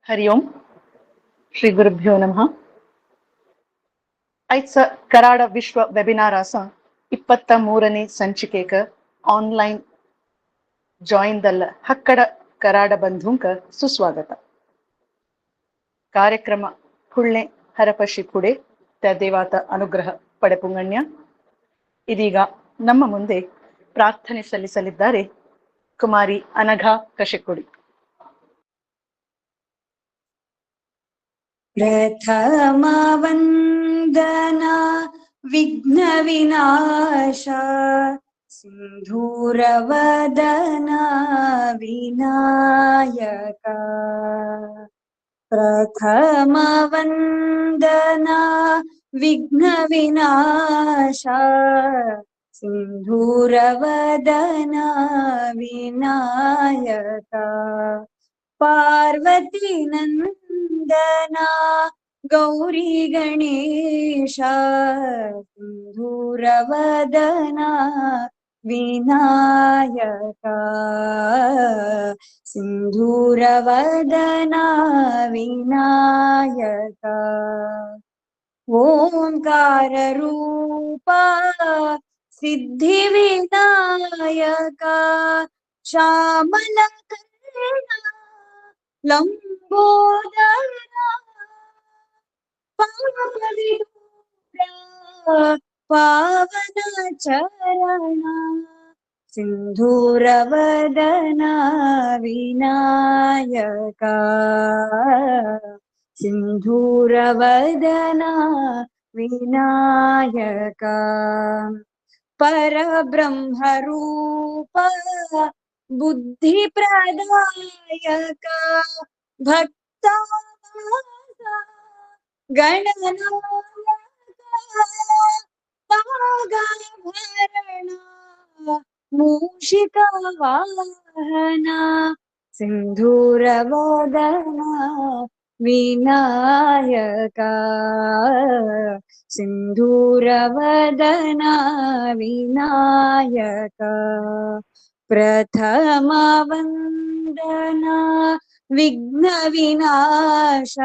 ಹರಿ ಓಂ ಶ್ರೀ ಗುರುಭ್ಯೋ ನಮಃ. ಐತ್ಸ ಕರಾಡ ವಿಶ್ವ ವೆಬಿನಾರ್ ಆಸ 23ನೇ ಸಂಚಿಕೆಕ ಆನ್ಲೈನ್ ಜಾಯಿನ್ ದಲ್ಲ ಹಕ್ಕಡ ಕರಾಡ ಬಂಧುಂಕ ಸುಸ್ವಾಗತ. ಕಾರ್ಯಕ್ರಮ ಹುಳ್ಳೆ ಹರಪಶಿ ಪುಡೆ ದೇವಾತ ಅನುಗ್ರಹ ಪಡೆಪುಂಗಣ್ಯ. ಇದೀಗ ನಮ್ಮ ಮುಂದೆ ಪ್ರಾರ್ಥನೆ ಸಲ್ಲಿಸಲಿದ್ದಾರೆ ಕುಮಾರಿ ಅನಘಾ ಕಶೆಕೊಡಿ. ಪ್ರಥಮ ವಂದನಾ ವಿಘ್ನ ವಿನಾಶ ಸಿಂಧೂರ ವದನ ವಿನಾಯಕ. ಪ್ರಥಮ ವಂದನಾ ವಿಘ್ನ ವಿನಾಶ ಸಿಂಧೂರ ವದನ ವಿನಾಯಕ. ಪಾರ್ವತಿ ನಂದನಾ ಗೌರಿ ಗಣೇಶ ಸಿಂಧೂರ ವದನ ವಿನಾಯಕ. ಸಿಂಧೂರ ವದನ ವಿನಾಯಕ. ಓಂಕಾರ ರೂಪ ಸಿದ್ಧಿ ವಿನಾಯಕ ಶ್ಯಾಮಲ ಕರ್ಣ ಲಂಬೋದರ ಪಾಪವಿದೂರ ಪಾವನ ಚರಣ ಸಿಂಧೂರ ವದನ ವಿನಾಯಕ. ಸಿಂಧೂರ ವದನ ವಿನಾಯಕ. ಪರಬ್ರಹ್ಮ ರೂಪ ಬುದ್ಧಿ ಪ್ರದಾಯಕ ಭಕ್ತ ಗಣನಾಯಕ ನಾಗಾಭರಣ ಮೂಷಿಕ ವಾಹನ ಸಿಂಧೂರ ವದನ ವಿನಾಯಕ. ಸಿಂಧೂರ ವದನ ವಿನಾಯಕ. ಪ್ರಥಮ ವಂದನಾ ವಿಘ್ನ ವಿನಾಶ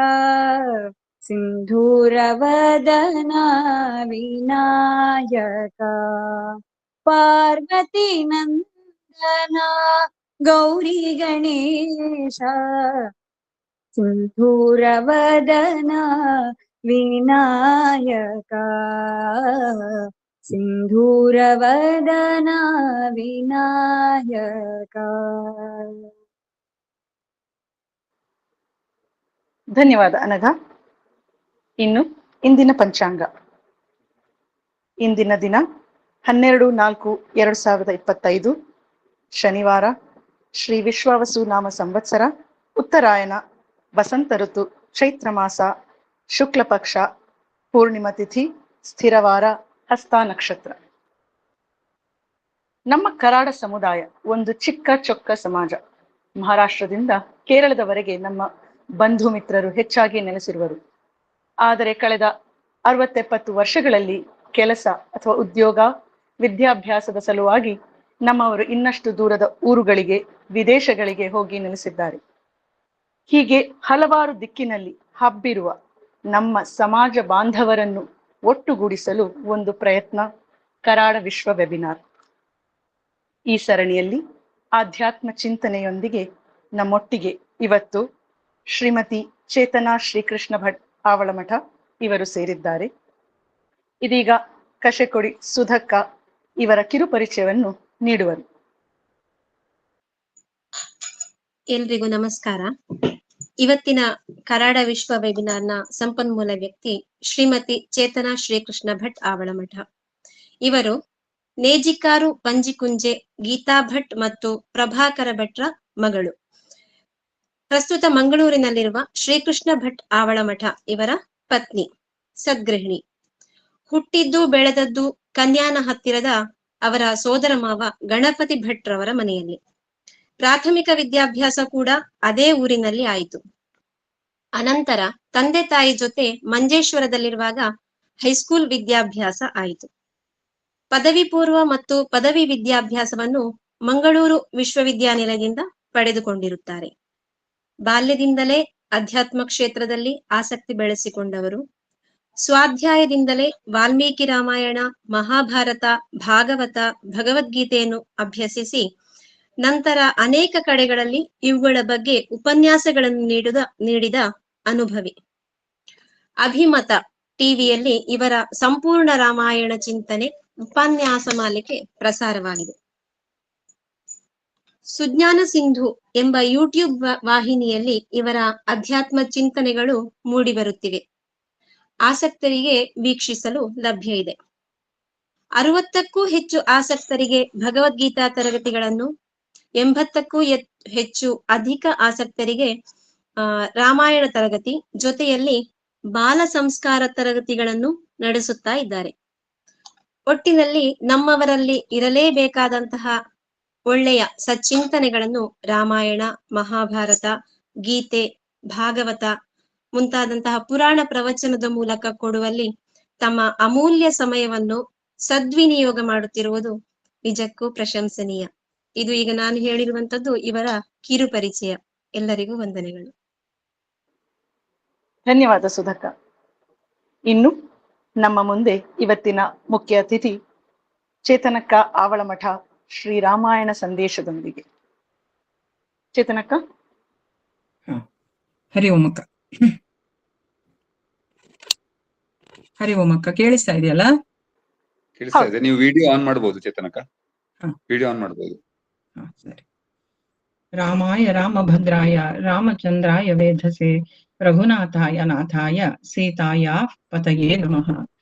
ಸಿಂಧೂರ ವದನ ವಿನಾಯಕ. ಪಾರ್ವತಿ ನಂದನಾ ಗೌರಿ ಗಣೇಶ ಸಿಂಧೂರ ವದನ ವಿನಾಯಕ. ಸಿಂಧೂರ ವದನ ವಿನಾಯಕ. ಧನ್ಯವಾದ ಅನಘಾ. ಇನ್ನು ಇಂದಿನ ಪಂಚಾಂಗ. ಇಂದಿನ ದಿನ 12/4/2025 ಶನಿವಾರ, ಶ್ರೀ ವಿಶ್ವಾವಸು ನಾಮ ಸಂವತ್ಸರ, ಉತ್ತರಾಯಣ, ವಸಂತ ಋತು, ಚೈತ್ರ ಮಾಸ, ಶುಕ್ಲ ಪಕ್ಷ, ಪೂರ್ಣಿಮಾ ತಿಥಿ, ಸ್ಥಿರವಾರ, ಹಸ್ತ ನಕ್ಷತ್ರ. ನಮ್ಮ ಕರಾಡ ಸಮುದಾಯ ಒಂದು ಚಿಕ್ಕ ಚೊಕ್ಕ ಸಮಾಜ. ಮಹಾರಾಷ್ಟ್ರದಿಂದ ಕೇರಳದವರೆಗೆ ನಮ್ಮ ಬಂಧು ಮಿತ್ರರು ಹೆಚ್ಚಾಗಿ ನೆಲೆಸಿರುವರು. ಆದರೆ ಕಳೆದ 60-70 ವರ್ಷಗಳಲ್ಲಿ ಕೆಲಸ ಅಥವಾ ಉದ್ಯೋಗ, ವಿದ್ಯಾಭ್ಯಾಸದ ಸಲುವಾಗಿ ನಮ್ಮವರು ಇನ್ನಷ್ಟು ದೂರದ ಊರುಗಳಿಗೆ, ವಿದೇಶಗಳಿಗೆ ಹೋಗಿ ನೆಲೆಸಿದ್ದಾರೆ. ಹೀಗೆ ಹಲವಾರು ದಿಕ್ಕಿನಲ್ಲಿ ಹಬ್ಬಿರುವ ನಮ್ಮ ಸಮಾಜ ಬಾಂಧವರನ್ನು ಒಟ್ಟುಗೂಡಿಸಲು ಒಂದು ಪ್ರಯತ್ನ ಕರಾಡ ವಿಶ್ವ ವೆಬಿನಾರ್. ಈ ಸರಣಿಯಲ್ಲಿ ಆಧ್ಯಾತ್ಮ ಚಿಂತನೆಯೊಂದಿಗೆ ನಮ್ಮೊಟ್ಟಿಗೆ ಇವತ್ತು ಶ್ರೀಮತಿ ಚೇತನಾ ಶ್ರೀಕೃಷ್ಣ ಭಟ್ ಆವಳಮಠ ಇವರು ಸೇರಿದ್ದಾರೆ. ಇದೀಗ ಕಶೆಕೊಡಿ ಸುಧಕ್ಕ ಇವರ ಕಿರುಪರಿಚಯವನ್ನು ನೀಡುವರು. ಎಲ್ರಿಗೂ ನಮಸ್ಕಾರ. ಇವತ್ತಿನ ಕರಾಡ ವಿಶ್ವ ವೆಬಿನಾರ್ನ ಸಂಪನ್ಮೂಲ ವ್ಯಕ್ತಿ ಶ್ರೀಮತಿ ಚೇತನಾ ಶ್ರೀಕೃಷ್ಣ ಭಟ್ ಆವಳಮಠ. ಇವರು ನೇಜಿಕಾರು ಪಂಜಿಕುಂಜೆ ಗೀತಾ ಭಟ್ ಮತ್ತು ಪ್ರಭಾಕರ ಭಟ್ರ ಮಗಳು. ಪ್ರಸ್ತುತ ಮಂಗಳೂರಿನಲ್ಲಿರುವ ಶ್ರೀಕೃಷ್ಣ ಭಟ್ ಆವಳಮಠ ಇವರ ಪತ್ನಿ, ಸದ್ಗೃಹಿಣಿ. ಹುಟ್ಟಿದ್ದು ಬೆಳೆದದ್ದು ಕನ್ಯಾನ ಹತ್ತಿರದ ಅವರ ಸೋದರ ಮಾವ ಗಣಪತಿ ಭಟ್ರವರ ಮನೆಯಲ್ಲಿ. ಪ್ರಾಥಮಿಕ ವಿದ್ಯಾಭ್ಯಾಸ ಕೂಡ ಅದೇ ಊರಿನಲ್ಲಿ ಆಯಿತು. ಅನಂತರ ತಂದೆ ತಾಯಿ ಜೊತೆ ಮಂಜೇಶ್ವರದಲ್ಲಿರುವಾಗ ಹೈಸ್ಕೂಲ್ ವಿದ್ಯಾಭ್ಯಾಸ ಆಯಿತು. ಪದವಿ ಪೂರ್ವ ಮತ್ತು ಪದವಿ ವಿದ್ಯಾಭ್ಯಾಸವನ್ನು ಮಂಗಳೂರು ವಿಶ್ವವಿದ್ಯಾನಿಲಯದಿಂದ ಪಡೆದುಕೊಂಡಿರುತ್ತಾರೆ. ಬಾಲ್ಯದಿಂದಲೇ ಅಧ್ಯಾತ್ಮ ಕ್ಷೇತ್ರದಲ್ಲಿ ಆಸಕ್ತಿ ಬೆಳೆಸಿಕೊಂಡವರು. ಸ್ವಾಧ್ಯಾಯದಿಂದಲೇ ವಾಲ್ಮೀಕಿ ರಾಮಾಯಣ, ಮಹಾಭಾರತ, ಭಾಗವತ, ಭಗವದ್ಗೀತೆಯನ್ನು ಅಭ್ಯಸಿಸಿ ನಂತರ ಅನೇಕ ಕಡೆಗಳಲ್ಲಿ ಇವುಗಳ ಬಗ್ಗೆ ಉಪನ್ಯಾಸಗಳನ್ನು ನೀಡಿದ ಅನುಭವಿ. ಅಭಿಮತ ಟಿವಿಯಲ್ಲಿ ಇವರ ಸಂಪೂರ್ಣ ರಾಮಾಯಣ ಚಿಂತನೆ ಉಪನ್ಯಾಸ ಮಾಲಿಕೆ ಪ್ರಸಾರವಾಗಿದೆ. ಸುಜ್ಞಾನ ಸಿಂಧು ಎಂಬ ಯೂಟ್ಯೂಬ್ ವಾಹಿನಿಯಲ್ಲಿ ಇವರ ಅಧ್ಯಾತ್ಮ ಚಿಂತನೆಗಳು ಮೂಡಿಬರುತ್ತಿವೆ. ಆಸಕ್ತರಿಗೆ ವೀಕ್ಷಿಸಲು ಲಭ್ಯ ಇದೆ. 60ಕ್ಕೂ ಹೆಚ್ಚು ಆಸಕ್ತರಿಗೆ ಭಗವದ್ಗೀತಾ ತರಗತಿಗಳನ್ನು, 80ಕ್ಕೂ ಹೆಚ್ಚು ಅಧಿಕ ಆಸಕ್ತರಿಗೆ ರಾಮಾಯಣ ತರಗತಿ ಜೊತೆಯಲ್ಲಿ ಬಾಲ ಸಂಸ್ಕಾರ ತರಗತಿಗಳನ್ನು ನಡೆಸುತ್ತಾ ಇದ್ದಾರೆ. ಒಟ್ಟಿನಲ್ಲಿ ನಮ್ಮವರಲ್ಲಿ ಇರಲೇಬೇಕಾದಂತಹ ಒಳ್ಳೆಯ ಸಚ್ಚಿಂತನೆಗಳನ್ನು ರಾಮಾಯಣ, ಮಹಾಭಾರತ, ಗೀತೆ, ಭಾಗವತ ಮುಂತಾದಂತಹ ಪುರಾಣ ಪ್ರವಚನದ ಮೂಲಕ ಕೊಡುವಲ್ಲಿ ತಮ್ಮ ಅಮೂಲ್ಯ ಸಮಯವನ್ನು ಸದ್ವಿನಿಯೋಗ ಮಾಡುತ್ತಿರುವುದು ನಿಜಕ್ಕೂ ಪ್ರಶಂಸನೀಯ. ಇದು ಈಗ ನಾನು ಹೇಳಿರುವಂತದ್ದು ಇವರ ಕಿರು ಪರಿಚಯ. ಎಲ್ಲರಿಗೂ ವಂದನೆಗಳು. ಧನ್ಯವಾದ ಸುಧಾಕ. ಇನ್ನು ನಮ್ಮ ಮುಂದೆ ಇವತ್ತಿನ ಮುಖ್ಯ ಅತಿಥಿ ಚೇತನಕ್ಕ ಆವಳಮಠ ಶ್ರೀರಾಮಾಯಣ ಸಂದೇಶದೊಂದಿಗೆ. ಚೇತನಕ್ಕ. ಹರಿ ಓಂ ಅಕ್ಕ. ಹರಿ ಓಂ ಅಕ್ಕ, ಕೇಳಿಸ್ತಾ ಇದೆಯಲ್ಲ? ಕೇಳಿಸ್ತಾ ಇದೆ. ನೀವು ವಿಡಿಯೋ ಆನ್ ಮಾಡಬಹುದು ಚೇತನಕ್ಕ. ವಿಡಿಯೋ ಆನ್ ಮಾಡಬಹುದು. ಸರಿ. ರಾಮಾಯ ರಾಮಭದ್ರಾಯ ರಾಮಚಂದ್ರಾಯ ವೇಧಸೆ ರಘುನಾಥಾಯ ನಾಥಾಯ ಸೀತಾಯ ಪತಯೇ ನಮಃ.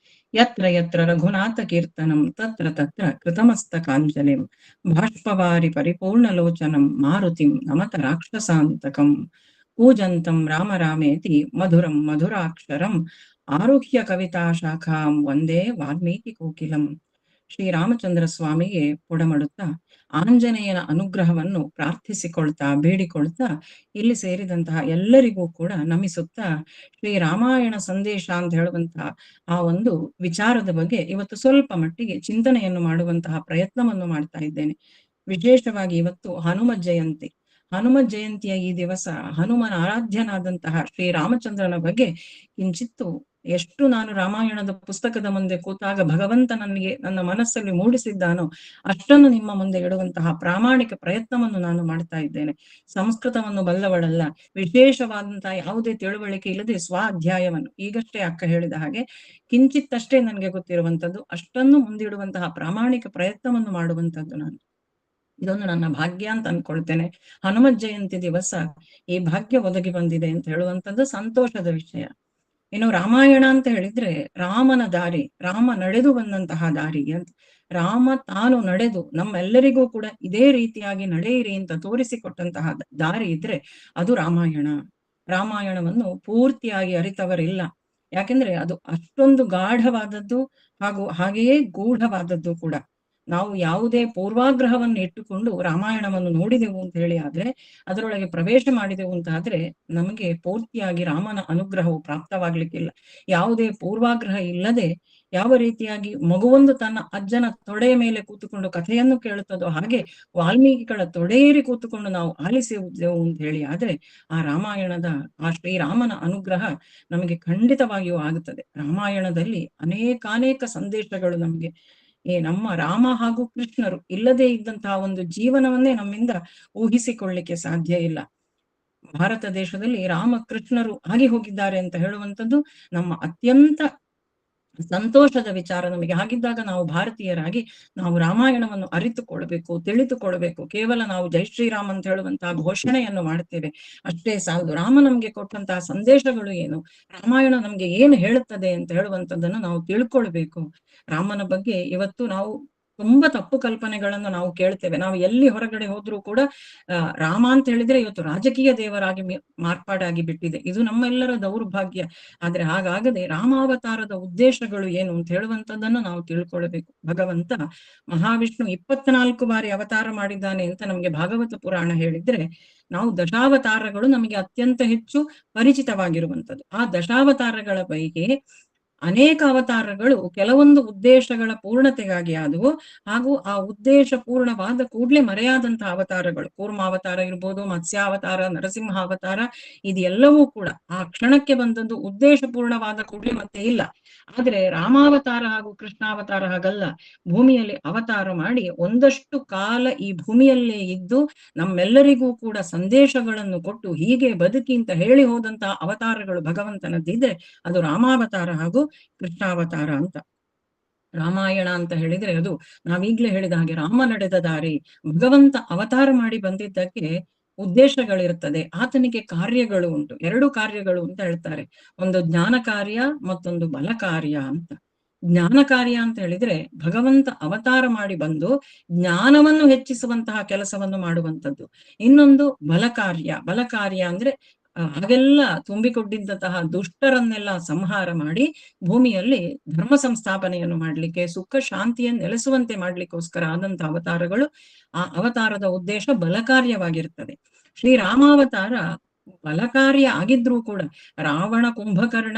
ಯತ್ರ ಯತ್ರ ರಘುನಾಥ ಕೀರ್ತನಂ ತತ್ರ ತತ್ರ ಕೃತಮಸ್ತಕಾಂಜಲಿಂ ಬಾಷ್ಪವಾರಿ ಪರಿಪೂರ್ಣಲೋಚನಂ ಮಾರುತಿಂ ನಮತ ರಾಕ್ಷಸಾಂತಕಂ. ಕೂಜಂತಂ ರಾಮ ರಾಮೇತಿ ಮಧುರಂ ಮಧುರಾಕ್ಷರಂ ಆರುಹ್ಯ ಕವಿತಾ ಶಾಖಾಂ ವಂದೇ ವಾಲ್ಮೀಕಿ ಕೋಕಿಲಂ. ಶ್ರೀರಾಮಚಂದ್ರ ಸ್ವಾಮಿಗೆ ಪೊಡಮಡುತ್ತಾ ಆಂಜನೇಯನ ಅನುಗ್ರಹವನ್ನು ಪ್ರಾರ್ಥಿಸಿಕೊಳ್ತಾ ಬೇಡಿಕೊಳ್ತಾ ಇಲ್ಲಿ ಸೇರಿದಂತಹ ಎಲ್ಲರಿಗೂ ಕೂಡ ನಮಿಸುತ್ತಾ ಶ್ರೀರಾಮಾಯಣ ಸಂದೇಶ ಅಂತ ಹೇಳುವಂತಹ ಆ ಒಂದು ವಿಚಾರದ ಬಗ್ಗೆ ಇವತ್ತು ಸ್ವಲ್ಪ ಮಟ್ಟಿಗೆ ಚಿಂತನೆಯನ್ನು ಮಾಡುವಂತಹ ಪ್ರಯತ್ನವನ್ನು ಮಾಡ್ತಾ ಇದ್ದೇನೆ. ವಿಶೇಷವಾಗಿ ಇವತ್ತು ಹನುಮ ಜಯಂತಿ. ಹನುಮ ಜಯಂತಿಯ ಈ ದಿವಸ ಹನುಮನ ಆರಾಧ್ಯನಾದಂತಹ ಶ್ರೀರಾಮಚಂದ್ರನ ಬಗ್ಗೆ ಕಿಂಚಿತ್ತು ಎಷ್ಟು ನಾನು ರಾಮಾಯಣದ ಪುಸ್ತಕದ ಮುಂದೆ ಕೂತಾಗ ಭಗವಂತ ನನಗೆ ನನ್ನ ಮನಸ್ಸಲ್ಲಿ ಮೂಡಿಸಿದ್ದಾನೋ ಅಷ್ಟನ್ನು ನಿಮ್ಮ ಮುಂದೆ ಇಡುವಂತಹ ಪ್ರಾಮಾಣಿಕ ಪ್ರಯತ್ನವನ್ನು ನಾನು ಮಾಡ್ತಾ ಇದ್ದೇನೆ. ಸಂಸ್ಕೃತವನ್ನು ಬಲ್ಲವಳಲ್ಲ, ವಿಶೇಷವಾದಂತಹ ಯಾವುದೇ ತಿಳುವಳಿಕೆ ಇಲ್ಲದೆ ಸ್ವಾಧ್ಯಾಯವನ್ನು ಈಗಷ್ಟೇ ಅಕ್ಕ ಹೇಳಿದ ಹಾಗೆ ಕಿಂಚಿತ್ತಷ್ಟೇ ನನಗೆ ಗೊತ್ತಿರುವಂತದ್ದು ಅಷ್ಟನ್ನು ಮುಂದಿಡುವಂತಹ ಪ್ರಾಮಾಣಿಕ ಪ್ರಯತ್ನವನ್ನು ಮಾಡುವಂತದ್ದು ನಾನು. ಇದೊಂದು ನನ್ನ ಭಾಗ್ಯ ಅಂತ ಅನ್ಕೊಳ್ತೇನೆ. ಹನುಮ ಜಯಂತಿ ದಿವಸ ಈ ಭಾಗ್ಯ ಒದಗಿ ಬಂದಿದೆ ಅಂತ ಹೇಳುವಂಥದ್ದು ಸಂತೋಷದ ವಿಷಯ. ಇನ್ನು ರಾಮಾಯಣ ಅಂತ ಹೇಳಿದ್ರೆ ರಾಮನ ದಾರಿ, ರಾಮ ನಡೆದು ಬಂದಂತಹ ದಾರಿ ಅಂತ. ರಾಮ ತಾನು ನಡೆದು ನಮ್ಮೆಲ್ಲರಿಗೂ ಕೂಡ ಇದೇ ರೀತಿಯಾಗಿ ನಡೆಯಿರಿ ಅಂತ ತೋರಿಸಿಕೊಟ್ಟಂತಹ ದಾರಿ ಇದ್ರೆ ಅದು ರಾಮಾಯಣ. ರಾಮಾಯಣವನ್ನು ಪೂರ್ತಿಯಾಗಿ ಅರಿತವರಿಲ್ಲ. ಯಾಕೆಂದ್ರೆ ಅದು ಅಷ್ಟೊಂದು ಗಾಢವಾದದ್ದು ಹಾಗೂ ಹಾಗೆಯೇ ಗೂಢವಾದದ್ದು ಕೂಡ. ನಾವು ಯಾವುದೇ ಪೂರ್ವಾಗ್ರಹವನ್ನು ಇಟ್ಟುಕೊಂಡು ರಾಮಾಯಣವನ್ನು ನೋಡಿದೆವು ಅಂತ ಹೇಳಿ ಆದ್ರೆ, ಅದರೊಳಗೆ ಪ್ರವೇಶ ಮಾಡಿದೆವು ಅಂತ ಆದ್ರೆ ನಮಗೆ ಪೂರ್ತಿಯಾಗಿ ರಾಮನ ಅನುಗ್ರಹವು ಪ್ರಾಪ್ತವಾಗ್ಲಿಕ್ಕಿಲ್ಲ. ಯಾವುದೇ ಪೂರ್ವಾಗ್ರಹ ಇಲ್ಲದೆ ಯಾವ ರೀತಿಯಾಗಿ ಮಗುವೊಂದು ತನ್ನ ಅಜ್ಜನ ತೊಡೆಯ ಮೇಲೆ ಕೂತುಕೊಂಡು ಕಥೆಯನ್ನು ಕೇಳುತ್ತದೋ ಹಾಗೆ ವಾಲ್ಮೀಕಿಗಳ ತೊಡೆಯೇರಿ ಕೂತುಕೊಂಡು ನಾವು ಆಲಿಸಿದೆವು ಅಂತ ಹೇಳಿ ಆದ್ರೆ ಆ ರಾಮಾಯಣದ ಆ ಶ್ರೀರಾಮನ ಅನುಗ್ರಹ ನಮಗೆ ಖಂಡಿತವಾಗಿಯೂ ಆಗುತ್ತದೆ. ರಾಮಾಯಣದಲ್ಲಿ ಅನೇಕಾನೇಕ ಸಂದೇಶಗಳು ನಮಗೆ ನಮ್ಮ ರಾಮ ಹಾಗೂ ಕೃಷ್ಣರು ಇಲ್ಲದೆ ಇದ್ದಂತಹ ಒಂದು ಜೀವನವನ್ನೇ ನಮ್ಮಿಂದ ಊಹಿಸಿಕೊಳ್ಳಿಕ್ಕೆ ಸಾಧ್ಯ ಇಲ್ಲ. ಭಾರತ ದೇಶದಲ್ಲಿ ರಾಮ ಕೃಷ್ಣರು ಆಗಿ ಹೋಗಿದ್ದಾರೆ ಅಂತ ಹೇಳುವಂಥದ್ದು ನಮ್ಮ ಅತ್ಯಂತ ಸಂತೋಷದ ವಿಚಾರ ನಮಗೆ. ಹಾಗಿದ್ದಾಗ ನಾವು ಭಾರತೀಯರಾಗಿ ನಾವು ರಾಮಾಯಣವನ್ನು ಅರಿತುಕೊಳ್ಬೇಕು, ತಿಳಿದುಕೊಳ್ಬೇಕು. ಕೇವಲ ನಾವು ಜೈ ಶ್ರೀರಾಮ್ ಅಂತ ಹೇಳುವಂತಹ ಘೋಷಣೆಯನ್ನು ಮಾಡ್ತೇವೆ ಅಷ್ಟೇ ಸಾಲದು. ರಾಮ ನಮ್ಗೆ ಕೊಟ್ಟಂತಹ ಸಂದೇಶಗಳು ಏನು, ರಾಮಾಯಣ ನಮ್ಗೆ ಏನು ಹೇಳುತ್ತದೆ ಅಂತ ಹೇಳುವಂಥದ್ದನ್ನು ನಾವು ತಿಳ್ಕೊಳ್ಬೇಕು. ರಾಮನ ಬಗ್ಗೆ ಇವತ್ತು ನಾವು ತುಂಬಾ ತಪ್ಪು ಕಲ್ಪನೆಗಳನ್ನು ನಾವು ಕೇಳ್ತೇವೆ. ನಾವು ಎಲ್ಲಿ ಹೊರಗಡೆ ಹೋದ್ರೂ ಕೂಡ ರಾಮ ಅಂತ ಹೇಳಿದ್ರೆ ಇವತ್ತು ರಾಜಕೀಯ ದೇವರಾಗಿ ಮಾರ್ಪಾಡಾಗಿ ಬಿಟ್ಟಿದೆ. ಇದು ನಮ್ಮೆಲ್ಲರ ದೌರ್ಭಾಗ್ಯ. ಆದ್ರೆ ಹಾಗಾಗದೆ ರಾಮಾವತಾರದ ಉದ್ದೇಶಗಳು ಏನು ಅಂತ ಹೇಳುವಂಥದ್ದನ್ನು ನಾವು ತಿಳ್ಕೊಳ್ಬೇಕು. ಭಗವಂತ ಮಹಾವಿಷ್ಣು 24 ಬಾರಿ ಅವತಾರ ಮಾಡಿದ್ದಾನೆ ಅಂತ ನಮ್ಗೆ ಭಾಗವತ ಪುರಾಣ ಹೇಳಿದ್ರೆ, ನಾವು ದಶಾವತಾರಗಳು ನಮಗೆ ಅತ್ಯಂತ ಹೆಚ್ಚು ಪರಿಚಿತವಾಗಿರುವಂಥದ್ದು. ಆ ದಶಾವತಾರಗಳ ಪೈಕಿ ಅನೇಕ ಅವತಾರಗಳು ಕೆಲವೊಂದು ಉದ್ದೇಶಗಳ ಪೂರ್ಣತೆಗಾಗಿ ಆದವು, ಹಾಗೂ ಆ ಉದ್ದೇಶ ಪೂರ್ಣವಾದ ಕೂಡಲೇ ಮರೆಯಾದಂತಹ ಅವತಾರಗಳು, ಕೂರ್ಮಾವತಾರ ಇರ್ಬೋದು, ಮತ್ಸ್ಯಾವತಾರ, ನರಸಿಂಹಾವತಾರ, ಇದೆಲ್ಲವೂ ಕೂಡ ಆ ಕ್ಷಣಕ್ಕೆ ಬಂದದ್ದು ಉದ್ದೇಶ ಪೂರ್ಣವಾದ ಕೂಡಲೇ ಮತ್ತೆ ಇಲ್ಲ. ಆದ್ರೆ ರಾಮಾವತಾರ ಹಾಗೂ ಕೃಷ್ಣಾವತಾರ ಹಾಗಲ್ಲ, ಭೂಮಿಯಲ್ಲಿ ಅವತಾರ ಮಾಡಿ ಒಂದಷ್ಟು ಕಾಲ ಈ ಭೂಮಿಯಲ್ಲೇ ಇದ್ದು ನಮ್ಮೆಲ್ಲರಿಗೂ ಕೂಡ ಸಂದೇಶಗಳನ್ನು ಕೊಟ್ಟು ಹೀಗೆ ಬದುಕಿ ಅಂತ ಹೇಳಿ ಹೋದಂತಹ ಅವತಾರಗಳು ಭಗವಂತನದ್ದಿದ್ರೆ ಅದು ರಾಮಾವತಾರ ಹಾಗೂ ಕೃಷ್ಣಾವತಾರ ಅಂತ. ರಾಮಾಯಣ ಅಂತ ಹೇಳಿದ್ರೆ ಅದು ನಾವೀಗ್ಲೇ ಹೇಳಿದ ಹಾಗೆ ರಾಮ ನಡೆದ ದಾರಿ. ಭಗವಂತ ಅವತಾರ ಮಾಡಿ ಬಂದಿದ್ದಕ್ಕೆ ಉದ್ದೇಶಗಳಿರ್ತದೆ, ಆತನಿಗೆ ಕಾರ್ಯಗಳು ಉಂಟು. ಎರಡು ಕಾರ್ಯಗಳು ಅಂತ ಹೇಳ್ತಾರೆ, ಒಂದು ಜ್ಞಾನ ಕಾರ್ಯ, ಮತ್ತೊಂದು ಬಲ ಕಾರ್ಯ ಅಂತ. ಜ್ಞಾನ ಕಾರ್ಯ ಅಂತ ಹೇಳಿದ್ರೆ ಭಗವಂತ ಅವತಾರ ಮಾಡಿ ಬಂದು ಜ್ಞಾನವನ್ನು ಹೆಚ್ಚಿಸುವಂತಹ ಕೆಲಸವನ್ನು ಮಾಡುವಂಥದ್ದು. ಇನ್ನೊಂದು ಬಲ ಕಾರ್ಯ ಅಂದ್ರೆ ಹಾಗೆಲ್ಲ ತುಂಬಿಕೊಂಡಿದ್ದಂತಹ ದುಷ್ಟರನ್ನೆಲ್ಲ ಸಂಹಾರ ಮಾಡಿ ಭೂಮಿಯಲ್ಲಿ ಧರ್ಮ ಸಂಸ್ಥಾಪನೆಯನ್ನು ಮಾಡ್ಲಿಕ್ಕೆ, ಸುಖ ಶಾಂತಿಯನ್ನು ನೆಲೆಸುವಂತೆ ಮಾಡ್ಲಿಕ್ಕೋಸ್ಕರ ಆದಂತಹ ಅವತಾರಗಳು. ಆ ಅವತಾರದ ಉದ್ದೇಶ ಬಲಕಾರ್ಯವಾಗಿರ್ತದೆ. ಶ್ರೀರಾಮಾವತಾರ ಬಲಕಾರ್ಯ ಆಗಿದ್ರೂ ಕೂಡ ರಾವಣ, ಕುಂಭಕರ್ಣ,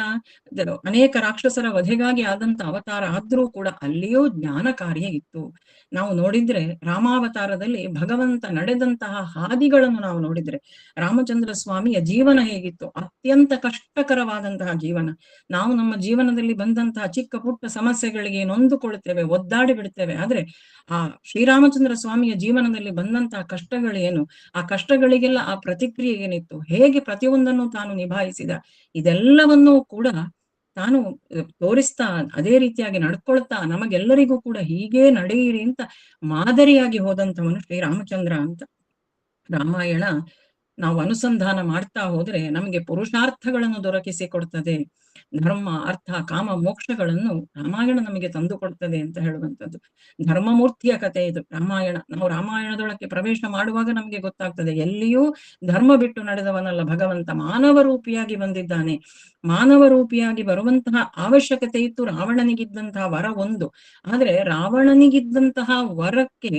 ಅನೇಕ ರಾಕ್ಷಸರ ವಧೆಗಾಗಿ ಆದಂತ ಅವತಾರ ಆದ್ರೂ ಕೂಡ ಅಲ್ಲಿಯೂ ಜ್ಞಾನ ಕಾರ್ಯ ಇತ್ತು. ನಾವು ನೋಡಿದ್ರೆ ರಾಮಾವತಾರದಲ್ಲಿ ಭಗವಂತ ನಡೆದಂತಹ ಹಾದಿಗಳನ್ನು ನಾವು ನೋಡಿದ್ರೆ, ರಾಮಚಂದ್ರ ಸ್ವಾಮಿಯ ಜೀವನ ಹೇಗಿತ್ತು, ಅತ್ಯಂತ ಕಷ್ಟಕರವಾದಂತಹ ಜೀವನ. ನಾವು ನಮ್ಮ ಜೀವನದಲ್ಲಿ ಬಂದಂತಹ ಚಿಕ್ಕ ಪುಟ್ಟ ಸಮಸ್ಯೆಗಳಿಗೆ ನೊಂದುಕೊಳ್ಳುತ್ತೇವೆ, ಒದ್ದಾಡಿ ಬಿಡ್ತೇವೆ. ಆದ್ರೆ ಆ ಶ್ರೀರಾಮಚಂದ್ರ ಸ್ವಾಮಿಯ ಜೀವನದಲ್ಲಿ ಬಂದಂತಹ ಕಷ್ಟಗಳೇನು, ಆ ಕಷ್ಟಗಳಿಗೆಲ್ಲ ಆ ಪ್ರತಿಕ್ರಿಯೆ ಏನಿತ್ತು, ಹೇಗೆ ಪ್ರತಿಯೊಂದನ್ನು ತಾನು ನಿಭಾಯಿಸಿದ, ಇದೆಲ್ಲವನ್ನೂ ಕೂಡ ತಾನು ತೋರಿಸ್ತಾ ಅದೇ ರೀತಿಯಾಗಿ ನಡ್ಕೊಳ್ತಾ ನಮಗೆಲ್ಲರಿಗೂ ಕೂಡ ಹೀಗೆ ನಡೆಯಿರಿ ಅಂತ ಮಾದರಿಯಾಗಿ ಹೋದಂಥವನು ಶ್ರೀರಾಮಚಂದ್ರ ಅಂತ. ರಾಮಾಯಣ ನಾವು ಅನುಸಂಧಾನ ಮಾಡ್ತಾ ಹೋದ್ರೆ ನಮಗೆ ಪುರುಷಾರ್ಥಗಳನ್ನು ದೊರಕಿಸಿ ಕೊಡ್ತದೆ. ಧರ್ಮ, ಅರ್ಥ, ಕಾಮ, ಮೋಕ್ಷಗಳನ್ನು ರಾಮಾಯಣ ನಮಗೆ ತಂದು ಕೊಡ್ತದೆ ಅಂತ ಹೇಳುವಂಥದ್ದು. ಧರ್ಮಮೂರ್ತಿಯ ಕಥೆ ಇದು ರಾಮಾಯಣ. ನಾವು ರಾಮಾಯಣದೊಳಕ್ಕೆ ಪ್ರವೇಶ ಮಾಡುವಾಗ ನಮಗೆ ಗೊತ್ತಾಗ್ತದೆ, ಎಲ್ಲಿಯೂ ಧರ್ಮ ಬಿಟ್ಟು ನಡೆದವನಲ್ಲ ಭಗವಂತ, ಮಾನವ ರೂಪಿಯಾಗಿ ಬಂದಿದ್ದಾನೆ. ಮಾನವ ರೂಪಿಯಾಗಿ ಬರುವಂತಹ ಅವಶ್ಯಕತೆ ಇತ್ತು ರಾವಣನಿಗಿದ್ದಂತಹ ವರ ಒಂದು. ಆದ್ರೆ ರಾವಣನಿಗಿದ್ದಂತಹ ವರಕ್ಕೆ,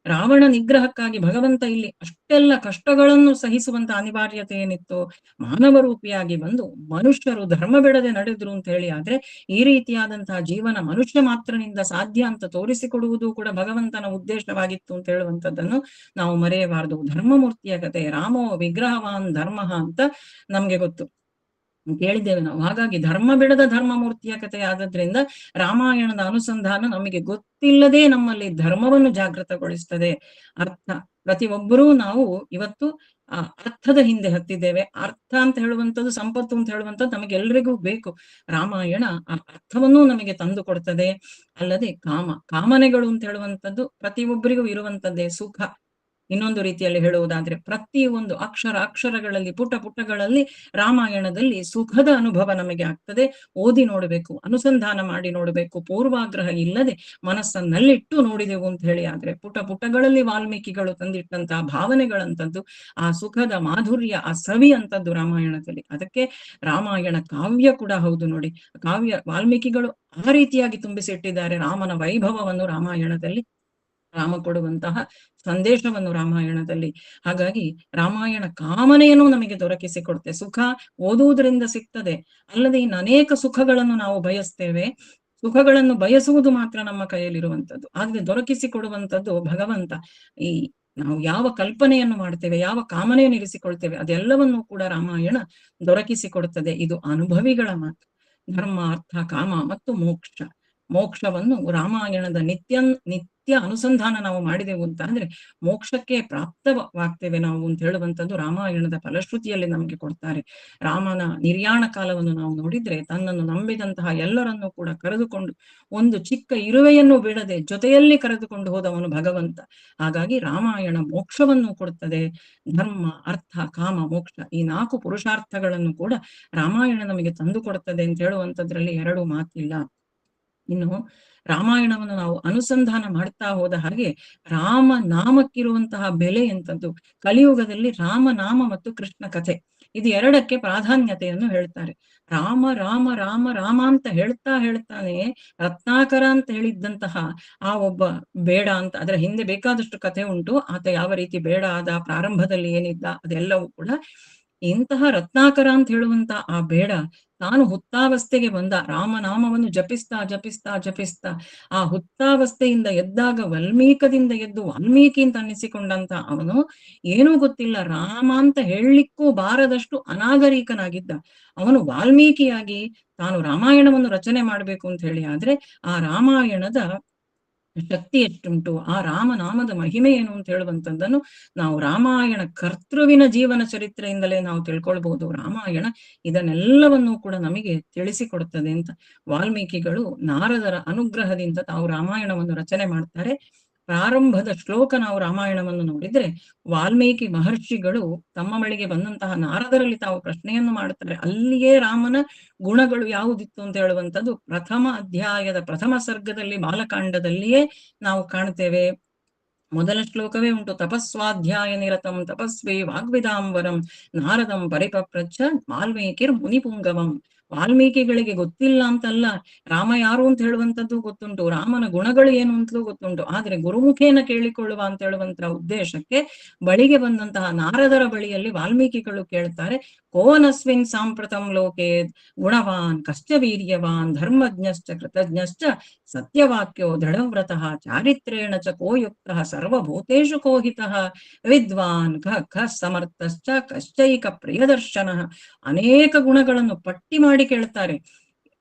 ರಾವಣ ನಿಗ್ರಹಕ್ಕಾಗಿ ಭಗವಂತ ಇಲ್ಲಿ ಅಷ್ಟೆಲ್ಲ ಕಷ್ಟಗಳನ್ನು ಸಹಿಸುವಂತ ಅನಿವಾರ್ಯತೆ ಏನಿತ್ತು, ಮಾನವ ರೂಪಿಯಾಗಿ ಬಂದು ಮನುಷ್ಯರು ಧರ್ಮ ಬಿಡದೆ ನಡೆದ್ರು ಅಂತ ಹೇಳಿ. ಆದ್ರೆ ಈ ರೀತಿಯಾದಂತಹ ಜೀವನ ಮನುಷ್ಯ ಮಾತ್ರನಿಂದ ಸಾಧ್ಯ ಅಂತ ತೋರಿಸಿಕೊಡುವುದು ಕೂಡ ಭಗವಂತನ ಉದ್ದೇಶವಾಗಿತ್ತು ಅಂತ ಹೇಳುವಂಥದ್ದನ್ನು ನಾವು ಮರೆಯಬಾರದು. ಧರ್ಮಮೂರ್ತಿಯ ಕತೆ, ರಾಮೋ ವಿಗ್ರಹವಾನ್ ಧರ್ಮ ಅಂತ ನಮ್ಗೆ ಗೊತ್ತು, ಕೇಳಿದ್ದೇವೆ ನಾವು. ಹಾಗಾಗಿ ಧರ್ಮ ಬಿಡದ ಧರ್ಮಮೂರ್ತಿಯ ಕಥೆ ಆದದ್ರಿಂದ ರಾಮಾಯಣದ ಅನುಸಂಧಾನ ನಮಗೆ ಗೊತ್ತಿಲ್ಲದೆ ನಮ್ಮಲ್ಲಿ ಧರ್ಮವನ್ನು ಜಾಗೃತಗೊಳಿಸ್ತದೆ. ಅರ್ಥ, ಪ್ರತಿಯೊಬ್ಬರೂ ನಾವು ಇವತ್ತು ಅರ್ಥದ ಹಿಂದೆ ಹತ್ತಿದ್ದೇವೆ. ಅರ್ಥ ಅಂತ ಹೇಳುವಂಥದ್ದು, ಸಂಪತ್ತು ಅಂತ ಹೇಳುವಂಥದ್ದು ನಮಗೆಲ್ಲರಿಗೂ ಬೇಕು. ರಾಮಾಯಣ ಆ ಅರ್ಥವನ್ನೂ ನಮಗೆ ತಂದು ಕೊಡ್ತದೆ. ಅಲ್ಲದೆ ಕಾಮನೆಗಳು ಅಂತ ಹೇಳುವಂಥದ್ದು ಪ್ರತಿಯೊಬ್ಬರಿಗೂ ಇರುವಂಥದ್ದೇ. ಸುಖ, ಇನ್ನೊಂದು ರೀತಿಯಲ್ಲಿ ಹೇಳುವುದಾದ್ರೆ ಪ್ರತಿಯೊಂದು ಅಕ್ಷರಗಳಲ್ಲಿ, ಪುಟಗಳಲ್ಲಿ ರಾಮಾಯಣದಲ್ಲಿ ಸುಖದ ಅನುಭವ ನಮಗೆ ಆಗ್ತದೆ. ಓದಿ ನೋಡಬೇಕು, ಅನುಸಂಧಾನ ಮಾಡಿ ನೋಡಬೇಕು, ಪೂರ್ವಾಗ್ರಹ ಇಲ್ಲದೆ ಮನಸ್ಸನ್ನಲ್ಲಿಟ್ಟು ನೋಡಿದೆವು ಅಂತ ಹೇಳಿ. ಆದ್ರೆ ಪುಟಗಳಲ್ಲಿ ವಾಲ್ಮೀಕಿಗಳು ತಂದಿಟ್ಟಂತಹ ಭಾವನೆಗಳಂತದ್ದು, ಆ ಸುಖದ ಮಾಧುರ್ಯ, ಆ ಸವಿ ಅಂತದ್ದು ರಾಮಾಯಣದಲ್ಲಿ. ಅದಕ್ಕೆ ರಾಮಾಯಣ ಕಾವ್ಯ ಕೂಡ ಹೌದು ನೋಡಿ. ಕಾವ್ಯ ವಾಲ್ಮೀಕಿಗಳು ಆ ರೀತಿಯಾಗಿ ತುಂಬಿಸಿಟ್ಟಿದ್ದಾರೆ ರಾಮನ ವೈಭವವನ್ನು ರಾಮಾಯಣದಲ್ಲಿ, ರಾಮ ಕೊಡುವಂತಹ ಸಂದೇಶವನ್ನು ರಾಮಾಯಣದಲ್ಲಿ. ಹಾಗಾಗಿ ರಾಮಾಯಣ ಕಾಮನೆಯನ್ನು ನಮಗೆ ದೊರಕಿಸಿಕೊಡುತ್ತೆ. ಸುಖ ಓದುವುದರಿಂದ ಸಿಗ್ತದೆ, ಅಲ್ಲದೆ ಇನ್ನು ಅನೇಕ ಸುಖಗಳನ್ನು ನಾವು ಬಯಸ್ತೇವೆ. ಸುಖಗಳನ್ನು ಬಯಸುವುದು ಮಾತ್ರ ನಮ್ಮ ಕೈಯಲ್ಲಿರುವಂಥದ್ದು, ಆದ್ರೆ ದೊರಕಿಸಿಕೊಡುವಂಥದ್ದು ಭಗವಂತ. ಈ ನಾವು ಯಾವ ಕಲ್ಪನೆಯನ್ನು ಮಾಡ್ತೇವೆ, ಯಾವ ಕಾಮನೆಯನ್ನು ಇರಿಸಿಕೊಳ್ತೇವೆ, ಅದೆಲ್ಲವನ್ನೂ ಕೂಡ ರಾಮಾಯಣ ದೊರಕಿಸಿಕೊಡುತ್ತದೆ. ಇದು ಅನುಭವಿಗಳ ಮಾತು. ಧರ್ಮ, ಅರ್ಥ, ಕಾಮ ಮತ್ತು ಮೋಕ್ಷವನ್ನು ರಾಮಾಯಣದ ನಿತ್ಯ ಅನುಸಂಧಾನ ನಾವು ಮಾಡಿದೆವು ಅಂತ ಅಂದ್ರೆ ಮೋಕ್ಷಕ್ಕೆ ಪ್ರಾಪ್ತವಾಗ್ತೇವೆ ನಾವು ಅಂತ ಹೇಳುವಂಥದ್ದು ರಾಮಾಯಣದ ಫಲಶ್ರುತಿಯಲ್ಲಿ ನಮಗೆ ಕೊಡ್ತಾರೆ. ರಾಮನ ನಿರ್ಯಾಣ ಕಾಲವನ್ನು ನಾವು ನೋಡಿದ್ರೆ ತನ್ನನ್ನು ನಂಬಿದಂತಹ ಎಲ್ಲರನ್ನೂ ಕೂಡ ಕರೆದುಕೊಂಡು, ಒಂದು ಚಿಕ್ಕ ಇರುವೆಯನ್ನು ಬಿಡದೆ ಜೊತೆಯಲ್ಲಿ ಕರೆದುಕೊಂಡು ಹೋದವನು ಭಗವಂತ. ಹಾಗಾಗಿ ರಾಮಾಯಣ ಮೋಕ್ಷವನ್ನು ಕೊಡುತ್ತದೆ. ಧರ್ಮ, ಅರ್ಥ, ಕಾಮ, ಮೋಕ್ಷ, ಈ 4 ಪುರುಷಾರ್ಥಗಳನ್ನು ಕೂಡ ರಾಮಾಯಣ ನಮಗೆ ತಂದು ಕೊಡುತ್ತದೆ ಅಂತ ಹೇಳುವಂಥದ್ರಲ್ಲಿ ಎರಡು ಮಾತಿಲ್ಲ. ಇನ್ನು ರಾಮಾಯಣವನ್ನು ನಾವು ಅನುಸಂಧಾನ ಮಾಡ್ತಾ ಹೋದ ಹಾಗೆ ರಾಮ ನಾಮಕ್ಕಿರುವಂತಹ ಬೆಲೆ ಎಂತದ್ದು. ಕಲಿಯುಗದಲ್ಲಿ ರಾಮನಾಮ ಮತ್ತು ಕೃಷ್ಣ ಕಥೆ, ಇದು ಎರಡಕ್ಕೆ ಪ್ರಾಧಾನ್ಯತೆಯನ್ನು ಹೇಳ್ತಾರೆ. ರಾಮ ರಾಮ ರಾಮ ರಾಮ ಅಂತ ಹೇಳ್ತಾನೆ ರತ್ನಾಕರ ಅಂತ ಹೇಳಿದ್ದಂತಹ ಆ ಒಬ್ಬ ಬೇಡ ಅಂತ, ಅದರ ಹಿಂದೆ ಬೇಕಾದಷ್ಟು ಕಥೆ ಉಂಟು. ಆತ ಯಾವ ರೀತಿ ಬೇಡ ಆದ, ಪ್ರಾರಂಭದಲ್ಲಿ ಏನಿದ್ದ, ಅದೆಲ್ಲವೂ ಕೂಡ. ಇಂತಹ ರತ್ನಾಕರ ಅಂತ ಹೇಳುವಂತ ಆ ಬೇಡ ತಾನು ಹುತ್ತಾವಸ್ಥೆಗೆ ಬಂದ, ರಾಮನಾಮವನ್ನು ಜಪಿಸ್ತಾ ಜಪಿಸ್ತಾ ಜಪಿಸ್ತಾ ಆ ಹುತ್ತಾವಸ್ಥೆಯಿಂದ ಎದ್ದಾಗ ವಾಲ್ಮೀಕದಿಂದ ಎದ್ದು ವಾಲ್ಮೀಕಿ ಅಂತ ಅನ್ನಿಸಿಕೊಂಡಂತ ಅವನು ಏನೂ ಗೊತ್ತಿಲ್ಲ, ರಾಮ ಅಂತ ಹೇಳಲಿಕ್ಕೂ ಬಾರದಷ್ಟು ಅನಾಗರಿಕನಾಗಿದ್ದ. ಅವನು ವಾಲ್ಮೀಕಿಯಾಗಿ ತಾನು ರಾಮಾಯಣವನ್ನು ರಚನೆ ಮಾಡಬೇಕು ಅಂತ ಹೇಳಿ, ಆದ್ರೆ ಆ ರಾಮಾಯಣದ ಶಕ್ತಿ ಎಷ್ಟುಂಟು, ಆ ರಾಮನಾಮದ ಮಹಿಮೆ ಏನು ಅಂತ ಹೇಳುವಂಥದ್ದನ್ನು ನಾವು ರಾಮಾಯಣ ಕರ್ತೃವಿನ ಜೀವನ ಚರಿತ್ರೆಯಿಂದಲೇ ನಾವು ತಿಳ್ಕೊಳ್ಬಹುದು. ರಾಮಾಯಣ ಇದನ್ನೆಲ್ಲವನ್ನೂ ಕೂಡ ನಮಗೆ ತಿಳಿಸಿಕೊಡುತ್ತದೆ ಅಂತ. ವಾಲ್ಮೀಕಿಗಳು ನಾರದರ ಅನುಗ್ರಹದಿಂದ ತಾವು ರಾಮಾಯಣವನ್ನು ರಚನೆ ಮಾಡ್ತಾರೆ. ಪ್ರಾರಂಭದ ಶ್ಲೋಕ ನಾವು ರಾಮಾಯಣವನ್ನು ನೋಡಿದ್ರೆ, ವಾಲ್ಮೀಕಿ ಮಹರ್ಷಿಗಳು ತಮ್ಮ ಬಳಿಗೆ ಬಂದಂತಹ ನಾರದರಲ್ಲಿ ತಾವು ಪ್ರಶ್ನೆಯನ್ನು ಮಾಡುತ್ತಾರೆ. ಅಲ್ಲಿಯೇ ರಾಮನ ಗುಣಗಳು ಯಾವುದಿತ್ತು ಅಂತ ಹೇಳುವಂಥದ್ದು ಪ್ರಥಮ ಅಧ್ಯಾಯದ ಪ್ರಥಮ ಸರ್ಗದಲ್ಲಿ ಬಾಲಕಾಂಡದಲ್ಲಿಯೇ ನಾವು ಕಾಣ್ತೇವೆ. ಮೊದಲ ಶ್ಲೋಕವೇ ಉಂಟು, ತಪಸ್ವಾಧ್ಯಾಯ ನಿರತಂ ತಪಸ್ವಿ ವಾಗ್ವಿದಾಂಬರಂ ನಾರದಂ ಪರಿಪಪ್ರಚ್ಛ ವಾಲ್ಮೀಕಿರ್ ಮುನಿಪುಂಗವಂ. ವಾಲ್ಮೀಕಿಗಳಿಗೆ ಗೊತ್ತಿಲ್ಲ ಅಂತಲ್ಲ, ರಾಮ ಯಾರು ಅಂತ ಹೇಳುವಂಥದ್ದು ಗೊತ್ತುಂಟು, ರಾಮನ ಗುಣಗಳು ಏನು ಅಂತಲೂ ಗೊತ್ತುಂಟು. ಆದ್ರೆ ಗುರುಮುಖೇನ ಕೇಳಿಕೊಳ್ಳುವ ಅಂತ ಹೇಳುವಂತಹ ಉದ್ದೇಶಕ್ಕೆ ಬಳಿಗೆ ಬಂದಂತಹ ನಾರದರ ಬಳಿಯಲ್ಲಿ ವಾಲ್ಮೀಕಿಗಳು ಕೇಳ್ತಾರೆ, ಕೋನಸ್ವಿನ್ ಸಾಂಪ್ರತಂ ಲೋಕೆ ಗುಣವಾನ್ ಕಶ್ಚ ವೀರ್ಯವಾನ್ ಧರ್ಮಜ್ಞಶ್ಚ ಕೃತಜ್ಞಶ್ಚ ಸತ್ಯವಾಕ್ಯೋ ದೃಢವ್ರತಃ ಚಾರಿತ್ರೇಣ ಚ ಕೋಯುಕ್ತಃ ಸರ್ವಭೂತೇಷು ಕೋಹಿತಃ ವಿದ್ವಾನ್ ಖ ಸಮರ್ಥಶ್ಚ ಕಶ್ಚೈಕ ಪ್ರಿಯದರ್ಶನ. ಅನೇಕ ಗುಣಗಳನ್ನು ಪಟ್ಟಿ ಮಾಡಿ ಕೇಳ್ತಾರೆ.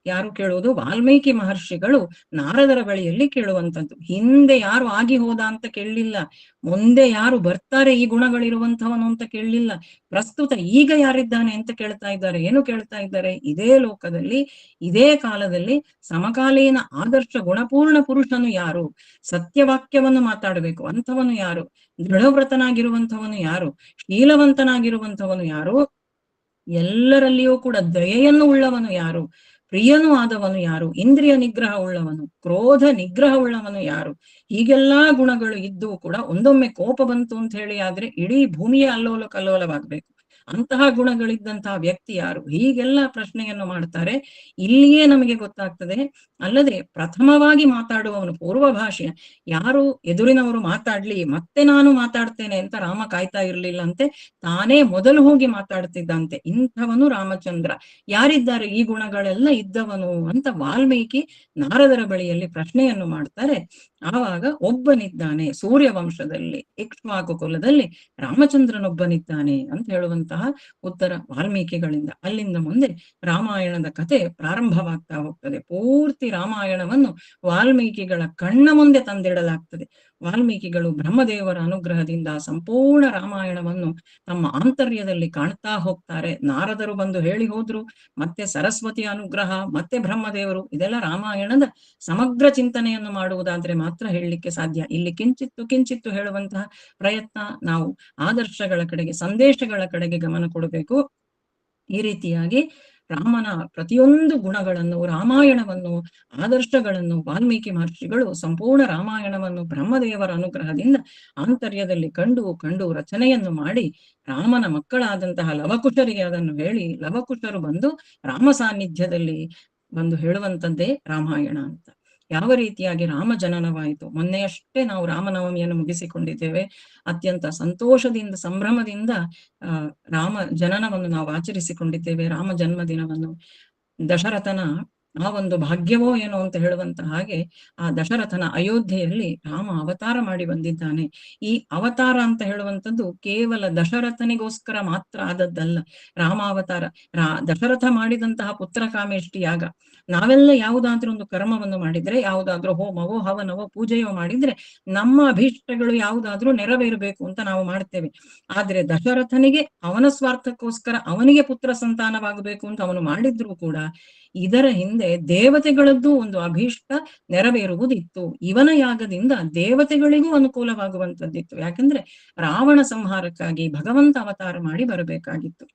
ಯಾರು ಕೇಳುವುದು? ವಾಲ್ಮೀಕಿ ಮಹರ್ಷಿಗಳು ನಾರದರ ಬಳಿಯಲ್ಲಿ ಕೇಳುವಂಥದ್ದು. ಹಿಂದೆ ಯಾರು ಆಗಿ ಹೋದ ಅಂತ ಕೇಳಲಿಲ್ಲ, ಮುಂದೆ ಯಾರು ಬರ್ತಾರೆ ಈ ಗುಣಗಳಿರುವಂಥವನು ಅಂತ ಕೇಳಲಿಲ್ಲ, ಪ್ರಸ್ತುತ ಈಗ ಯಾರಿದ್ದಾನೆ ಅಂತ ಕೇಳ್ತಾ ಇದ್ದಾರೆ. ಏನು ಕೇಳ್ತಾ ಇದ್ದಾರೆ? ಇದೇ ಲೋಕದಲ್ಲಿ ಇದೇ ಕಾಲದಲ್ಲಿ ಸಮಕಾಲೀನ ಆದರ್ಶ ಗುಣಪೂರ್ಣ ಪುರುಷನು ಯಾರು, ಸತ್ಯವಾಕ್ಯವನ್ನು ಮಾತಾಡಬೇಕು ಅಂಥವನು ಯಾರು, ದೃಢವ್ರತನಾಗಿರುವಂಥವನು ಯಾರು, ಶೀಲವಂತನಾಗಿರುವಂಥವನು ಯಾರು, ಎಲ್ಲರಲ್ಲಿಯೂ ಕೂಡ ದಯೆಯನ್ನು ಉಳ್ಳವನು ಯಾರು, ಪ್ರಿಯನೂ ಆದವನು ಯಾರು, ಇಂದ್ರಿಯ ನಿಗ್ರಹ ಉಳ್ಳವನು, ಕ್ರೋಧ ನಿಗ್ರಹ ಉಳ್ಳವನು ಯಾರು, ಹೀಗೆಲ್ಲಾ ಗುಣಗಳು ಇದ್ದು ಕೂಡ ಒಂದೊಮ್ಮೆ ಕೋಪ ಬಂತು ಅಂತ ಹೇಳಿ ಆದ್ರೆ ಇಡೀ ಭೂಮಿಯೇ ಅಲ್ಲೋಲ ಕಲ್ಲೋಲವಾಗ್ಬೇಕು. ಅಂತಹ ಗುಣಗಳಿದ್ದಂತಹ ವ್ಯಕ್ತಿ ಯಾರು? ಹೀಗೆಲ್ಲ ಪ್ರಶ್ನೆಯನ್ನು ಮಾಡ್ತಾರೆ. ಇಲ್ಲಿಯೇ ನಮಗೆ ಗೊತ್ತಾಗ್ತದೆ, ಅಲ್ಲದೆ ಪ್ರಥಮವಾಗಿ ಮಾತಾಡುವವನು ಪೂರ್ವ ಭಾಷೆಯ, ಯಾರು ಎದುರಿನವರು ಮಾತಾಡ್ಲಿ ಮತ್ತೆ ನಾನು ಮಾತಾಡ್ತೇನೆ ಅಂತ ರಾಮ ಕಾಯ್ತಾ ಇರ್ಲಿಲ್ಲ ಅಂತೆ, ತಾನೇ ಮೊದಲು ಹೋಗಿ ಮಾತಾಡ್ತಿದ್ದಂತೆ. ಇಂಥವನು ರಾಮಚಂದ್ರ. ಯಾರಿದ್ದಾರೆ ಈ ಗುಣಗಳೆಲ್ಲ ಇದ್ದವನು ಅಂತ ವಾಲ್ಮೀಕಿ ನಾರದರ ಬಳಿಯಲ್ಲಿ ಪ್ರಶ್ನೆಯನ್ನು ಮಾಡ್ತಾರೆ. ಆವಾಗ ಒಬ್ಬನಿದ್ದಾನೆ, ಸೂರ್ಯವಂಶದಲ್ಲಿ ಇಕ್ಷ್ವಾಕು ಕುಲದಲ್ಲಿ ರಾಮಚಂದ್ರನೊಬ್ಬನಿದ್ದಾನೆ ಅಂತ ಹೇಳುವಂತಹ ಉತ್ತರ ವಾಲ್ಮೀಕಿಗಳಿಂದ. ಅಲ್ಲಿಂದ ಮುಂದೆ ರಾಮಾಯಣದ ಕಥೆ ಪ್ರಾರಂಭವಾಗ್ತಾ ಹೋಗ್ತದೆ. ಪೂರ್ತಿ ರಾಮಾಯಣವನ್ನು ವಾಲ್ಮೀಕಿಗಳ ಕಣ್ಣ ಮುಂದೆ ತಂದಿಡಲಾಗ್ತದೆ. ವಾಲ್ಮೀಕಿಗಳು ಬ್ರಹ್ಮದೇವರ ಅನುಗ್ರಹದಿಂದ ಸಂಪೂರ್ಣ ರಾಮಾಯಣವನ್ನು ತಮ್ಮ ಆಂತರ್ಯದಲ್ಲಿ ಕಾಣ್ತಾ ಹೋಗ್ತಾರೆ. ನಾರದರು ಬಂದು ಹೇಳಿ ಹೋದ್ರು, ಮತ್ತೆ ಸರಸ್ವತಿಯ ಅನುಗ್ರಹ, ಮತ್ತೆ ಬ್ರಹ್ಮದೇವರು, ಇದೆಲ್ಲ ರಾಮಾಯಣದ ಸಮಗ್ರ ಚಿಂತನೆಯನ್ನು ಮಾಡುವುದಾದ್ರೆ ಮಾತ್ರ ಹೇಳಲಿಕ್ಕೆ ಸಾಧ್ಯ. ಇಲ್ಲಿ ಕಿಂಚಿತ್ತು ಕಿಂಚಿತ್ತು ಹೇಳುವಂತಹ ಪ್ರಯತ್ನ, ನಾವು ಆದರ್ಶಗಳ ಕಡೆಗೆ, ಸಂದೇಶಗಳ ಕಡೆಗೆ ಗಮನ ಕೊಡಬೇಕು. ಈ ರೀತಿಯಾಗಿ ರಾಮನ ಪ್ರತಿಯೊಂದು ಗುಣಗಳನ್ನು, ರಾಮಾಯಣವನ್ನು, ಆದರ್ಶಗಳನ್ನು ವಾಲ್ಮೀಕಿ ಮಹರ್ಷಿಗಳು ಸಂಪೂರ್ಣ ರಾಮಾಯಣವನ್ನು ಬ್ರಹ್ಮದೇವರ ಅನುಗ್ರಹದಿಂದ ಆಂತರ್ಯದಲ್ಲಿ ಕಂಡು ರಚನೆಯನ್ನು ಮಾಡಿ ರಾಮನ ಮಕ್ಕಳಾದಂತಹ ಲವಕುಶರಿಗೆ ಅದನ್ನು ಹೇಳಿ, ಲವಕುಶರು ಬಂದು ರಾಮ ಸಾನ್ನಿಧ್ಯದಲ್ಲಿ ಬಂದು ಹೇಳುವಂಥದ್ದೇ ರಾಮಾಯಣ ಅಂತ. ಯಾವ ರೀತಿಯಾಗಿ ರಾಮ ಜನನವಾಯಿತು, ಮೊನ್ನೆಯಷ್ಟೇ ನಾವು ರಾಮನವಮಿಯನ್ನು ಮುಗಿಸಿಕೊಂಡಿದ್ದೇವೆ. ಅತ್ಯಂತ ಸಂತೋಷದಿಂದ ಸಂಭ್ರಮದಿಂದ ರಾಮ ಜನನವನ್ನು ನಾವು ಆಚರಿಸಿಕೊಂಡಿದ್ದೇವೆ, ರಾಮ ಜನ್ಮದಿನವನ್ನು. ದಶರಥನ ಆ ಒಂದು ಭಾಗ್ಯವೋ ಏನೋ ಅಂತ ಹೇಳುವಂತ ಹಾಗೆ ಆ ದಶರಥನ ಅಯೋಧ್ಯೆಯಲ್ಲಿ ರಾಮ ಅವತಾರ ಮಾಡಿ ಬಂದಿದ್ದಾನೆ. ಈ ಅವತಾರ ಅಂತ ಹೇಳುವಂಥದ್ದು ಕೇವಲ ದಶರಥನಿಗೋಸ್ಕರ ಮಾತ್ರ ಆದದ್ದಲ್ಲ. ರಾಮಾವತಾರ ದಶರಥ ಮಾಡಿದಂತಹ ಪುತ್ರ ಕಾಮೇಷ್ಟಿ ಯಾಗ, ನಾವೆಲ್ಲ ಯಾವುದಾದ್ರೂ ಒಂದು ಕರ್ಮವನ್ನು ಮಾಡಿದ್ರೆ, ಯಾವುದಾದ್ರೂ ಹೋಮವೋ ಹವನವೋ ಪೂಜೆಯೋ ಮಾಡಿದ್ರೆ ನಮ್ಮ ಅಭೀಷ್ಟಗಳು ಯಾವುದಾದ್ರೂ ನೆರವೇರಬೇಕು ಅಂತ ನಾವು ಮಾಡ್ತೇವೆ. ಆದ್ರೆ ದಶರಥನಿಗೆ ಅವನ ಸ್ವಾರ್ಥಕ್ಕೋಸ್ಕರ ಅವನಿಗೆ ಪುತ್ರ ಸಂತಾನವಾಗಬೇಕು ಅಂತ ಅವನು ಮಾಡಿದ್ರು ಕೂಡ ಇದರ ಹಿಂದೆ ದೇವತೆಗಳದ್ದು ಒಂದು ಅಭೀಷ್ಟ ನೆರವೇರುವುದಿತ್ತು. ಇವನ ಯಾಗದಿಂದ ದೇವತೆಗಳಿಗೂ ಅನುಕೂಲವಾಗುವಂತದ್ದಿತ್ತು. ಯಾಕಂದ್ರೆ ರಾವಣ ಸಂಹಾರಕ್ಕಾಗಿ ಭಗವಂತ ಅವತಾರ ಮಾಡಿ ಬರಬೇಕಾಗಿತ್ತು.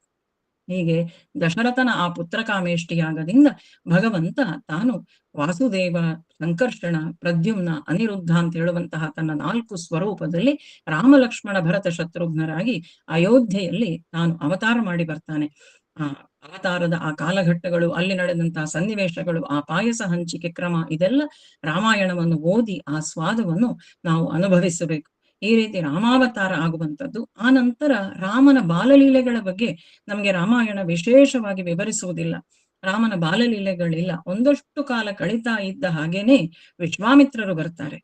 ಹೀಗೆ ದಶರಥನ ಆ ಪುತ್ರ ಕಾಮೇಷ್ಟಿ ಯಾಗದಿಂದ ಭಗವಂತ ತಾನು ವಾಸುದೇವ, ಸಂಕರ್ಷಣ, ಪ್ರದ್ಯುಮ್ನ, ಅನಿರುದ್ಧ ಅಂತ ಹೇಳುವಂತಹ ತನ್ನ 4 ಸ್ವರೂಪದಲ್ಲಿ ರಾಮ, ಲಕ್ಷ್ಮಣ, ಭರತ, ಶತ್ರುಘ್ನರಾಗಿ ಅಯೋಧ್ಯೆಯಲ್ಲಿ ತಾನು ಅವತಾರ ಮಾಡಿ ಬರ್ತಾನೆ. ಆ ಅವತಾರದ ಆ ಕಾಲಘಟ್ಟಗಳು, ಅಲ್ಲಿ ನಡೆದಂತಹ ಸನ್ನಿವೇಶಗಳು, ಆ ಪಾಯಸ ಹಂಚಿಕೆ ಕ್ರಮ, ಇದೆಲ್ಲ ರಾಮಾಯಣವನ್ನು ಓದಿ ಆ ಸ್ವಾದವನ್ನು ನಾವು ಅನುಭವಿಸಬೇಕು. ಈ ರೀತಿ ರಾಮಾವತಾರ ಆಗುವಂಥದ್ದು. ಆ ನಂತರ ರಾಮನ ಬಾಲಲೀಲೆಗಳ ಬಗ್ಗೆ ನಮಗೆ ರಾಮಾಯಣ ವಿಶೇಷವಾಗಿ ವಿವರಿಸುವುದಿಲ್ಲ. ರಾಮನ ಬಾಲಲೀಲೆಗಳಿಲ್ಲ. ಒಂದಷ್ಟು ಕಾಲ ಕಳೀತಾ ಇದ್ದ ಹಾಗೇನೆ ವಿಶ್ವಾಮಿತ್ರರು ಬರ್ತಾರೆ.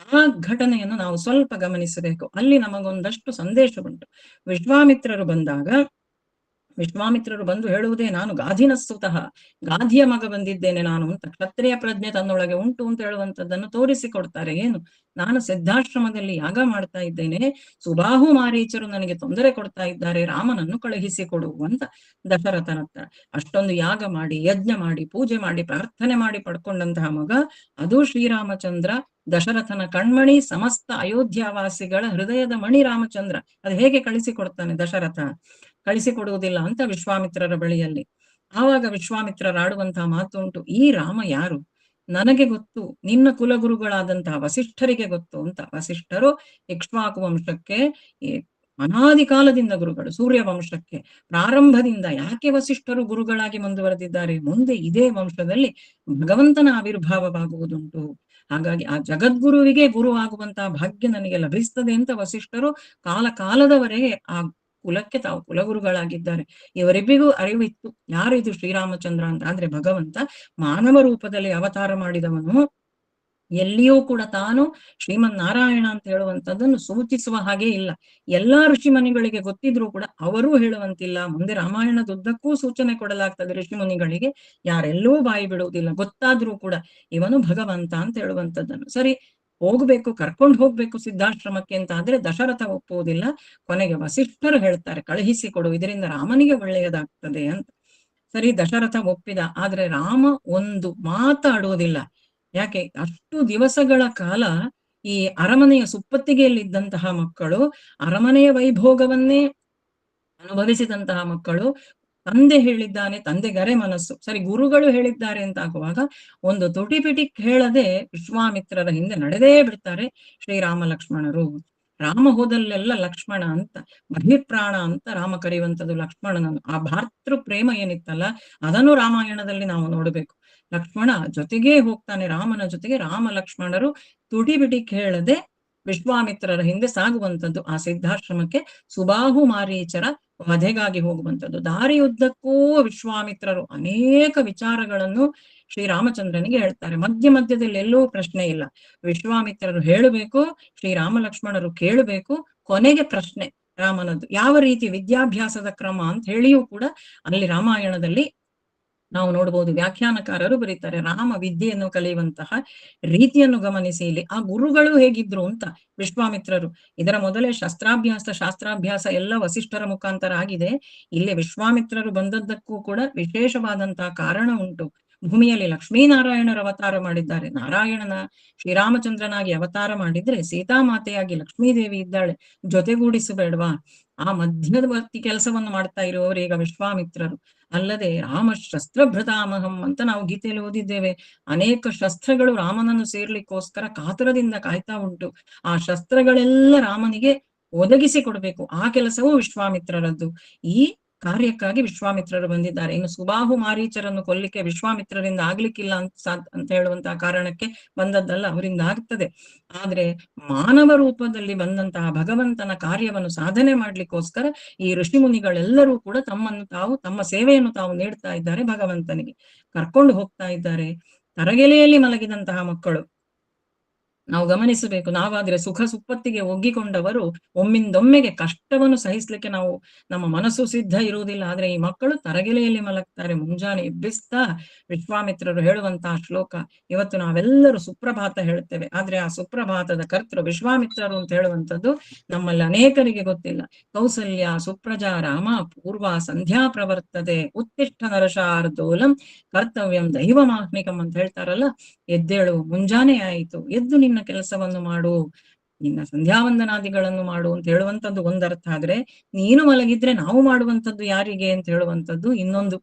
ಆ ಘಟನೆಯನ್ನು ನಾವು ಸ್ವಲ್ಪ ಗಮನಿಸಬೇಕು. ಅಲ್ಲಿ ನಮಗೊಂದಷ್ಟು ಸಂದೇಶ ಉಂಟು. ವಿಶ್ವಾಮಿತ್ರರು ಬಂದು ಹೇಳುವುದೇ, ನಾನು ಗಾಧಿನ ಸುತಃ, ಗಾಧಿಯ ಮಗ ಬಂದಿದ್ದೇನೆ ನಾನು ಅಂತ. ಕ್ಷತ್ರಿಯ ಪ್ರಜ್ಞೆ ತನ್ನೊಳಗೆ ಉಂಟು ಅಂತ ಹೇಳುವಂಥದ್ದನ್ನು ತೋರಿಸಿಕೊಡ್ತಾರೆ. ಏನು, ನಾನು ಸಿದ್ಧಾಶ್ರಮದಲ್ಲಿ ಯಾಗ ಮಾಡ್ತಾ ಇದ್ದೇನೆ, ಸುಬಾಹು ಮಾರೀಚರು ನನಗೆ ತೊಂದರೆ ಕೊಡ್ತಾ ಇದ್ದಾರೆ, ರಾಮನನ್ನು ಕಳುಹಿಸಿಕೊಡು ಅಂತ ದಶರಥನ ಹತ್ರ. ಅಷ್ಟೊಂದು ಯಾಗ ಮಾಡಿ, ಯಜ್ಞ ಮಾಡಿ, ಪೂಜೆ ಮಾಡಿ, ಪ್ರಾರ್ಥನೆ ಮಾಡಿ ಪಡ್ಕೊಂಡಂತಹ ಮಗ, ಅದು ಶ್ರೀರಾಮಚಂದ್ರ, ದಶರಥನ ಕಣ್ಮಣಿ, ಸಮಸ್ತ ಅಯೋಧ್ಯಾವಾಸಿಗಳ ಹೃದಯದ ಮಣಿ ರಾಮಚಂದ್ರ. ಅದು ಹೇಗೆ ಕಳಿಸಿಕೊಡ್ತಾನೆ ದಶರಥ? ಕಳಿಸಿಕೊಡುವುದಿಲ್ಲ ಅಂತ ವಿಶ್ವಾಮಿತ್ರರ ಬಳಿಯಲ್ಲಿ. ಆವಾಗ ವಿಶ್ವಾಮಿತ್ರರಾಡುವಂತಹ ಮಾತು ಉಂಟು, ಈ ರಾಮ ಯಾರು? ನನಗೆ ಗೊತ್ತು, ನಿನ್ನ ಕುಲಗುರುಗಳಾದಂತಹ ವಸಿಷ್ಠರಿಗೆ ಗೊತ್ತು ಅಂತ. ವಸಿಷ್ಠರು ಇಕ್ಷ್ವಾಕು ವಂಶಕ್ಕೆ ಅನಾದಿ ಕಾಲದಿಂದ ಗುರುಗಳು, ಸೂರ್ಯ ವಂಶಕ್ಕೆ ಪ್ರಾರಂಭದಿಂದ. ಯಾಕೆ ವಸಿಷ್ಠರು ಗುರುಗಳಾಗಿ ಮುಂದುವರೆದಿದ್ದಾರೆ? ಮುಂದೆ ಇದೇ ವಂಶದಲ್ಲಿ ಭಗವಂತನ ಆವಿರ್ಭಾವವಾಗುವುದುಂಟು, ಹಾಗಾಗಿ ಆ ಜಗದ್ಗುರುವಿಗೆ ಗುರು ಆಗುವಂತಹ ಭಾಗ್ಯ ನನಗೆ ಲಭಿಸ್ತದೆ ಅಂತ ವಸಿಷ್ಠರು ಕಾಲದವರೆಗೆ ಆ ಕುಲಕ್ಕೆ ತಾವು ಕುಲಗುರುಗಳಾಗಿದ್ದಾರೆ. ಇವರಿಬ್ಬರಿಗೂ ಅರಿವಿತ್ತು, ಯಾರಿದು ಶ್ರೀರಾಮಚಂದ್ರ ಅಂತ. ಆದ್ರೆ ಭಗವಂತ ಮಾನವ ರೂಪದಲ್ಲಿ ಅವತಾರ ಮಾಡಿದವನು ಎಲ್ಲಿಯೂ ಕೂಡ ತಾನು ಶ್ರೀಮನ್ನಾರಾಯಣ ಅಂತ ಹೇಳುವಂಥದ್ದನ್ನು ಸೂಚಿಸುವ ಹಾಗೆ ಇಲ್ಲ. ಎಲ್ಲಾ ಋಷಿಮುನಿಗಳಿಗೆ ಗೊತ್ತಿದ್ರೂ ಕೂಡ ಅವರೂ ಹೇಳುವಂತಿಲ್ಲ. ಮುಂದೆ ರಾಮಾಯಣದುದ್ದಕ್ಕೂ ಸೂಚನೆ ಕೊಡಲಾಗ್ತದೆ ಋಷಿಮುನಿಗಳಿಗೆ, ಯಾರೆಲ್ಲೂ ಬಾಯಿ ಬಿಡುವುದಿಲ್ಲ. ಗೊತ್ತಾದ್ರೂ ಕೂಡ ಇವನು ಭಗವಂತ ಅಂತ ಹೇಳುವಂಥದ್ದನ್ನು. ಸರಿ, ಹೋಗ್ಬೇಕು, ಕರ್ಕೊಂಡು ಹೋಗ್ಬೇಕು ಸಿದ್ಧಾಶ್ರಮಕ್ಕೆ ಅಂತ ಆದ್ರೆ ದಶರಥ ಒಪ್ಪುವುದಿಲ್ಲ. ಕೊನೆಗೆ ವಸಿಷ್ಠರು ಹೇಳ್ತಾರೆ, ಕಳುಹಿಸಿಕೊಡು, ಇದರಿಂದ ರಾಮನಿಗೆ ಒಳ್ಳೆಯದಾಗ್ತದೆ ಅಂತ. ಸರಿ, ದಶರಥ ಒಪ್ಪಿದ. ಆದ್ರೆ ರಾಮ ಒಂದು ಮಾತಾಡುವುದಿಲ್ಲ. ಯಾಕೆ? ಅಷ್ಟು ದಿವಸಗಳ ಕಾಲ ಈ ಅರಮನೆಯ ಸುಪ್ಪತ್ತಿಗೆಯಲ್ಲಿದ್ದಂತಹ ಮಕ್ಕಳು, ಅರಮನೆಯ ವೈಭೋಗವನ್ನೇ ಅನುಭವಿಸಿದಂತಹ ಮಕ್ಕಳು, ತಂದೆ ಹೇಳಿದ್ದಾನೆ, ತಂದೆಗರೆ ಮನಸ್ಸು. ಸರಿ, ಗುರುಗಳು ಹೇಳಿದ್ದಾರೆ ಅಂತ ಆಗುವಾಗ ಒಂದು ತುಟಿಪಿಟಿ ಹೇಳದೆ ವಿಶ್ವಾಮಿತ್ರರ ಹಿಂದೆ ನಡೆದೇ ಬಿಡ್ತಾರೆ ಶ್ರೀರಾಮ ಲಕ್ಷ್ಮಣರು. ರಾಮ ಹೋದಲ್ಲೆಲ್ಲ ಲಕ್ಷ್ಮಣ ಅಂತ, ಬಹಿರ್ಪ್ರಾಣ ಅಂತ ರಾಮ ಕರೆಯುವಂಥದ್ದು ಲಕ್ಷ್ಮಣನನ್ನು. ಆ ಭಾತೃ ಪ್ರೇಮ ಏನಿತ್ತಲ್ಲ, ಅದನ್ನು ರಾಮಾಯಣದಲ್ಲಿ ನಾವು ನೋಡಬೇಕು. ಲಕ್ಷ್ಮಣ ಜೊತೆಗೇ ಹೋಗ್ತಾನೆ ರಾಮನ ಜೊತೆಗೆ. ರಾಮ ಲಕ್ಷ್ಮಣರು ತುಟಿ ಬಿಟಿ ಕೇಳದೆ ವಿಶ್ವಾಮಿತ್ರರ ಹಿಂದೆ ಸಾಗುವಂಥದ್ದು ಆ ಸಿದ್ಧಾಶ್ರಮಕ್ಕೆ, ಸುಬಾಹು ಮಾರೀಚರ ವಧೆಗಾಗಿ ಹೋಗುವಂಥದ್ದು. ದಾರಿಯುದ್ದಕ್ಕೂ ವಿಶ್ವಾಮಿತ್ರರು ಅನೇಕ ವಿಚಾರಗಳನ್ನು ಶ್ರೀರಾಮಚಂದ್ರನಿಗೆ ಹೇಳ್ತಾರೆ. ಮಧ್ಯದಲ್ಲಿ ಎಲ್ಲೂ ಪ್ರಶ್ನೆ ಇಲ್ಲ. ವಿಶ್ವಾಮಿತ್ರರು ಹೇಳಬೇಕು, ಶ್ರೀರಾಮ ಲಕ್ಷ್ಮಣರು ಕೇಳಬೇಕು. ಕೊನೆಗೆ ಪ್ರಶ್ನೆ ರಾಮನದ್ದು. ಯಾವ ರೀತಿ ವಿದ್ಯಾಭ್ಯಾಸದ ಕ್ರಮ ಅಂತ ಹೇಳಿಯೂ ಕೂಡ ಅಲ್ಲಿ ರಾಮಾಯಣದಲ್ಲಿ ನಾವು ನೋಡ್ಬೋದು. ವ್ಯಾಖ್ಯಾನಕಾರರು ಬರೀತಾರೆ, ರಾಮ ವಿದ್ಯೆಯನ್ನು ಕಲಿಯುವಂತಹ ರೀತಿಯನ್ನು ಗಮನಿಸಿ ಇಲ್ಲಿ ಆ ಗುರುಗಳು ಹೇಗಿದ್ರು ಅಂತ. ವಿಶ್ವಾಮಿತ್ರರು ಇದರ ಮೊದಲೇ ಶಾಸ್ತ್ರಾಭ್ಯಾಸ ಎಲ್ಲ ವಸಿಷ್ಠರ ಮುಖಾಂತರ ಆಗಿದೆ. ಇಲ್ಲಿ ವಿಶ್ವಾಮಿತ್ರರು ಬಂದದ್ದಕ್ಕೂ ಕೂಡ ವಿಶೇಷವಾದಂತಹ ಕಾರಣ ಉಂಟು. ಭೂಮಿಯಲ್ಲಿ ಲಕ್ಷ್ಮೀನಾರಾಯಣರ ಅವತಾರ ಮಾಡಿದ್ದಾರೆ. ನಾರಾಯಣನ ಶ್ರೀರಾಮಚಂದ್ರನಾಗಿ ಅವತಾರ ಮಾಡಿದ್ರೆ ಸೀತಾಮಾತೆಯಾಗಿ ಲಕ್ಷ್ಮೀದೇವಿ ಇದ್ದಾಳೆ, ಜೊತೆಗೂಡಿಸಬೇಡ್ವಾ? ಆ ಮಧ್ಯವರ್ತಿ ಕೆಲಸವನ್ನು ಮಾಡ್ತಾ ಇರುವವರು ಈಗ ವಿಶ್ವಾಮಿತ್ರರು. ಅಲ್ಲದೆ ರಾಮ ಶಸ್ತ್ರಭೃತಾಮಹಂ ಅಂತ ನಾವು ಗೀತೆಯಲ್ಲಿ ಓದಿದ್ದೇವೆ. ಅನೇಕ ಶಸ್ತ್ರಗಳು ರಾಮನನ್ನು ಸೇರ್ಲಿಕ್ಕೋಸ್ಕರ ಕಾತರದಿಂದ ಕಾಯ್ತಾ ಉಂಟು. ಆ ಶಸ್ತ್ರಗಳೆಲ್ಲ ರಾಮನಿಗೆ ಒದಗಿಸಿ ಕೊಡ್ಬೇಕು. ಆ ಕೆಲಸವೂ ವಿಶ್ವಾಮಿತ್ರರದ್ದು. ಈ ಕಾರ್ಯಕ್ಕಾಗಿ ವಿಶ್ವಾಮಿತ್ರರು ಬಂದಿದ್ದಾರೆ. ಇನ್ನು ಸುಬಾಹು ಮಾರೀಚರನ್ನು ಕೊಲ್ಲಿಕ್ಕೆ ವಿಶ್ವಾಮಿತ್ರರಿಂದ ಆಗ್ಲಿಕ್ಕಿಲ್ಲ ಅಂತ ಹೇಳುವಂತಹ ಕಾರಣಕ್ಕೆ ಬಂದದ್ದಲ್ಲ, ಅವರಿಂದ ಆಗ್ತದೆ. ಆದ್ರೆ ಮಾನವ ರೂಪದಲ್ಲಿ ಬಂದಂತಹ ಭಗವಂತನ ಕಾರ್ಯವನ್ನು ಸಾಧನೆ ಮಾಡ್ಲಿಕ್ಕೋಸ್ಕರ ಈ ಋಷಿ ಮುನಿಗಳೆಲ್ಲರೂ ಕೂಡ ತಮ್ಮ ಸೇವೆಯನ್ನು ತಾವು ನೀಡ್ತಾ ಇದ್ದಾರೆ. ಭಗವಂತನಿಗೆ ಕರ್ಕೊಂಡು ಹೋಗ್ತಾ ಇದ್ದಾರೆ. ತರಗೆಲೆಯಲ್ಲಿ ಮಲಗಿದಂತಹ ಮಕ್ಕಳು ನಾವು ಗಮನಿಸಬೇಕು. ನಾವಾದ್ರೆ ಸುಖ ಸುಪ್ಪತ್ತಿಗೆ ಒಗ್ಗಿಕೊಂಡವರು ಒಮ್ಮಿಂದೊಮ್ಮೆಗೆ ಕಷ್ಟವನ್ನು ಸಹಿಸ್ಲಿಕ್ಕೆ ನಮ್ಮ ಮನಸ್ಸು ಸಿದ್ಧ ಇರುವುದಿಲ್ಲ. ಆದ್ರೆ ಈ ಮಕ್ಕಳು ತರಗೆಲೆಯಲ್ಲಿ ಮಲಗ್ತಾರೆ. ಮುಂಜಾನೆ ಎಬ್ಬಿಸ್ತಾ ವಿಶ್ವಾಮಿತ್ರರು ಹೇಳುವಂತಹ ಶ್ಲೋಕ ಇವತ್ತು ನಾವೆಲ್ಲರೂ ಸುಪ್ರಭಾತ ಹೇಳ್ತೇವೆ. ಆದ್ರೆ ಆ ಸುಪ್ರಭಾತದ ಕರ್ತೃ ವಿಶ್ವಾಮಿತ್ರರು ಅಂತ ಹೇಳುವಂಥದ್ದು ನಮ್ಮಲ್ಲಿ ಅನೇಕರಿಗೆ ಗೊತ್ತಿಲ್ಲ. ಕೌಸಲ್ಯ ಸುಪ್ರಜಾ ರಾಮ ಪೂರ್ವ ಸಂಧ್ಯಾ ಪ್ರವರ್ತದೆ ಉತ್ತಿಷ್ಠ ನರಶಾರ್ದೋಲಂ ಕರ್ತವ್ಯಂ ದೈವಮಾಹ್ನಿಕಂ ಅಂತ ಹೇಳ್ತಾರಲ್ಲ. ಎದ್ದೇಳು, ಮುಂಜಾನೆ ಆಯಿತು, ಎದ್ದು ನಿನ್ನ ಕೆಲಸವನ್ನು ಮಾಡು, ನಿನ್ನ ಸಂಧ್ಯಾವಂದನಾದಿಗಳನ್ನು ಮಾಡು ಅಂತ ಹೇಳುವಂಥದ್ದು ಒಂದರ್ಥ. ಆದ್ರೆ ನೀನು ಮಲಗಿದ್ರೆ ನಾವು ಮಾಡುವಂಥದ್ದು ಯಾರಿಗೆ ಅಂತ ಹೇಳುವಂಥದ್ದು ಇನ್ನೊಂದು.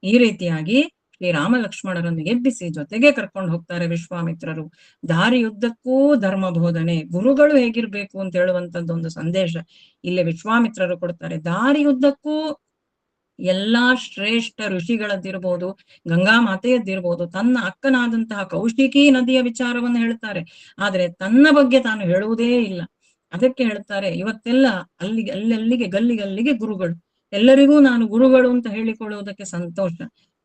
ಈ ರೀತಿಯಾಗಿ ಶ್ರೀರಾಮ ಲಕ್ಷ್ಮಣರನ್ನು ಎಬ್ಬಿಸಿ ಜೊತೆಗೆ ಕರ್ಕೊಂಡು ಹೋಗ್ತಾರೆ ವಿಶ್ವಾಮಿತ್ರರು. ದಾರಿಯುದ್ದಕ್ಕೂ ಧರ್ಮ ಬೋಧನೆ, ಗುರುಗಳು ಹೇಗಿರ್ಬೇಕು ಅಂತ ಹೇಳುವಂಥದ್ದು ಒಂದು ಸಂದೇಶ ಇಲ್ಲಿ ವಿಶ್ವಾಮಿತ್ರರು ಕೊಡ್ತಾರೆ. ದಾರಿಯುದ್ದಕ್ಕೂ ಎಲ್ಲಾ ಶ್ರೇಷ್ಠ ಋಷಿಗಳದ್ದಿರ್ಬೋದು, ಗಂಗಾ ಮಾತೆಯದ್ದಿರ್ಬೋದು, ತನ್ನ ಅಕ್ಕನಾದಂತಹ ಕೌಶಿಕಿ ನದಿಯ ವಿಚಾರವನ್ನು ಹೇಳ್ತಾರೆ. ಆದ್ರೆ ತನ್ನ ಬಗ್ಗೆ ತಾನು ಹೇಳುವುದೇ ಇಲ್ಲ. ಅದಕ್ಕೆ ಹೇಳ್ತಾರೆ ಇವತ್ತೆಲ್ಲ ಅಲ್ಲಿಗೆ ಗಲ್ಲಿಗಲ್ಲಿಗೆ ಗುರುಗಳು. ಎಲ್ಲರಿಗೂ ನಾನು ಗುರುಗಳು ಅಂತ ಹೇಳಿಕೊಳ್ಳುವುದಕ್ಕೆ ಸಂತೋಷ.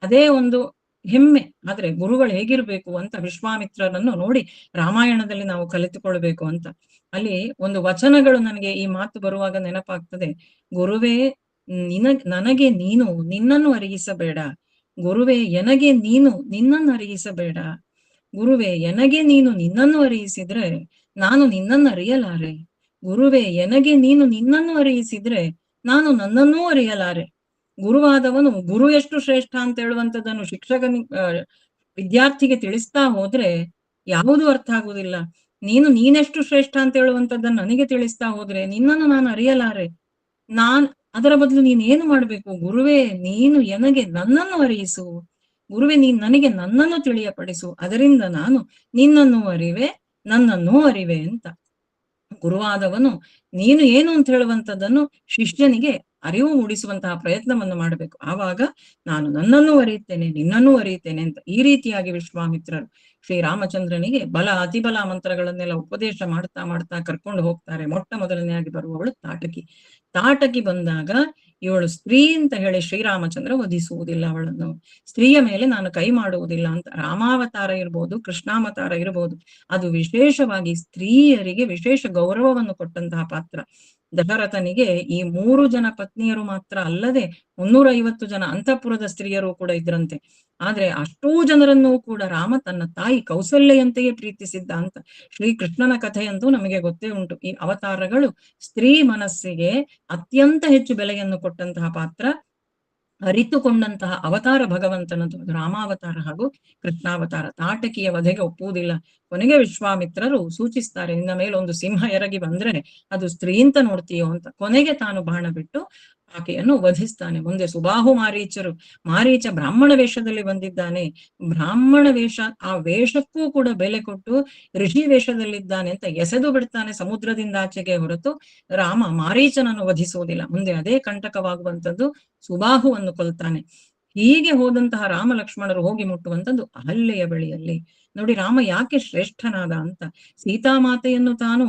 ಅದೇ ಒಂದು ಹೆಮ್ಮೆ. ಆದ್ರೆ ಗುರುಗಳು ಹೇಗಿರ್ಬೇಕು ಅಂತ ವಿಶ್ವಾಮಿತ್ರರನ್ನು ನೋಡಿ ರಾಮಾಯಣದಲ್ಲಿ ನಾವು ಕಲಿತುಕೊಳ್ಬೇಕು ಅಂತ. ಅಲ್ಲಿ ಒಂದು ವಚನಗಳು ನನಗೆ ಈ ಮಾತು ಬರುವಾಗ ನೆನಪಾಗ್ತದೆ. ಗುರುವೇ ನನಗೆ ನೀನು ನಿನ್ನನ್ನು ಅರಿಯಿಸಬೇಡ, ಗುರುವೇ ಎನಗೆ ನೀನು ನಿನ್ನನ್ನು ಅರಿಯಿಸಬೇಡ, ಗುರುವೇ ಎನಗೆ ನೀನು ನಿನ್ನನ್ನು ಅರಿಯಿಸಿದ್ರೆ ನಾನು ನಿನ್ನನ್ನು ಅರಿಯಲಾರೆ, ಗುರುವೇ ಎನಗೆ ನೀನು ನಿನ್ನನ್ನು ಅರಿಯಿಸಿದ್ರೆ ನಾನು ನನ್ನನ್ನೂ ಅರಿಯಲಾರೆ. ಗುರುವಾದವನು ಗುರು ಎಷ್ಟು ಶ್ರೇಷ್ಠ ಅಂತ ಹೇಳುವಂಥದ್ದನ್ನು ವಿದ್ಯಾರ್ಥಿಗೆ ತಿಳಿಸ್ತಾ ಹೋದ್ರೆ ಯಾವುದೂ ಅರ್ಥ ಆಗುವುದಿಲ್ಲ. ನೀನೆಷ್ಟು ಶ್ರೇಷ್ಠ ಅಂತ ಹೇಳುವಂಥದ್ದನ್ನು ನನಗೆ ತಿಳಿಸ್ತಾ ಹೋದ್ರೆ ನಿನ್ನನ್ನು ನಾನು ಅರಿಯಲಾರೆ. ಅದರ ಬದಲು ನೀನೇನು ಮಾಡ್ಬೇಕು? ಗುರುವೇ ನೀನು ಎನಗೆ ನನ್ನನ್ನು ಅರಿಯಿಸು, ಗುರುವೇ ನೀನ್ ನನಗೆ ನನ್ನನ್ನು ತಿಳಿಯಪಡಿಸು, ಅದರಿಂದ ನಾನು ನಿನ್ನನ್ನು ಅರಿವೆ ನನ್ನನ್ನೂ ಅರಿವೆ ಅಂತ. ಗುರುವಾದವನು ನೀನು ಏನು ಅಂತ ಹೇಳುವಂಥದ್ದನ್ನು ಶಿಷ್ಯನಿಗೆ ಅರಿವು ಮೂಡಿಸುವಂತಹ ಪ್ರಯತ್ನವನ್ನು ಮಾಡಬೇಕು. ಆವಾಗ ನಾನು ನನ್ನನ್ನು ಅರಿಯುತ್ತೇನೆ ನಿನ್ನನ್ನೂ ಅರಿಯುತ್ತೇನೆ ಅಂತ. ಈ ರೀತಿಯಾಗಿ ವಿಶ್ವಾಮಿತ್ರರು ಶ್ರೀರಾಮಚಂದ್ರನಿಗೆ ಬಲ ಅತಿಬಲ ಮಂತ್ರಗಳನ್ನೆಲ್ಲ ಉಪದೇಶ ಮಾಡ್ತಾ ಮಾಡ್ತಾ ಕರ್ಕೊಂಡು ಹೋಗ್ತಾರೆ. ಮೊಟ್ಟ ಮೊದಲನೆಯಾಗಿ ಬರುವವಳು ತಾಟಕಿ ಬಂದಾಗ ಇವಳು ಸ್ತ್ರೀ ಅಂತ ಹೇಳಿ ಶ್ರೀರಾಮಚಂದ್ರ ವಧಿಸುವುದಿಲ್ಲ ಅವಳನ್ನು. ಸ್ತ್ರೀಯ ಮೇಲೆ ನಾನು ಕೈ ಮಾಡುವುದಿಲ್ಲ ಅಂತ. ರಾಮಾವತಾರ ಇರ್ಬೋದು, ಕೃಷ್ಣಾವತಾರ ಇರಬಹುದು, ಅದು ವಿಶೇಷವಾಗಿ ಸ್ತ್ರೀಯರಿಗೆ ವಿಶೇಷ ಗೌರವವನ್ನು ಕೊಟ್ಟಂತಹ ಪಾತ್ರ. ದಶರಥನಿಗೆ ಈ 3 ಜನ ಪತ್ನಿಯರು ಮಾತ್ರ ಅಲ್ಲದೆ 350 ಜನ ಅಂತಃಪುರದ ಸ್ತ್ರೀಯರು ಕೂಡ ಇದ್ರಂತೆ. ಆದ್ರೆ ಅಷ್ಟೂ ಜನರನ್ನೂ ಕೂಡ ರಾಮ ತನ್ನ ತಾಯಿ ಕೌಸಲ್ಯಂತೆಯೇ ಪ್ರೀತಿಸಿದ್ದ ಅಂತ ಶ್ರೀಕೃಷ್ಣನ ಕಥೆಯಂತೂ ನಮಗೆ ಗೊತ್ತೇ ಉಂಟು. ಈ ಅವತಾರಗಳು ಸ್ತ್ರೀ ಮನಸ್ಸಿಗೆ ಅತ್ಯಂತ ಹೆಚ್ಚು ಬೆಲೆಯನ್ನು ಕೊಟ್ಟಂತಹ ಪಾತ್ರ, ಅರಿತುಕೊಂಡಂತಹ ಅವತಾರ ಭಗವಂತನದು ರಾಮಾವತಾರ ಹಾಗೂ ಕೃಷ್ಣಾವತಾರ. ತಾಟಕಿಯ ವಧೆಗೆ ಒಪ್ಪುವುದಿಲ್ಲ. ಕೊನೆಗೆ ವಿಶ್ವಾಮಿತ್ರರು ಸೂಚಿಸ್ತಾರೆ, ಇನ್ನ ಮೇಲೆ ಒಂದು ಸಿಂಹ ಎರಗಿ ಬಂದ್ರೆ ಅದು ಸ್ತ್ರೀ ಅಂತ ನೋಡ್ತೀಯೋ ಅಂತ. ಕೊನೆಗೆ ತಾನು ಬಾಣ ಬಿಟ್ಟು ಆಕೆಯನ್ನು ವಧಿಸ್ತಾನೆ. ಮುಂದೆ ಸುಬಾಹು ಮಾರೀಚ ಬ್ರಾಹ್ಮಣ ವೇಷದಲ್ಲಿ ಬಂದಿದ್ದಾನೆ. ಬ್ರಾಹ್ಮಣ ವೇಷ, ಆ ವೇಷಕ್ಕೂ ಕೂಡ ಬೆಲೆ ಕೊಟ್ಟು ಋಷಿ ವೇಷದಲ್ಲಿದ್ದಾನೆ ಅಂತ ಎಸೆದು ಬಿಡ್ತಾನೆ ಸಮುದ್ರದಿಂದ ಆಚೆಗೆ, ಹೊರತು ರಾಮ ಮಾರೀಚನನ್ನು ವಧಿಸುವುದಿಲ್ಲ. ಮುಂದೆ ಅದೇ ಕಂಟಕವಾಗುವಂಥದ್ದು, ಸುಬಾಹುವನ್ನು ಕೊಲ್ತಾನೆ. ಹೀಗೆ ಹೋದಂತಹ ರಾಮ ಲಕ್ಷ್ಮಣರು ಹೋಗಿ ಮುಟ್ಟುವಂಥದ್ದು ಅಹಲ್ಯೆಯ ಬಳಿಯಲ್ಲಿ. ನೋಡಿ ರಾಮ ಯಾಕೆ ಶ್ರೇಷ್ಠನಾದ ಅಂತ. ಸೀತಾಮಾತೆಯನ್ನು ತಾನು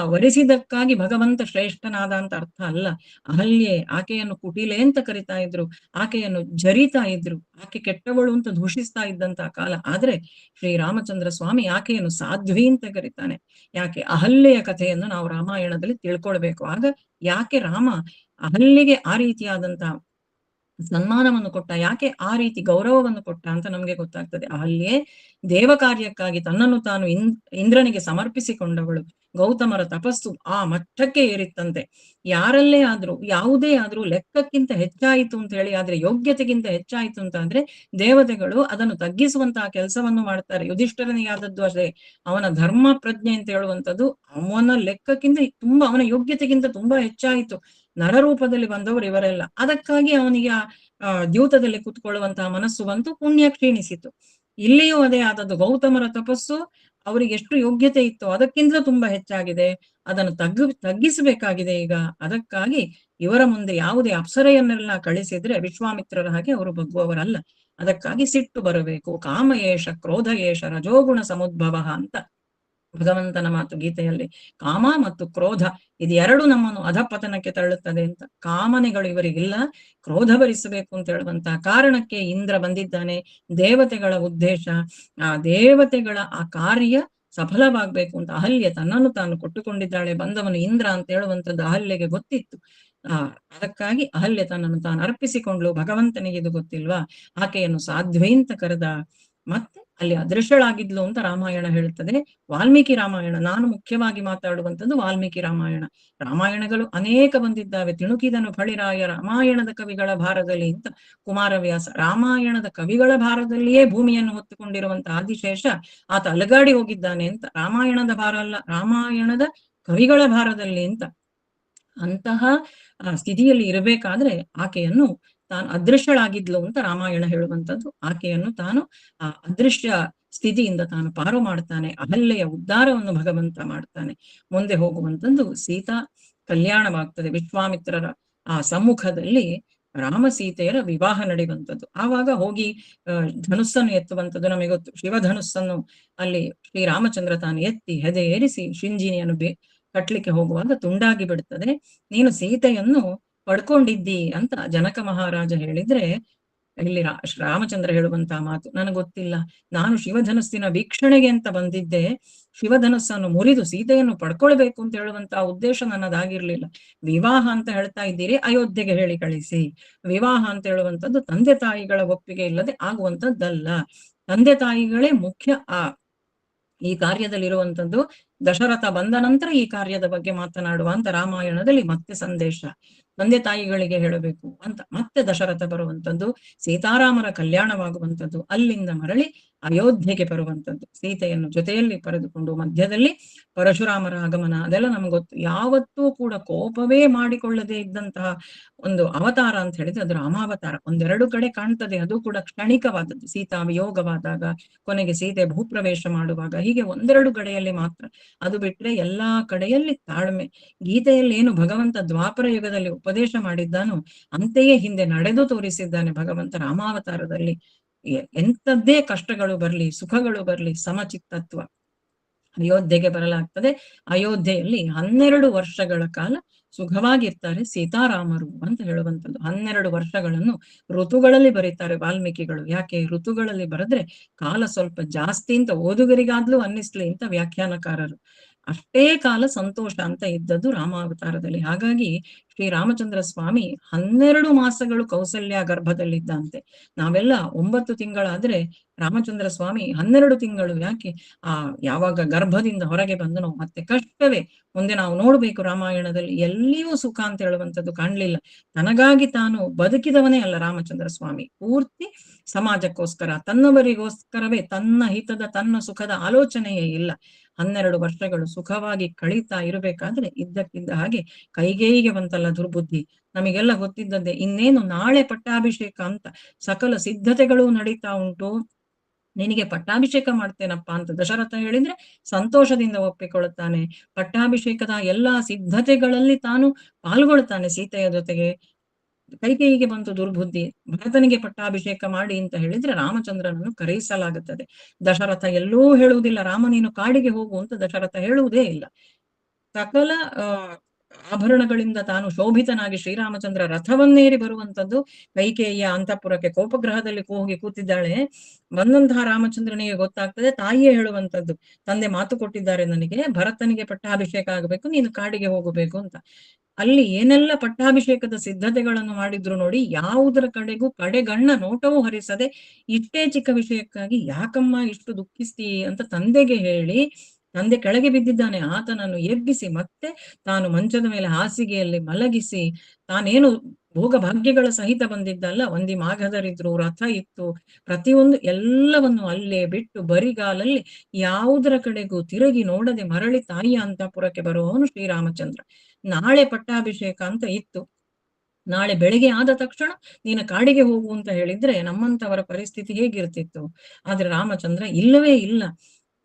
ವರಿಸಿದಕ್ಕಾಗಿ ಭಗವಂತ ಶ್ರೇಷ್ಠನಾದ ಅಂತ ಅರ್ಥ ಅಲ್ಲ. ಅಹಲ್ಯೆ, ಆಕೆಯನ್ನು ಕುಟಿಲೆ ಅಂತ ಕರಿತಾ ಇದ್ರು, ಆಕೆಯನ್ನು ಜರಿತಾ ಇದ್ರು, ಆಕೆ ಕೆಟ್ಟವಳು ಅಂತ ದೂಷಿಸ್ತಾ ಇದ್ದಂತಹ ಕಾಲ. ಆದ್ರೆ ಶ್ರೀರಾಮಚಂದ್ರ ಸ್ವಾಮಿ ಆಕೆಯನ್ನು ಸಾಧ್ವಿ ಅಂತ ಕರಿತಾನೆ. ಯಾಕೆ? ಅಹಲ್ಯೆಯ ಕಥೆಯನ್ನು ನಾವು ರಾಮಾಯಣದಲ್ಲಿ ತಿಳ್ಕೊಳ್ಬೇಕು. ಆಗ ಯಾಕೆ ರಾಮ ಅಹಲ್ಯೆಗೆ ಆ ರೀತಿಯಾದಂತಹ ಸನ್ಮಾನವನ್ನು ಕೊಟ್ಟ, ಯಾಕೆ ಆ ರೀತಿ ಗೌರವವನ್ನು ಕೊಟ್ಟ ಅಂತ ನಮ್ಗೆ ಗೊತ್ತಾಗ್ತದೆ. ಅಹಲ್ಯೆ ದೇವ ಕಾರ್ಯಕ್ಕಾಗಿ ತನ್ನನ್ನು ತಾನು ಇಂದ್ರನಿಗೆ ಸಮರ್ಪಿಸಿಕೊಂಡವಳು. ಗೌತಮರ ತಪಸ್ಸು ಆ ಮಟ್ಟಕ್ಕೆ ಏರಿತ್ತಂತೆ. ಯಾರಲ್ಲೇ ಆದ್ರೂ, ಯಾವುದೇ ಆದ್ರೂ ಲೆಕ್ಕಕ್ಕಿಂತ ಹೆಚ್ಚಾಯಿತು ಅಂತ ಹೇಳಿ, ಆದ್ರೆ ಯೋಗ್ಯತೆಗಿಂತ ಹೆಚ್ಚಾಯಿತು ಅಂತ ಅಂದ್ರೆ ದೇವತೆಗಳು ಅದನ್ನು ತಗ್ಗಿಸುವಂತಹ ಕೆಲಸವನ್ನು ಮಾಡ್ತಾರೆ. ಯುಧಿಷ್ಠಿರನಿಗೆ ಆದದ್ದು ಅಷ್ಟೇ. ಅವನ ಧರ್ಮ ಪ್ರಜ್ಞೆ ಅಂತ ಹೇಳುವಂಥದ್ದು ಅವನ ಲೆಕ್ಕಕ್ಕಿಂತ ತುಂಬಾ, ಅವನ ಯೋಗ್ಯತೆಗಿಂತ ತುಂಬಾ ಹೆಚ್ಚಾಯಿತು. ನರರೂಪದಲ್ಲಿ ಬಂದವರು ಇವರೆಲ್ಲ. ಅದಕ್ಕಾಗಿ ಅವನಿಗೆ ದ್ಯೂತದಲ್ಲಿ ಕೂತ್ಕೊಳ್ಳುವಂತಹ ಮನಸ್ಸು ಬಂತು, ಪುಣ್ಯ ಕ್ಷೀಣಿಸಿತು. ಇಲ್ಲಿಯೂ ಅದೇ ಆದದ್ದು. ಗೌತಮರ ತಪಸ್ಸು ಅವರಿಗೆ ಎಷ್ಟು ಯೋಗ್ಯತೆ ಇತ್ತು ಅದಕ್ಕಿಂತ ತುಂಬಾ ಹೆಚ್ಚಾಗಿದೆ. ಅದನ್ನು ತಗ್ಗಿಸಬೇಕಾಗಿದೆ ಈಗ. ಅದಕ್ಕಾಗಿ ಇವರ ಮುಂದೆ ಯಾವುದೇ ಅಪ್ಸರೆಯನ್ನೆಲ್ಲ ಕಳಿಸಿದ್ರೆ ವಿಶ್ವಾಮಿತ್ರರ ಹಾಗೆ ಅವರು ಬಗ್ಗುವವರಲ್ಲ. ಅದಕ್ಕಾಗಿ ಸಿಟ್ಟು ಬರಬೇಕು. ಕಾಮಯೇಷ ಕ್ರೋಧಯೇಷ ರಜೋಗುಣ ಸಮುದ್ಭವ ಅಂತ ಭಗವಂತನ ಮಾತು ಗೀತೆಯಲ್ಲಿ. ಕಾಮ ಮತ್ತು ಕ್ರೋಧ ಇದೆರಡು ನಮ್ಮನ್ನು ಅಧಪತನಕ್ಕೆ ತಳ್ಳುತ್ತದೆ ಅಂತ. ಕಾಮನೆಗಳು ಇವರಿಗಿಲ್ಲ, ಕ್ರೋಧ ಭರಿಸಬೇಕು ಅಂತ ಹೇಳುವಂತಹ ಕಾರಣಕ್ಕೆ ಇಂದ್ರ ಬಂದಿದ್ದಾನೆ. ದೇವತೆಗಳ ಉದ್ದೇಶ, ಆ ದೇವತೆಗಳ ಆ ಕಾರ್ಯ ಸಫಲವಾಗ್ಬೇಕು ಅಂತ ಅಹಲ್ಯೆ ತನ್ನನ್ನು ತಾನು ಕೊಟ್ಟುಕೊಂಡಿದ್ದಾಳೆ. ಬಂದವನು ಇಂದ್ರ ಅಂತ ಹೇಳುವಂಥದ್ದು ಅಹಲ್ಯೆಗೆ ಗೊತ್ತಿತ್ತು. ಅದಕ್ಕಾಗಿ ಅಹಲ್ಯೆ ತನ್ನನ್ನು ತಾನು ಅರ್ಪಿಸಿಕೊಂಡ್ಲು. ಭಗವಂತನಿಗೆ ಇದು ಗೊತ್ತಿಲ್ವಾ? ಆಕೆಯನ್ನು ಸಾಧ್ವಿ ಅಂತ ಕರೆದ. ಮತ್ತೆ ಅಲ್ಲಿ ಅದೃಶ್ಯಳಾಗಿದ್ಲು ಅಂತ ರಾಮಾಯಣ ಹೇಳುತ್ತದೆ. ವಾಲ್ಮೀಕಿ ರಾಮಾಯಣ, ನಾನು ಮುಖ್ಯವಾಗಿ ಮಾತಾಡುವಂಥದ್ದು ವಾಲ್ಮೀಕಿ ರಾಮಾಯಣ. ರಾಮಾಯಣಗಳು ಅನೇಕ ಬಂದಿದ್ದಾವೆ. ತಿಣುಕಿದನು ಫಳಿರಾಯ ರಾಮಾಯಣದ ಕವಿಗಳ ಭಾರದಲ್ಲಿ ಅಂತ ಕುಮಾರವ್ಯಾಸ. ರಾಮಾಯಣದ ಕವಿಗಳ ಭಾರದಲ್ಲಿಯೇ ಭೂಮಿಯನ್ನು ಹೊತ್ತುಕೊಂಡಿರುವಂತಹ ಆದಿಶೇಷ ಆತ ಅಲಗಾಡಿ ಹೋಗಿದ್ದಾನೆ ಅಂತ. ರಾಮಾಯಣದ ಭಾರ ಅಲ್ಲ, ರಾಮಾಯಣದ ಕವಿಗಳ ಭಾರದಲ್ಲಿ ಅಂತ. ಅಂತಹ ಸ್ಥಿತಿಯಲ್ಲಿ ಇರಬೇಕಾದ್ರೆ ಆಕೆಯನ್ನು ತಾನು ಅದೃಶ್ಯಳಾಗಿದ್ಲು ಅಂತ ರಾಮಾಯಣ ಹೇಳುವಂಥದ್ದು. ಆಕೆಯನ್ನು ತಾನು ಆ ಅದೃಶ್ಯ ಸ್ಥಿತಿಯಿಂದ ತಾನು ಪಾರು ಮಾಡ್ತಾನೆ. ಅಹಲ್ಯೆಯ ಉದ್ಧಾರವನ್ನು ಭಗವಂತ ಮಾಡ್ತಾನೆ. ಮುಂದೆ ಹೋಗುವಂಥದ್ದು ಸೀತಾ ಕಲ್ಯಾಣವಾಗ್ತದೆ. ವಿಶ್ವಾಮಿತ್ರರ ಆ ಸಮ್ಮುಖದಲ್ಲಿ ರಾಮ ಸೀತೆಯರ ವಿವಾಹ ನಡೆಯುವಂಥದ್ದು. ಆವಾಗ ಹೋಗಿ ಧನುಸ್ಸನ್ನು ಎತ್ತುವಂಥದ್ದು ನಮಗೆ ಗೊತ್ತು. ಶಿವಧನುಸ್ಸನ್ನು ಅಲ್ಲಿ ಶ್ರೀರಾಮಚಂದ್ರ ತಾನು ಎತ್ತಿ ಹೆದೆ ಏರಿಸಿ ಶಿಂಜಿನಿಯನ್ನು ಕಟ್ಲಿಕ್ಕೆ ಹೋಗುವಾಗ ತುಂಡಾಗಿ ಬಿಡುತ್ತದೆ. ನೀನು ಸೀತೆಯನ್ನು ಪಡ್ಕೊಂಡಿದ್ದಿ ಅಂತ ಜನಕ ಮಹಾರಾಜ ಹೇಳಿದ್ರೆ ಇಲ್ಲಿ ರಾಮಚಂದ್ರ ಹೇಳುವಂತಹ ಮಾತು, ನನಗೆ ಗೊತ್ತಿಲ್ಲ, ನಾನು ಶಿವಧನಸ್ಸಿನ ವೀಕ್ಷಣೆಗೆ ಅಂತ ಬಂದಿದ್ದೆ, ಶಿವಧನಸ್ಸನ್ನು ಮುರಿದು ಸೀತೆಯನ್ನು ಪಡ್ಕೊಳ್ಬೇಕು ಅಂತ ಹೇಳುವಂತಹ ಉದ್ದೇಶ ನನ್ನದಾಗಿರ್ಲಿಲ್ಲ. ವಿವಾಹ ಅಂತ ಹೇಳ್ತಾ ಇದ್ದೀರಿ, ಅಯೋಧ್ಯೆಗೆ ಹೇಳಿ ಕಳಿಸಿ. ವಿವಾಹ ಅಂತ ಹೇಳುವಂಥದ್ದು ತಂದೆ ತಾಯಿಗಳ ಒಪ್ಪಿಗೆ ಇಲ್ಲದೆ ಆಗುವಂಥದ್ದಲ್ಲ. ತಂದೆ ತಾಯಿಗಳೇ ಮುಖ್ಯ ಈ ಕಾರ್ಯದಲ್ಲಿರುವಂಥದ್ದು. ದಶರಥ ಬಂದ ನಂತರ ಈ ಕಾರ್ಯದ ಬಗ್ಗೆ ಮಾತನಾಡುವ ಅಂತ ರಾಮಾಯಣದಲ್ಲಿ ಮತ್ತೆ ಸಂದೇಶ. ತಂದೆ ತಾಯಿಗಳಿಗೆ ಹೇಳಬೇಕು ಅಂತ ಮತ್ತೆ ದಶರಥ ಬರುವಂಥದ್ದು, ಸೀತಾರಾಮರ ಕಲ್ಯಾಣವಾಗುವಂಥದ್ದು, ಅಲ್ಲಿಂದ ಮರಳಿ ಅಯೋಧ್ಯೆಗೆ ಬರುವಂಥದ್ದು, ಸೀತೆಯನ್ನು ಜೊತೆಯಲ್ಲಿ ಪಡೆದುಕೊಂಡು ಮಧ್ಯದಲ್ಲಿ ಪರಶುರಾಮರ ಆಗಮನ. ಅದೆಲ್ಲ ನಮ್ಗೆ ಗೊತ್ತು. ಯಾವತ್ತೂ ಕೂಡ ಕೋಪವೇ ಮಾಡಿಕೊಳ್ಳದೆ ಇದ್ದಂತಹ ಒಂದು ಅವತಾರ ಅಂತ ಹೇಳಿದ್ರೆ ಅದು ರಾಮಾವತಾರ. ಒಂದೆರಡು ಕಡೆ ಕಾಣ್ತದೆ, ಅದು ಕೂಡ ಕ್ಷಣಿಕವಾದದ್ದು. ಸೀತಾ ವಿಯೋಗವಾದಾಗ, ಕೊನೆಗೆ ಸೀತೆ ಭೂಪ್ರವೇಶ ಮಾಡುವಾಗ, ಹೀಗೆ ಒಂದೆರಡು ಕಡೆಯಲ್ಲಿ ಮಾತ್ರ. ಅದು ಬಿಟ್ರೆ ಎಲ್ಲಾ ಕಡೆಯಲ್ಲಿ ತಾಳ್ಮೆ. ಗೀತೆಯಲ್ಲಿ ಏನು ಭಗವಂತ ದ್ವಾಪರ ಯುಗದಲ್ಲಿ ಉಪದೇಶ ಮಾಡಿದ್ದಾನೋ ಅಂತೆಯೇ ಹಿಂದೆ ನಡೆದು ತೋರಿಸಿದ್ದಾನೆ ಭಗವಂತ ರಾಮಾವತಾರದಲ್ಲಿ. ಎಂಥದ್ದೇ ಕಷ್ಟಗಳು ಬರ್ಲಿ, ಸುಖಗಳು ಬರ್ಲಿ, ಸಮಚಿತ್ತತ್ವ. ಅಯೋಧ್ಯೆಗೆ ಬರಲಾಗ್ತದೆ. ಅಯೋಧ್ಯೆಯಲ್ಲಿ 12 ವರ್ಷಗಳ ಕಾಲ ಸುಖವಾಗಿರ್ತಾರೆ ಸೀತಾರಾಮರು ಅಂತ ಹೇಳುವಂಥದ್ದು. 12 ವರ್ಷಗಳನ್ನು ಋತುಗಳಲ್ಲಿ ಬರೀತಾರೆ ವಾಲ್ಮೀಕಿಗಳು. ಯಾಕೆ ಋತುಗಳಲ್ಲಿ ಬರೆದ್ರೆ ಕಾಲ ಸ್ವಲ್ಪ ಜಾಸ್ತಿ ಅಂತ ಓದುಗರಿಗಾದ್ಲೂ ಅನ್ನಿಸ್ಲಿ ಅಂತ ವ್ಯಾಖ್ಯಾನಕಾರರು. ಅಷ್ಟೇ ಕಾಲ ಸಂತೋಷ ಅಂತ ಇದ್ದದ್ದು ರಾಮಾವತಾರದಲ್ಲಿ. ಹಾಗಾಗಿ ಶ್ರೀರಾಮಚಂದ್ರ ಸ್ವಾಮಿ 12 ಮಾಸಗಳು ಕೌಸಲ್ಯ ಗರ್ಭದಲ್ಲಿದ್ದಂತೆ. ನಾವೆಲ್ಲ 9 ತಿಂಗಳಾದ್ರೆ ರಾಮಚಂದ್ರ ಸ್ವಾಮಿ 12 ತಿಂಗಳು. ಯಾಕೆ? ಯಾವಾಗ ಗರ್ಭದಿಂದ ಹೊರಗೆ ಬಂದನೋ ಮತ್ತೆ ಕಷ್ಟವೇ. ಮುಂದೆ ನಾವು ನೋಡ್ಬೇಕು ರಾಮಾಯಣದಲ್ಲಿ ಎಲ್ಲಿಯೂ ಸುಖ ಅಂತ ಹೇಳುವಂಥದ್ದು ಕಾಣ್ಲಿಲ್ಲ. ತನಗಾಗಿ ತಾನು ಬದುಕಿದವನೇ ಅಲ್ಲ ರಾಮಚಂದ್ರ ಸ್ವಾಮಿ. ಪೂರ್ತಿ ಸಮಾಜಕ್ಕೋಸ್ಕರ, ತನ್ನವರಿಗೋಸ್ಕರವೇ, ತನ್ನ ಹಿತದ ತನ್ನ ಸುಖದ ಆಲೋಚನೆಯೇ ಇಲ್ಲ. 12 ವರ್ಷಗಳು ಸುಖವಾಗಿ ಕಳೀತಾ ಇರಬೇಕಾದ್ರೆ ಇದ್ದಕ್ಕಿದ್ದ ಹಾಗೆ ಕೈಗೇಯಿಗೆ ಬಂತಲ್ಲ ದುರ್ಬುದ್ಧಿ. ನಮಗೆಲ್ಲ ಗೊತ್ತಿದ್ದದ್ದೇ. ಇನ್ನೇನು ನಾಳೆ ಪಟ್ಟಾಭಿಷೇಕ ಅಂತ ಸಕಲ ಸಿದ್ಧತೆಗಳು ನಡೀತಾ ಉಂಟು. ನಿನಗೆ ಪಟ್ಟಾಭಿಷೇಕ ಮಾಡ್ತೇನಪ್ಪ ಅಂತ ದಶರಥ ಹೇಳಿದ್ರೆ ಸಂತೋಷದಿಂದ ಒಪ್ಪಿಕೊಳ್ಳುತ್ತಾನೆ. ಪಟ್ಟಾಭಿಷೇಕದ ಎಲ್ಲಾ ಸಿದ್ಧತೆಗಳಲ್ಲಿ ತಾನು ಪಾಲ್ಗೊಳ್ತಾನೆ ಸೀತೆಯ ಜೊತೆಗೆ. ಕೈಕೇಯಿಗೆ ಬಂತು ದುರ್ಬುದ್ಧಿ, ಭರತನಿಗೆ ಪಟ್ಟಾಭಿಷೇಕ ಮಾಡಿ ಅಂತ ಹೇಳಿದ್ರೆ ರಾಮಚಂದ್ರನನ್ನು ಕರೆಯಿಸಲಾಗುತ್ತದೆ. ದಶರಥ ಎಲ್ಲೂ ಹೇಳುವುದಿಲ್ಲ, ರಾಮ ನೀನು ಕಾಡಿಗೆ ಹೋಗು ಅಂತ ದಶರಥ ಹೇಳುವುದೇ ಇಲ್ಲ. ಸಕಲ ಆಭರಣಗಳಿಂದ ತಾನು ಶೋಭಿತನಾಗಿ ಶ್ರೀರಾಮಚಂದ್ರ ರಥವನ್ನೇರಿ ಬರುವಂತದ್ದು. ಕೈಕೇಯಿಯ ಅಂತಃಪುರಕ್ಕೆ ಕೋಪಗ್ರಹದಲ್ಲಿ ಹೋಗಿ ಕೂತಿದ್ದಾಳೆ. ಬಂದಂತಹ ರಾಮಚಂದ್ರನಿಗೆ ಗೊತ್ತಾಗ್ತದೆ, ತಾಯಿಯೇ ಹೇಳುವಂತದ್ದು, ತಂದೆ ಮಾತು ಕೊಟ್ಟಿದ್ದಾರೆ ನನಗೆ, ಭರತನಿಗೆ ಪಟ್ಟಾಭಿಷೇಕ ಆಗಬೇಕು, ನೀನು ಕಾಡಿಗೆ ಹೋಗಬೇಕು ಅಂತ. ಅಲ್ಲಿ ಏನೆಲ್ಲ ಪಟ್ಟಾಭಿಷೇಕದ ಸಿದ್ಧತೆಗಳನ್ನು ಮಾಡಿದ್ರು ನೋಡಿ, ಯಾವುದರ ಕಡೆಗೂ ಕಡೆಗಣ್ಣ ನೋಟವೂ ಹರಿಸದೆ ಇಷ್ಟೇ ಚಿಕ್ಕ ವಿಷಯಕ್ಕಾಗಿ ಯಾಕಮ್ಮ ಇಷ್ಟು ದುಃಖಿಸ್ತೀ ಅಂತ ತಂದೆಗೆ ಹೇಳಿ, ತಂದೆ ಕೆಳಗೆ ಬಿದ್ದಿದ್ದಾನೆ, ಆತನನ್ನು ಎಬ್ಬಿಸಿ ಮತ್ತೆ ತಾನು ಮಂಚದ ಮೇಲೆ ಹಾಸಿಗೆಯಲ್ಲಿ ಮಲಗಿಸಿ, ತಾನೇನು ಭೋಗ ಭಾಗ್ಯಗಳ ಸಹಿತ ಬಂದಿದ್ದಲ್ಲ, ಒಂದಿ ಮಾಘದರಿದ್ರು, ರಥ ಇತ್ತು, ಪ್ರತಿಯೊಂದು ಎಲ್ಲವನ್ನು ಅಲ್ಲೇ ಬಿಟ್ಟು ಬರಿಗಾಲಲ್ಲಿ ಯಾವುದರ ಕಡೆಗೂ ತಿರುಗಿ ನೋಡದೆ ಮರಳಿ ತಾಯಿಯ ಅಂತಃಪುರಕ್ಕೆ ಬರುವವನು ಶ್ರೀರಾಮಚಂದ್ರ. ನಾಳೆ ಪಟ್ಟಾಭಿಷೇಕ ಅಂತ ಇತ್ತು. ನಾಳೆ ಬೆಳಿಗ್ಗೆ ಆದ ತಕ್ಷಣ ನೀನು ಕಾಡಿಗೆ ಹೋಗು ಅಂತ ಹೇಳಿದ್ರೆ ನಮ್ಮಂತವರ ಪರಿಸ್ಥಿತಿ ಹೇಗಿರ್ತಿತ್ತು. ಆದ್ರೆ ರಾಮಚಂದ್ರ ಇಲ್ಲವೇ ಇಲ್ಲ.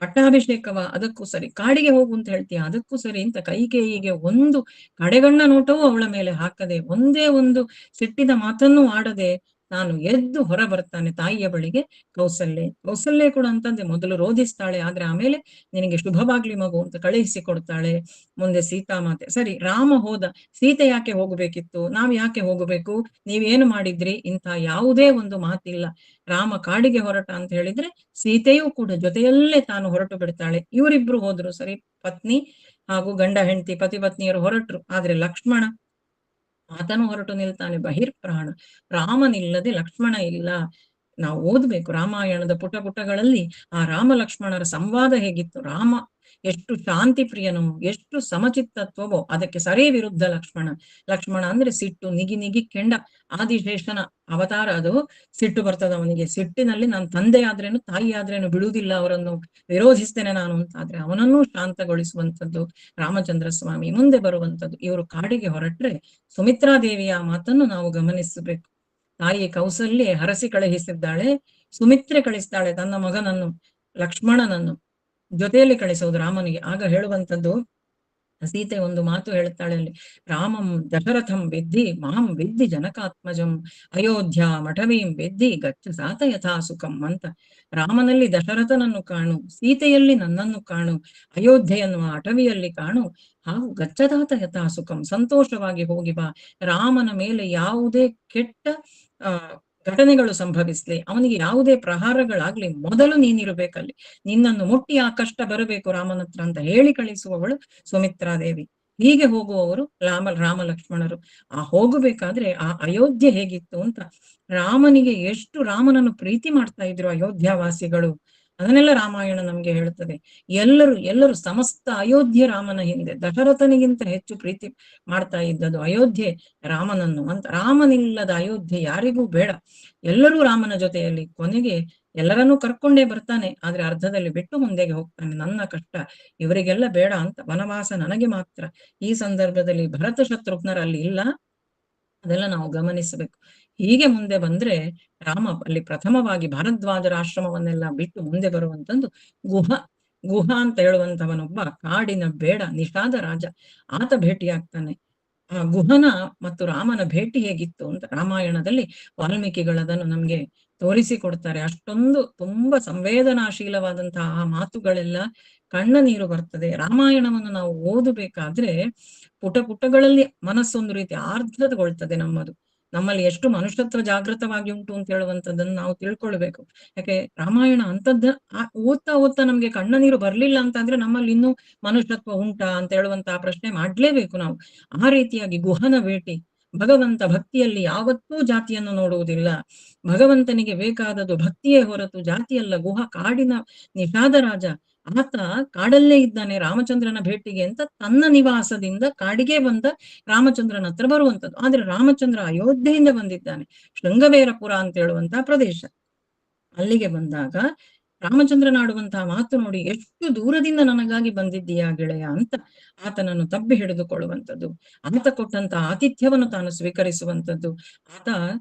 ಪಟ್ಟಾಭಿಷೇಕವ, ಅದಕ್ಕೂ ಸರಿ. ಕಾಡಿಗೆ ಹೋಗು ಅಂತ ಹೇಳ್ತೀಯ, ಅದಕ್ಕೂ ಸರಿ ಅಂತ ಕೈಕೇಯಿಗೆ ಒಂದು ಕಡೆಗಣ್ಣ ನೋಟವೂ ಅವಳ ಮೇಲೆ ಹಾಕದೆ, ಒಂದೇ ಒಂದು ಸಿಟ್ಟಿದ ಮಾತನ್ನೂ ಆಡದೆ ನಾನು ಎದ್ದು ಹೊರ ಬರ್ತಾನೆ ತಾಯಿಯ ಬಳಿಗೆ. ಕೌಸಲ್ಯ ಕೂಡ ಅಂತಂದೆ, ಮೊದಲು ರೋಧಿಸ್ತಾಳೆ, ಆದ್ರೆ ಆಮೇಲೆ ನಿನಗೆ ಶುಭವಾಗ್ಲಿ ಮಗು ಅಂತ ಕಳುಹಿಸಿ ಕೊಡ್ತಾಳೆ. ಮುಂದೆ ಸೀತಾಮಾತೆ. ಸರಿ, ರಾಮ ಹೋದ, ಸೀತೆ ಯಾಕೆ ಹೋಗಬೇಕಿತ್ತು, ನಾವ್ ಯಾಕೆ ಹೋಗಬೇಕು, ನೀವೇನು ಮಾಡಿದ್ರಿ, ಇಂಥ ಯಾವುದೇ ಒಂದು ಮಾತಿಲ್ಲ. ರಾಮ ಕಾಡಿಗೆ ಹೊರಟ ಅಂತ ಹೇಳಿದ್ರೆ ಸೀತೆಯೂ ಕೂಡ ಜೊತೆಯಲ್ಲೇ ತಾನು ಹೊರಟು ಬಿಡ್ತಾಳೆ. ಇವರಿಬ್ರು ಹೋದ್ರು, ಸರಿ, ಪತ್ನಿ ಹಾಗೂ ಗಂಡ ಹೆಂಡತಿ ಪತಿ ಪತ್ನಿಯರು ಹೊರಟ್ರು. ಆದ್ರೆ ಲಕ್ಷ್ಮಣ ಆತನು ಹೊರಟು ನಿಲ್ತಾನೆ, ಬಹಿರ್ಪ್ರಾಣ. ರಾಮನಿಲ್ಲದೆ ಲಕ್ಷ್ಮಣ ಇಲ್ಲ. ನಾವು ಓದ್ಬೇಕು ರಾಮಾಯಣದ ಪುಟಗಳಲ್ಲಿ ಆ ರಾಮ ಲಕ್ಷ್ಮಣರ ಸಂವಾದ ಹೇಗಿತ್ತು. ರಾಮ ಎಷ್ಟು ಶಾಂತಿ ಪ್ರಿಯನೋ, ಎಷ್ಟು ಸಮಚಿತ್ತತ್ವವೋ, ಅದಕ್ಕೆ ಸರಿ ವಿರುದ್ಧ ಲಕ್ಷ್ಮಣ ಅಂದ್ರೆ ಸಿಟ್ಟು, ನಿಗಿ ಕೆಂಡ. ಆದಿಶೇಷನ ಅವತಾರ ಅದು. ಸಿಟ್ಟು ಬರ್ತದ ಅವನಿಗೆ. ಸಿಟ್ಟಿನಲ್ಲಿ ನಾನು ತಂದೆ ಆದ್ರೇನು ತಾಯಿ ಆದ್ರೇನು ಬಿಡುವುದಿಲ್ಲ, ಅವರನ್ನು ವಿರೋಧಿಸ್ತೇನೆ ನಾನು ಅಂತ. ಆದ್ರೆ ಅವನನ್ನೂ ಶಾಂತಗೊಳಿಸುವಂಥದ್ದು ರಾಮಚಂದ್ರ ಸ್ವಾಮಿ. ಮುಂದೆ ಬರುವಂಥದ್ದು, ಇವರು ಕಾಡಿಗೆ ಹೊರಟ್ರೆ ಸುಮಿತ್ರಾದೇವಿಯ ಮಾತನ್ನು ನಾವು ಗಮನಿಸಬೇಕು. ತಾಯಿ ಕೌಸಲ್ಯೆ ಹರಸಿ ಕಳುಹಿಸಿದ್ದಾಳೆ, ಸುಮಿತ್ರೆ ಕಳಿಸ್ತಾಳೆ ತನ್ನ ಮಗನನ್ನು ಲಕ್ಷ್ಮಣನನ್ನು ಜೊತೆಯಲ್ಲಿ ಕಳಿಸೋದು ರಾಮನಿಗೆ. ಆಗ ಹೇಳುವಂಥದ್ದು, ಸೀತೆ ಒಂದು ಮಾತು ಹೇಳ್ತಾಳೆ ಅಲ್ಲಿ, ರಾಮಂ ದಶರಥಂ ವಿದ್ಧಿ ಮಾಂ ವಿದ್ಧಿ ಜನಕಾತ್ಮಜಂ ಅಯೋಧ್ಯ ಮಠವೀಂ ವಿದ್ಧಿ ಗಚ್ಚ ಸಾತ ಯಥಾ ಸುಖಂ ಅಂತ. ರಾಮನಲ್ಲಿ ದಶರಥನನ್ನು ಕಾಣು, ಸೀತೆಯಲ್ಲಿ ನನ್ನನ್ನು ಕಾಣು, ಅಯೋಧ್ಯೆಯನ್ನು ಅಟವಿಯಲ್ಲಿ ಕಾಣು, ಹಾಗೂ ಗಚ್ಚದಾತ ಯಥಾ ಸುಖಂ, ಸಂತೋಷವಾಗಿ ಹೋಗಿ ಬಾ. ರಾಮನ ಮೇಲೆ ಯಾವುದೇ ಕೆಟ್ಟ ಘಟನೆಗಳು ಸಂಭವಿಸ್ಲಿ, ಅವನಿಗೆ ಯಾವುದೇ ಪ್ರಹಾರಗಳಾಗ್ಲಿ, ಮೊದಲು ನೀನಿರ್ಬೇಕಲ್ಲಿ, ನಿನ್ನನ್ನು ಮುಟ್ಟಿ ಆ ಕಷ್ಟ ಬರಬೇಕು ರಾಮನ ಹತ್ರ ಅಂತ ಹೇಳಿ ಕಳಿಸುವವಳು ಸುಮಿತ್ರಾದೇವಿ. ಹೀಗೆ ಹೋಗುವವರು ರಾಮ ಲಕ್ಷ್ಮಣರು. ಆ ಹೋಗಬೇಕಾದ್ರೆ ಆ ಅಯೋಧ್ಯೆ ಹೇಗಿತ್ತು ಅಂತ, ರಾಮನಿಗೆ ಎಷ್ಟು ರಾಮನನ್ನು ಪ್ರೀತಿ ಮಾಡ್ತಾ ಇದ್ರು ಅಯೋಧ್ಯಾವಾಸಿಗಳು, ಅದನ್ನೆಲ್ಲ ರಾಮಾಯಣ ನಮ್ಗೆ ಹೇಳ್ತದೆ. ಎಲ್ಲರೂ ಸಮಸ್ತ ಅಯೋಧ್ಯೆ ರಾಮನ ಹಿಂದೆ, ದಶರಥನಿಗಿಂತ ಹೆಚ್ಚು ಪ್ರೀತಿ ಮಾಡ್ತಾ ಇದ್ದದ್ದು ಅಯೋಧ್ಯೆ ರಾಮನನ್ನು ಅಂತ. ರಾಮನಿಲ್ಲದ ಅಯೋಧ್ಯೆ ಯಾರಿಗೂ ಬೇಡ, ಎಲ್ಲರೂ ರಾಮನ ಜೊತೆಯಲ್ಲಿ. ಕೊನೆಗೆ ಎಲ್ಲರನ್ನೂ ಕರ್ಕೊಂಡೇ ಬರ್ತಾನೆ, ಆದ್ರೆ ಅರ್ಧದಲ್ಲಿ ಬಿಟ್ಟು ಮುಂದೆಗೆ ಹೋಗ್ತಾನೆ. ನನ್ನ ಕಷ್ಟ ಇವರಿಗೆಲ್ಲ ಬೇಡ ಅಂತ, ವನವಾಸ ನನಗೆ ಮಾತ್ರ. ಈ ಸಂದರ್ಭದಲ್ಲಿ ಭರತ ಶತ್ರುಘ್ನರಲ್ಲಿ ಇಲ್ಲ, ಅದೆಲ್ಲ ನಾವು ಗಮನಿಸಬೇಕು. ಹೀಗೆ ಮುಂದೆ ಬಂದ್ರೆ ರಾಮ ಅಲ್ಲಿ ಪ್ರಥಮವಾಗಿ ಭಾರದ್ವಾಜರ ಆಶ್ರಮವನ್ನೆಲ್ಲ ಬಿಟ್ಟು ಮುಂದೆ ಬರುವಂತದ್ದು ಗುಹ ಅಂತ ಹೇಳುವಂತವನೊಬ್ಬ ಕಾಡಿನ ಬೇಡ ನಿಷಾದ ರಾಜ, ಆತ ಭೇಟಿಯಾಗ್ತಾನೆ. ಆ ಗುಹನ ಮತ್ತು ರಾಮನ ಭೇಟಿ ಹೇಗಿತ್ತು ಅಂತ ರಾಮಾಯಣದಲ್ಲಿ ವಾಲ್ಮೀಕಿಗಳದನ್ನು ನಮ್ಗೆ ತೋರಿಸಿಕೊಡ್ತಾರೆ. ಅಷ್ಟೊಂದು ತುಂಬಾ ಸಂವೇದನಾಶೀಲವಾದಂತಹ ಆ ಮಾತುಗಳೆಲ್ಲ ಕಣ್ಣ ನೀರು ಬರ್ತದೆ. ರಾಮಾಯಣವನ್ನು ನಾವು ಓದಬೇಕಾದ್ರೆ ಪುಟಗಳಲ್ಲಿ ಮನಸ್ಸೊಂದು ರೀತಿ ಆರ್ದ್ರಗೊಳ್ತದೆ ನಮ್ಮದು. ನಮ್ಮಲ್ಲಿ ಎಷ್ಟು ಮನುಷ್ಯತ್ವ ಜಾಗೃತವಾಗಿ ಉಂಟು ಅಂತ ಹೇಳುವಂಥದ್ದನ್ನು ನಾವು ತಿಳ್ಕೊಳ್ಬೇಕು. ಯಾಕೆ ರಾಮಾಯಣ ಅಂತದ್ದ ಓದ್ತಾ ನಮ್ಗೆ ಕಣ್ಣ ನೀರು ಬರ್ಲಿಲ್ಲ ಅಂತಂದ್ರೆ ನಮ್ಮಲ್ಲಿ ಇನ್ನೂ ಮನುಷ್ಯತ್ವ ಉಂಟಾ ಅಂತ ಹೇಳುವಂತಹ ಪ್ರಶ್ನೆ ಮಾಡ್ಲೇಬೇಕು ನಾವು. ಆ ರೀತಿಯಾಗಿ ಗುಹನ ಭೇಟಿ, ಭಗವಂತ ಭಕ್ತಿಯಲ್ಲಿ ಯಾವತ್ತೂ ಜಾತಿಯನ್ನು ನೋಡುವುದಿಲ್ಲ. ಭಗವಂತನಿಗೆ ಬೇಕಾದದ್ದು ಭಕ್ತಿಯೇ ಹೊರತು ಜಾತಿಯಲ್ಲ. ಗುಹ ಕಾಡಿನ ನಿಷಾದ ರಾಜ, ಆತ ಕಾಡಲ್ಲೇ ಇದ್ದಾನೆ ರಾಮಚಂದ್ರನ ಭೇಟಿಗೆ ಅಂತ ತನ್ನ ನಿವಾಸದಿಂದ ಕಾಡಿಗೆ ಬಂದ ರಾಮಚಂದ್ರನ ಹತ್ರ ಬರುವಂತದ್ದು. ಆದ್ರೆ ರಾಮಚಂದ್ರ ಅಯೋಧ್ಯೆಯಿಂದ ಬಂದಿದ್ದಾನೆ, ಶೃಂಗವೇರಪುರ ಅಂತ ಹೇಳುವಂತಹ ಪ್ರದೇಶ. ಅಲ್ಲಿಗೆ ಬಂದಾಗ ರಾಮಚಂದ್ರನಾಡುವಂತಹ ಮಾತು ನೋಡಿ, ಎಷ್ಟು ದೂರದಿಂದ ನನಗಾಗಿ ಬಂದಿದ್ದೀಯಾ ಗೆಳೆಯ ಅಂತ ಆತನನ್ನು ತಬ್ಬಿ ಹಿಡಿದುಕೊಳ್ಳುವಂಥದ್ದು, ಆತ ಕೊಟ್ಟಂತಹ ಆತಿಥ್ಯವನ್ನು ತಾನು ಸ್ವೀಕರಿಸುವಂಥದ್ದು. ಆತ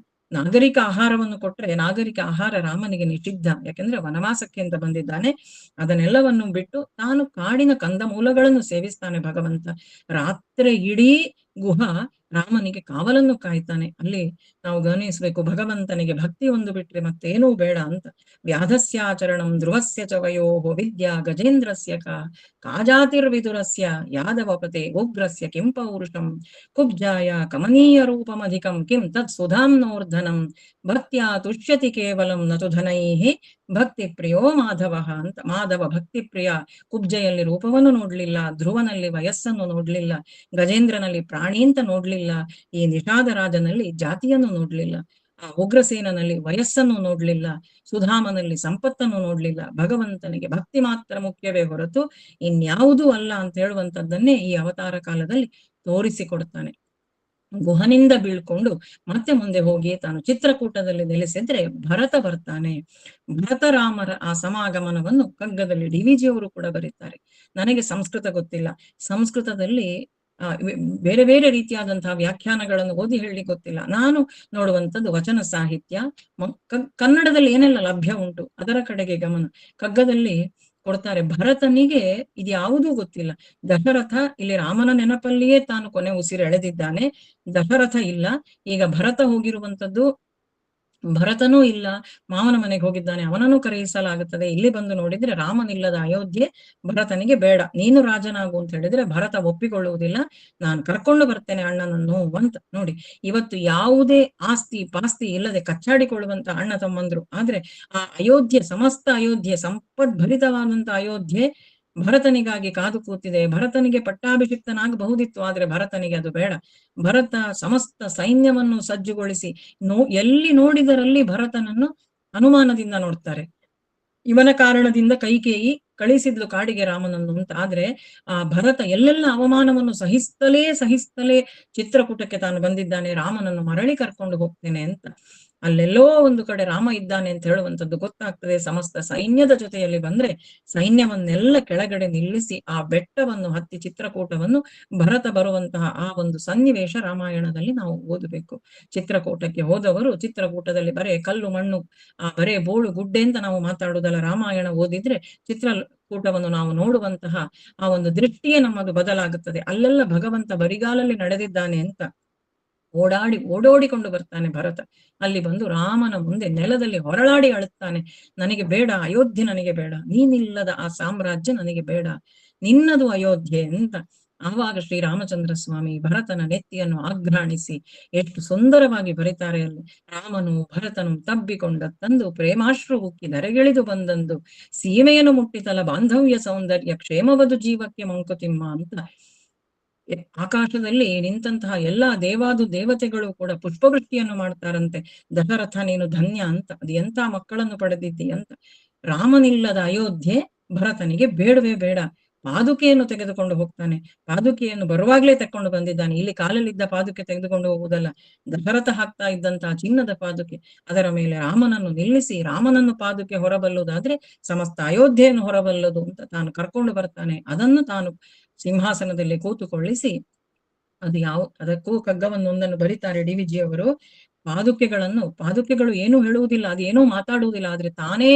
ನಾಗರಿಕ ಆಹಾರವನ್ನು ಕೊಟ್ರೆ ನಾಗರಿಕ ಆಹಾರ ರಾಮನಿಗೆ ನಿಷಿದ್ಧ, ಯಾಕೆಂದ್ರೆ ವನವಾಸಕ್ಕೆ ಅಂತ ಬಂದಿದ್ದಾನೆ. ಅದನ್ನೆಲ್ಲವನ್ನು ಬಿಟ್ಟು ತಾನು ಕಾಡಿನ ಕಂದಮೂಲಗಳನ್ನು ಸೇವಿಸ್ತಾನೆ ಭಗವಂತ. ರಾತ್ರಿ ಇಡೀ ಗುಹ ರಾಮನಿಗೆ ಕಾವಲನ್ನು ಕಾಯ್ತಾನೆ. ಅಲ್ಲಿ ನಾವು ಗಮನಿಸಬೇಕು, ಭಗವಂತನಿಗೆ ಭಕ್ತಿ ಒಂದು ಬಿಟ್ರೆ ಮತ್ತೇನೂ ಬೇಡ ಅಂತ. ವ್ಯಾಧಸ್ಯಾಚರಣಂ ಧ್ರುವಸ್ಯ ಚ ವಯೋಃ ವಿದ್ಯಾ ಗಜೇಂದ್ರಸ್ಯ ಕಾಜಾತಿರ್ವಿದುರಸ್ಯ ಯಾದವಪತೆ ಉಗ್ರಸ್ಯ ಕಿಂ ಪೌರುಷಂ ಕುಬ್ಜಾಯ ಕಮನೀಯ ರೂಪಮಧಿಕಂ ಕಿಂ ತತ್ ಸುಧಾಂನೋರ್ಧನಂ ಭಕ್ತ್ಯಾ ತುಷ್ಯತಿ ಕೇವಲಂ ನತು ಧನೈಃ ಭಕ್ತಿ ಪ್ರಿಯೋ ಮಾಧವ ಅಂತ. ಮಾಧವ ಭಕ್ತಿ ಪ್ರಿಯ. ಕುಬ್ಜೆಯಲ್ಲಿ ರೂಪವನ್ನು ನೋಡ್ಲಿಲ್ಲ, ಧ್ರುವನಲ್ಲಿ ವಯಸ್ಸನ್ನು ನೋಡ್ಲಿಲ್ಲ, ಗಜೇಂದ್ರನಲ್ಲಿ ಪ್ರಾಣಿ ಅಂತ ನೋಡ್ಲಿಲ್ಲ, ಈ ನಿಷಾದ ರಾಜನಲ್ಲಿ ಜಾತಿಯನ್ನು ನೋಡ್ಲಿಲ್ಲ, ಆ ಉಗ್ರಸೇನಲ್ಲಿ ವಯಸ್ಸನ್ನು ನೋಡ್ಲಿಲ್ಲ, ಸುಧಾಮನಲ್ಲಿ ಸಂಪತ್ತನ್ನು ನೋಡ್ಲಿಲ್ಲ. ಭಗವಂತನಿಗೆ ಭಕ್ತಿ ಮಾತ್ರ ಮುಖ್ಯವೇ ಹೊರತು ಇನ್ಯಾವುದೂ ಅಲ್ಲ ಅಂತ ಹೇಳುವಂತದ್ದನ್ನೇ ಈ ಅವತಾರ ಕಾಲದಲ್ಲಿ ತೋರಿಸಿಕೊಡ್ತಾನೆ. ಗುಹನಿಂದ ಬೀಳ್ಕೊಂಡು ಮತ್ತೆ ಮುಂದೆ ಹೋಗಿ ತಾನು ಚಿತ್ರಕೂಟದಲ್ಲಿ ನೆಲೆಸಿದ್ರೆ ಭರತ ಬರ್ತಾನೆ. ಭರತ ರಾಮರ ಆ ಸಮಾಗಮನವನ್ನು ಕಗ್ಗದಲ್ಲಿ DVG ಅವರು ಕೂಡ ಬರೀತಾರೆ. ನನಗೆ ಸಂಸ್ಕೃತ ಗೊತ್ತಿಲ್ಲ, ಸಂಸ್ಕೃತದಲ್ಲಿ ಬೇರೆ ಬೇರೆ ರೀತಿಯಾದಂತಹ ವ್ಯಾಖ್ಯಾನಗಳನ್ನು ಓದಿ ಹೇಳಿ ಗೊತ್ತಿಲ್ಲ. ನಾನು ನೋಡುವಂಥದ್ದು ವಚನ ಸಾಹಿತ್ಯ, ಕನ್ನಡದಲ್ಲಿ ಏನೆಲ್ಲ ಲಭ್ಯ ಉಂಟು ಅದರ ಕಡೆಗೆ ಗಮನ. ಕಗ್ಗದಲ್ಲಿ ಕೊಡ್ತಾರೆ, ಭರತನಿಗೆ ಇದ್ಯಾವುದೂ ಗೊತ್ತಿಲ್ಲ. ದಶರಥ ಇಲ್ಲಿ ರಾಮನ ನೆನಪಲ್ಲಿಯೇ ತಾನು ಕೊನೆ ಉಸಿರೆಳೆದಿದ್ದಾನೆ. ದಶರಥ ಇಲ್ಲ, ಈಗ ಭರತ ಹೋಗಿರುವಂತದ್ದು, ಭರತನೂ ಇಲ್ಲ, ಮಾವನ ಮನೆಗೆ ಹೋಗಿದ್ದಾನೆ, ಅವನನ್ನು ಕರೆಯಿಸಲಾಗುತ್ತದೆ. ಇಲ್ಲಿ ಬಂದು ನೋಡಿದ್ರೆ ರಾಮನಿಲ್ಲದ ಅಯೋಧ್ಯೆ ಭರತನಿಗೆ ಬೇಡ, ನೀನು ರಾಜನಾಗು ಅಂತ ಹೇಳಿದ್ರೆ ಭರತ ಒಪ್ಪಿಕೊಳ್ಳುವುದಿಲ್ಲ. ನಾನು ಕರ್ಕೊಂಡು ಬರ್ತೇನೆ ಅಣ್ಣನನ್ನು ಅಂತ. ನೋಡಿ, ಇವತ್ತು ಯಾವುದೇ ಆಸ್ತಿ ಪಾಸ್ತಿ ಇಲ್ಲದೆ ಕಚ್ಚಾಡಿಕೊಳ್ಳುವಂತ ಅಣ್ಣ ತಮ್ಮಂದ್ರು, ಆದ್ರೆ ಆ ಅಯೋಧ್ಯೆ, ಸಮಸ್ತ ಅಯೋಧ್ಯೆ, ಸಂಪದ್ಭರಿತವಾದಂತ ಅಯೋಧ್ಯೆ ಭರತನಿಗಾಗಿ ಕಾದು ಕೂತಿದೆ. ಭರತನಿಗೆ ಪಟ್ಟಾಭಿಷಿಕ್ತನಾಗಬಹುದಿತ್ತು, ಆದ್ರೆ ಭರತನಿಗೆ ಅದು ಬೇಡ. ಭರತ ಸಮಸ್ತ ಸೈನ್ಯವನ್ನು ಸಜ್ಜುಗೊಳಿಸಿ ಎಲ್ಲಿ ನೋಡಿದರಲ್ಲಿ ಭರತನನ್ನು ಅನುಮಾನದಿಂದ ನೋಡ್ತಾರೆ. ಇವನ ಕಾರಣದಿಂದ ಕೈಕೇಯಿ ಕಳಿಸಿದ್ಲು ಕಾಡಿಗೆ ರಾಮನನ್ನು ಅಂತ. ಆದ್ರೆ ಆ ಭರತ ಎಲ್ಲೆಲ್ಲ ಅವಮಾನವನ್ನು ಸಹಿಸ್ತಲೇ ಚಿತ್ರಕೂಟಕ್ಕೆ ತಾನು ಬಂದಿದ್ದಾನೆ, ರಾಮನನ್ನು ಮರಳಿ ಕರ್ಕೊಂಡು ಹೋಗ್ತೇನೆ ಅಂತ. ಅಲ್ಲೆಲ್ಲೋ ಒಂದು ಕಡೆ ರಾಮ ಇದ್ದಾನೆ ಅಂತ ಹೇಳುವಂಥದ್ದು ಗೊತ್ತಾಗ್ತದೆ. ಸಮಸ್ತ ಸೈನ್ಯದ ಜೊತೆಯಲ್ಲಿ ಬಂದ್ರೆ ಸೈನ್ಯವನ್ನೆಲ್ಲ ಕೆಳಗಡೆ ನಿಲ್ಲಿಸಿ ಆ ಬೆಟ್ಟವನ್ನು ಹತ್ತಿ ಚಿತ್ರಕೂಟವನ್ನು ಭರತ ಬರುವಂತಹ ಆ ಒಂದು ಸನ್ನಿವೇಶ ರಾಮಾಯಣದಲ್ಲಿ ನಾವು ಓದಬೇಕು. ಚಿತ್ರಕೂಟಕ್ಕೆ ಹೋದವರು ಚಿತ್ರಕೂಟದಲ್ಲಿ ಬರೇ ಕಲ್ಲು ಮಣ್ಣು, ಆ ಬರೇ ಬೋಳು ಗುಡ್ಡೆ ಅಂತ ನಾವು ಮಾತಾಡುವುದಲ್ಲ. ರಾಮಾಯಣ ಓದಿದ್ರೆ ಚಿತ್ರಕೂಟವನ್ನು ನಾವು ನೋಡುವಂತಹ ಆ ಒಂದು ದೃಷ್ಟಿಯೇ ನಮ್ಮದು ಬದಲಾಗುತ್ತದೆ. ಅಲ್ಲೆಲ್ಲ ಭಗವಂತ ಬರಿಗಾಲಲ್ಲಿ ನಡೆದಿದ್ದಾನೆ ಅಂತ ಓಡೋಡಿಕೊಂಡು ಬರ್ತಾನೆ ಭರತ. ಅಲ್ಲಿ ಬಂದು ರಾಮನ ಮುಂದೆ ನೆಲದಲ್ಲಿ ಹೊರಳಾಡಿ ಅಳುತ್ತಾನೆ, ನನಗೆ ಬೇಡ ಅಯೋಧ್ಯೆ, ನನಗೆ ಬೇಡ, ನೀನಿಲ್ಲದ ಆ ಸಾಮ್ರಾಜ್ಯ ನನಗೆ ಬೇಡ, ನಿನ್ನದು ಅಯೋಧ್ಯೆ ಅಂತ. ಆವಾಗ ಶ್ರೀರಾಮಚಂದ್ರ ಸ್ವಾಮಿ ಭರತನ ನೆತ್ತಿಯನ್ನು ಆಘ್ರಾಣಿಸಿ ಎಷ್ಟು ಸುಂದರವಾಗಿ ಬರೀತಾರೆ ಅಲ್ಲಿ. ರಾಮನು ಭರತನು ತಬ್ಬಿಕೊಂಡ ತಂದು ಪ್ರೇಮಾಶ್ರು ಉಕ್ಕಿ ಧರೆಗಿಳಿದು ಬಂದಂದು ಸೀಮೆಯನ್ನು ಮುಟ್ಟಿತಲ ಬಾಂಧವ್ಯ ಸೌಂದರ್ಯ ಕ್ಷೇಮವದು ಜೀವಕ್ಕೆ ಮಂಕುತಿಮ್ಮ ಅಂತ. ಆಕಾಶದಲ್ಲಿ ನಿಂತಹ ಎಲ್ಲಾ ದೇವತೆಗಳು ಕೂಡ ಪುಷ್ಪವೃಷ್ಟಿಯನ್ನು ಮಾಡ್ತಾರಂತೆ. ದಶರಥ ನೀನು ಧನ್ಯ ಅಂತ, ಅದು ಎಂತ ಮಕ್ಕಳನ್ನು ಪಡೆದಿದ್ದಿ ಅಂತ. ರಾಮನಿಲ್ಲದ ಅಯೋಧ್ಯೆ ಭರತನಿಗೆ ಬೇಡವೇ ಬೇಡ. ಪಾದುಕೆಯನ್ನು ತೆಗೆದುಕೊಂಡು ಹೋಗ್ತಾನೆ. ಪಾದುಕೆಯನ್ನು ಬರುವಾಗ್ಲೇ ತೆಕ್ಕೊಂಡು ಬಂದಿದ್ದಾನೆ. ಇಲ್ಲಿ ಕಾಲಲ್ಲಿದ್ದ ಪಾದುಕೆ ತೆಗೆದುಕೊಂಡು ಹೋಗುವುದಲ್ಲ, ದಶರಥ ಹಾಕ್ತಾ ಇದ್ದಂತಹ ಚಿನ್ನದ ಪಾದುಕೆ. ಅದರ ಮೇಲೆ ರಾಮನನ್ನು ನಿಲ್ಲಿಸಿ, ರಾಮನನ್ನು ಪಾದುಕೆ ಹೊರಬಲ್ಲುದಾದ್ರೆ ಸಮಸ್ತ ಅಯೋಧ್ಯೆಯನ್ನು ಹೊರಬಲ್ಲದು ಅಂತ ತಾನು ಕರ್ಕೊಂಡು ಬರ್ತಾನೆ. ಅದನ್ನು ತಾನು ಸಿಂಹಾಸನದಲ್ಲಿ ಕೂತುಕೊಳ್ಳಿಸಿ, ಅದಕ್ಕೂ ಕಗ್ಗವನ್ನು ಒಂದನ್ನು ಬರೀತಾರೆ ಡಿ.ವಿ.ಜಿ. ಅವರು. ಪಾದುಕೆಗಳು ಏನು ಹೇಳುವುದಿಲ್ಲ, ಅದೇನೂ ಮಾತಾಡುವುದಿಲ್ಲ, ಆದ್ರೆ ತಾನೇ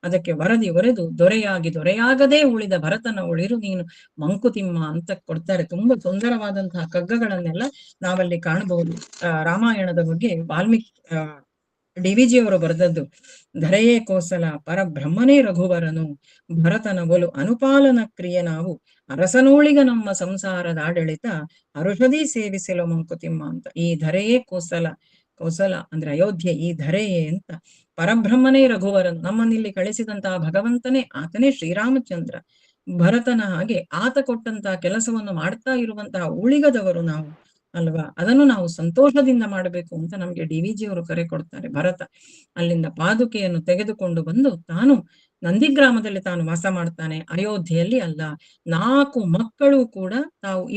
ಅದಕ್ಕೆ ಒರೆದು ದೊರೆಯಾಗದೇ ಉಳಿದ ಭರತನ ಉಳಿರು ನೀನು ಮಂಕುತಿಮ್ಮ ಅಂತ ಕೊಡ್ತಾರೆ. ತುಂಬಾ ಸುಂದರವಾದಂತಹ ಕಗ್ಗಗಳನ್ನೆಲ್ಲ ನಾವಲ್ಲಿ ಕಾಣಬಹುದು. ರಾಮಾಯಣದ ಬಗ್ಗೆ ವಾಲ್ಮೀಕಿ ಡಿ.ವಿ.ಜಿ. ಅವರು ಬರೆದದ್ದು. ಧರೆಯೇ ಕೋಸಲ ಪರಬ್ರಹ್ಮನೇ ರಘುವರನು, ಭರತನ ಒಲು ಅನುಪಾಲನ ಕ್ರಿಯೆ ನಾವು, ಅರಸನೋಳಿಗ ನಮ್ಮ ಸಂಸಾರದ ಆಡಳಿತ, ಅರುಷದಿ ಸೇವಿಸಲು ಮಂಕುತಿಮ್ಮ ಅಂತ. ಈ ಧರೆಯೇ ಕೋಸಲ ಅಂದ್ರೆ ಅಯೋಧ್ಯೆ, ಈ ಧರೆಯೇ ಅಂತ. ಪರಬ್ರಹ್ಮನೇ ರಘುವರನು, ನಮ್ಮನ್ನಿಲ್ಲಿ ಕಳಿಸಿದಂತಹ ಭಗವಂತನೇ, ಆತನೇ ಶ್ರೀರಾಮಚಂದ್ರ. ಭರತನ ಹಾಗೆ ಆತ ಕೊಟ್ಟಂತಹ ಕೆಲಸವನ್ನು ಮಾಡ್ತಾ ಇರುವಂತಹ ಉಳಿಗದವರು ನಾವು ಅಲ್ವಾ. ಅದನ್ನು ನಾವು ಸಂತೋಷದಿಂದ ಮಾಡಬೇಕು ಅಂತ ನಮ್ಗೆ ಡಿ.ವಿ.ಜಿ. ಅವರು ಕರೆ ಕೊಡ್ತಾರೆ. ಭರತ ಅಲ್ಲಿಂದ ಪಾದುಕೆಯನ್ನು ತೆಗೆದುಕೊಂಡು ಬಂದು ತಾನು ನಂದಿಗ್ರಾಮದಲ್ಲಿ ತಾನು ವಾಸ ಮಾಡ್ತಾನೆ, ಅಯೋಧ್ಯೆಯಲ್ಲಿ ಅಲ್ಲ. 4 ಮಕ್ಕಳು ಕೂಡ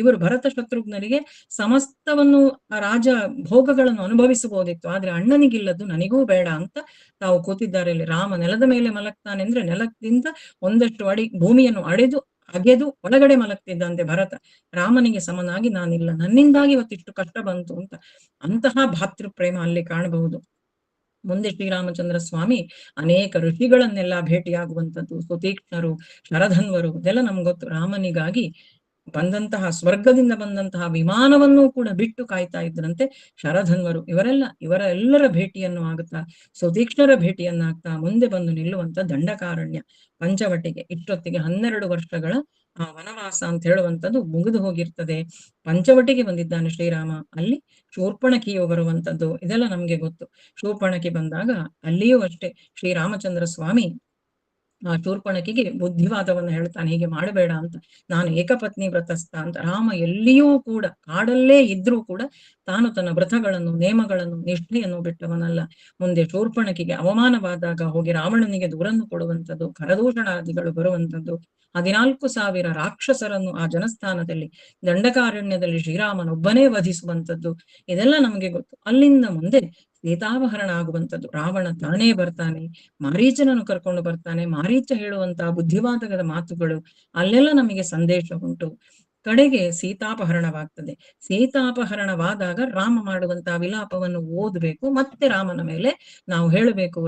ಇವರು ಭರತ ಶತ್ರುಘ್ನರಿಗೆ ಸಮಸ್ತವನ್ನು ರಾಜ ಭೋಗಗಳನ್ನು ಅನುಭವಿಸಬಹುದಿತ್ತು, ಆದ್ರೆ ಅಣ್ಣನಿಗಿಲ್ಲದ್ದು ನನಗೂ ಬೇಡ ಅಂತ ತಾವು ಕೂತಿದ್ದಾರೆ. ಇಲ್ಲಿ ರಾಮ ನೆಲದ ಮೇಲೆ ಮಲಗ್ತಾನೆ ಅಂದ್ರೆ ನೆಲದಿಂದ ಒಂದಷ್ಟು ಅಡಿ ಭೂಮಿಯನ್ನು ಅಗೆದು ಒಳಗಡೆ ಮಲಗ್ತಿದ್ದಂತೆ ಭರತ. ರಾಮನಿಗೆ ಸಮನಾಗಿ ನಾನಿಲ್ಲ, ನನ್ನಿಂದಾಗಿ ಇವತ್ತಿಷ್ಟು ಕಷ್ಟ ಬಂತು ಅಂತ. ಅಂತಹ ಭಾತೃ ಪ್ರೇಮ ಅಲ್ಲಿ ಕಾಣಬಹುದು. ಮುಂದೆ ಶ್ರೀರಾಮಚಂದ್ರ ಸ್ವಾಮಿ ಅನೇಕ ಋಷಿಗಳನ್ನೆಲ್ಲ ಭೇಟಿಯಾಗುವಂಥದ್ದು, ಸುತೀಕ್ಷ್ಣರು, ಶರಧನ್ವರು, ಇದೆಲ್ಲ ನಮ್ಗೆ ಗೊತ್ತು. ರಾಮನಿಗಾಗಿ ಬಂದಂತಹ ಸ್ವರ್ಗದಿಂದ ಬಂದಂತಹ ವಿಮಾನವನ್ನು ಕೂಡ ಬಿಟ್ಟು ಕಾಯ್ತಾ ಇದ್ರಂತೆ ಶರಧನ್ವರು. ಇವರೆಲ್ಲರ ಭೇಟಿಯನ್ನು ಆಗುತ್ತಾ, ಸುತೀಕ್ಷ್ಣರ ಭೇಟಿಯನ್ನಾಗ್ತಾ ಮುಂದೆ ಬಂದು ನಿಲ್ಲುವಂತ ದಂಡಕಾರಣ್ಯ ಪಂಚವಟಿಗೆ. ಇಷ್ಟೊತ್ತಿಗೆ 12 ವರ್ಷಗಳ ಆ ವನವಾಸ ಅಂತ ಹೇಳುವಂಥದ್ದು ಮುಗಿದು ಹೋಗಿರ್ತದೆ. ಪಂಚವಟಿಗೆ ಬಂದಿದ್ದಾನೆ ಶ್ರೀರಾಮ. ಅಲ್ಲಿ ಶೂರ್ಪಣಖಿಯು ಬರುವಂಥದ್ದು ಇದೆಲ್ಲ ನಮ್ಗೆ ಗೊತ್ತು. ಶೂರ್ಪಣಖಿ ಬಂದಾಗ ಅಲ್ಲಿಯೂ ಅಷ್ಟೇ ಶ್ರೀರಾಮಚಂದ್ರ ಸ್ವಾಮಿ ಆ ಶೂರ್ಪಣಖಿಗೆ ಬುದ್ಧಿವಾದವನ್ನು ಹೇಳ್ತಾನೆ, ಹೀಗೆ ಮಾಡಬೇಡ ಅಂತ. ನಾನು ಏಕಪತ್ನಿ ವ್ರತಸ್ಥ ಅಂತ. ರಾಮ ಎಲ್ಲಿಯೂ ಕೂಡ ಕಾಡಲ್ಲೇ ಇದ್ರೂ ಕೂಡ ತಾನು ತನ್ನ ವ್ರತಗಳನ್ನು, ನೇಮಗಳನ್ನು, ನಿಷ್ಠೆಯನ್ನು ಬಿಟ್ಟವನಲ್ಲ. ಮುಂದೆ ಶೂರ್ಪಣಖಿಗೆ ಅವಮಾನವಾದಾಗ ಹೋಗಿ ರಾವಣನಿಗೆ ದೂರನ್ನು ಕೊಡುವಂಥದ್ದು, ಖರದೂಷಣಾದಿಗಳು ಬರುವಂಥದ್ದು, 14,000 ರಾಕ್ಷಸರನ್ನು ಆ ಜನಸ್ಥಾನದಲ್ಲಿ ದಂಡಕಾರಣ್ಯದಲ್ಲಿ ಶ್ರೀರಾಮನೊಬ್ಬನೇ ವಧಿಸುವಂಥದ್ದು, ಇದೆಲ್ಲ ನಮ್ಗೆ ಗೊತ್ತು. ಅಲ್ಲಿಂದ ಮುಂದೆ ಸೀತಾಪಹರಣ ಆಗುವಂಥದ್ದು. ರಾವಣ ತಾನೇ ಬರ್ತಾನೆ, ಮಾರೀಚನನ್ನು ಕರ್ಕೊಂಡು ಬರ್ತಾನೆ. ಮಾರೀಚ ಹೇಳುವಂತಹ ಬುದ್ಧಿವಾದದ ಮಾತುಗಳು ಅಲ್ಲೆಲ್ಲ ನಮಗೆ ಸಂದೇಶ ಉಂಟು. ಕಡೆಗೆ ಸೀತಾಪಹರಣವಾಗ್ತದೆ. ಸೀತಾಪಹರಣವಾದಾಗ ರಾಮ ಮಾಡುವಂತಹ ವಿಲಾಪವನ್ನು ಓದಬೇಕು. ಮತ್ತೆ ರಾಮನ ಮೇಲೆ ನಾವು ಹೇಳಬೇಕು,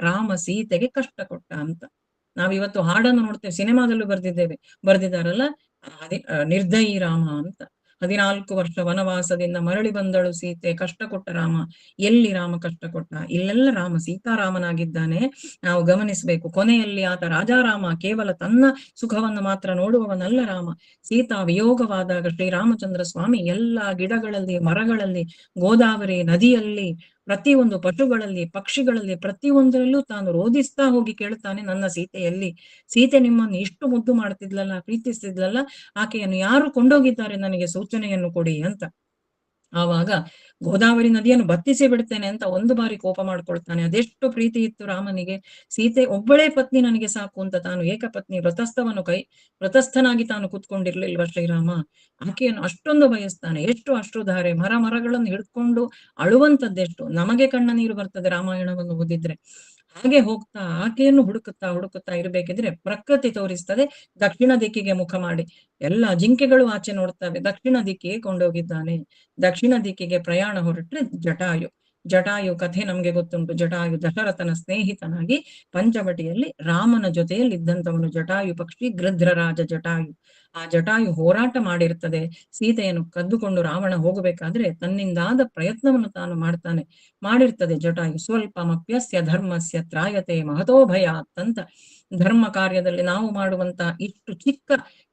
ರಾಮ ಸೀತೆಗೆ ಕಷ್ಟ ಕೊಟ್ಟ ಅಂತ. ನಾವಿವತ್ತು ಹಾಡನ್ನು ನೋಡ್ತೇವೆ, ಸಿನಿಮಾದಲ್ಲೂ ಬರ್ದಿದ್ದಾರಲ್ಲ, ನಿರ್ದಯಿ ರಾಮ ಅಂತ. 14 ವರ್ಷ ವನವಾಸದಿಂದ ಮರಳಿ ಬಂದಳು ಸೀತೆ, ಕಷ್ಟ ಕೊಟ್ಟ ರಾಮ. ಎಲ್ಲಿ ರಾಮ ಕಷ್ಟ ಕೊಟ್ಟ? ಇಲ್ಲೆಲ್ಲ ರಾಮ ಸೀತಾರಾಮನಾಗಿದ್ದಾನೆ. ನಾವು ಗಮನಿಸಬೇಕು. ಕೊನೆಯಲ್ಲಿ ಆತ ರಾಜಾರಾಮ, ಕೇವಲ ತನ್ನ ಸುಖವನ್ನು ಮಾತ್ರ ನೋಡುವವನಲ್ಲ ರಾಮ. ಸೀತಾ ವಿಯೋಗವಾದಾಗ ಶ್ರೀರಾಮಚಂದ್ರ ಸ್ವಾಮಿ ಎಲ್ಲಾ ಗಿಡಗಳಲ್ಲಿ, ಮರಗಳಲ್ಲಿ, ಗೋದಾವರಿ ನದಿಯಲ್ಲಿ, ಪ್ರತಿಯೊಂದು ಪಶುಗಳಲ್ಲಿ, ಪಕ್ಷಿಗಳಲ್ಲಿ, ಪ್ರತಿಯೊಂದರಲ್ಲೂ ತಾನು ರೋಧಿಸ್ತಾ ಹೋಗಿ ಕೇಳ್ತಾನೆ, ನನ್ನ ಸೀತೆಯಲ್ಲಿ? ಸೀತೆ ನಿಮ್ಮನ್ನು ಇಷ್ಟು ಮುದ್ದು ಮಾಡ್ತಿದ್ಲಲ್ಲ, ಪ್ರೀತಿಸ್ತಿದ್ಲಲ್ಲ, ಆಕೆಯನ್ನು ಯಾರು ಕೊಂಡೋಗಿದ್ದಾರೆ, ನನಗೆ ಸೂಚನೆಯನ್ನು ಕೊಡಿ ಅಂತ. ಆವಾಗ ಗೋದಾವರಿ ನದಿಯನ್ನು ಬತ್ತಿಸಿ ಬಿಡ್ತೇನೆ ಅಂತ ಒಂದು ಬಾರಿ ಕೋಪ ಮಾಡ್ಕೊಳ್ತಾನೆ. ಅದೆಷ್ಟು ಪ್ರೀತಿ ಇತ್ತು ರಾಮನಿಗೆ. ಸೀತೆ ಒಬ್ಬಳೇ ಪತ್ನಿ ನನಗೆ ಸಾಕು ಅಂತ ತಾನು ಏಕಪತ್ನಿ ವ್ರತಸ್ಥನಾಗಿ ತಾನು ಕೂತ್ಕೊಂಡಿರ್ಲಿಲ್ವ ಶ್ರೀರಾಮ? ಆಕೆಯನ್ನು ಅಷ್ಟೊಂದು ಬಯಸ್ತಾನೆ. ಎಷ್ಟು ಅಶ್ರುಧಾರೆ, ಮರಗಳನ್ನು ಹಿಡ್ಕೊಂಡು ಅಳುವಂತದ್ದೆಷ್ಟು. ನಮಗೆ ಕಣ್ಣ ನೀರು ಬರ್ತದೆ ರಾಮಾಯಣವನ್ನು ಓದಿದ್ರೆ. ಹಾಗೆ ಹೋಗ್ತಾ ಆಕೆಯನ್ನು ಹುಡುಕುತ್ತಾ ಇರ್ಬೇಕಿದ್ರೆ ಪ್ರಕೃತಿ ತೋರಿಸ್ತದೆ, ದಕ್ಷಿಣ ದಿಕ್ಕಿಗೆ ಮುಖ ಮಾಡಿ. ಎಲ್ಲ ಜಿಂಕೆಗಳು ಆಚೆ ನೋಡ್ತವೆ, ದಕ್ಷಿಣ ದಿಕ್ಕಿಗೆ ಕೊಂಡೋಗಿದ್ದಾನೆ. ದಕ್ಷಿಣ ದಿಕ್ಕಿಗೆ ಪ್ರಯಾಣ ಹೊರಟ್ರೆ ಜಟಾಯು ಕಥೆ ನಮ್ಗೆ ಗೊತ್ತುಂಟು. ಜಟಾಯು ದಶರಥನ ಸ್ನೇಹಿತನಾಗಿ ಪಂಚವಟಿಯಲ್ಲಿ ರಾಮನ ಜೊತೆಯಲ್ಲಿ ಇದ್ದಂಥವನು. ಜಟಾಯು ಪಕ್ಷಿ, ಗೃಧ್ರರಾಜ ಜಟಾಯು. ಆ ಜಟಾಯು ಹೋರಾಟ ಮಾಡಿರ್ತದೆ. ಸೀತೆಯನ್ನು ಕದ್ದುಕೊಂಡು ರಾವಣ ಹೋಗಬೇಕಾದ್ರೆ ತನ್ನಿಂದಾದ ಪ್ರಯತ್ನವನ್ನು ತಾನು ಮಾಡಿರ್ತದೆ ಜಟಾಯು. ಸ್ವಲ್ಪಮಪ್ಯಸ್ಯ ಧರ್ಮಸ್ಯ ತ್ರಾಯತೆ ಮಹತೋ ಭಯಾತ್ ಅಂತ. ಧರ್ಮ ಕಾರ್ಯದಲ್ಲಿ ನಾವು ಮಾಡುವಂತ ಇಷ್ಟು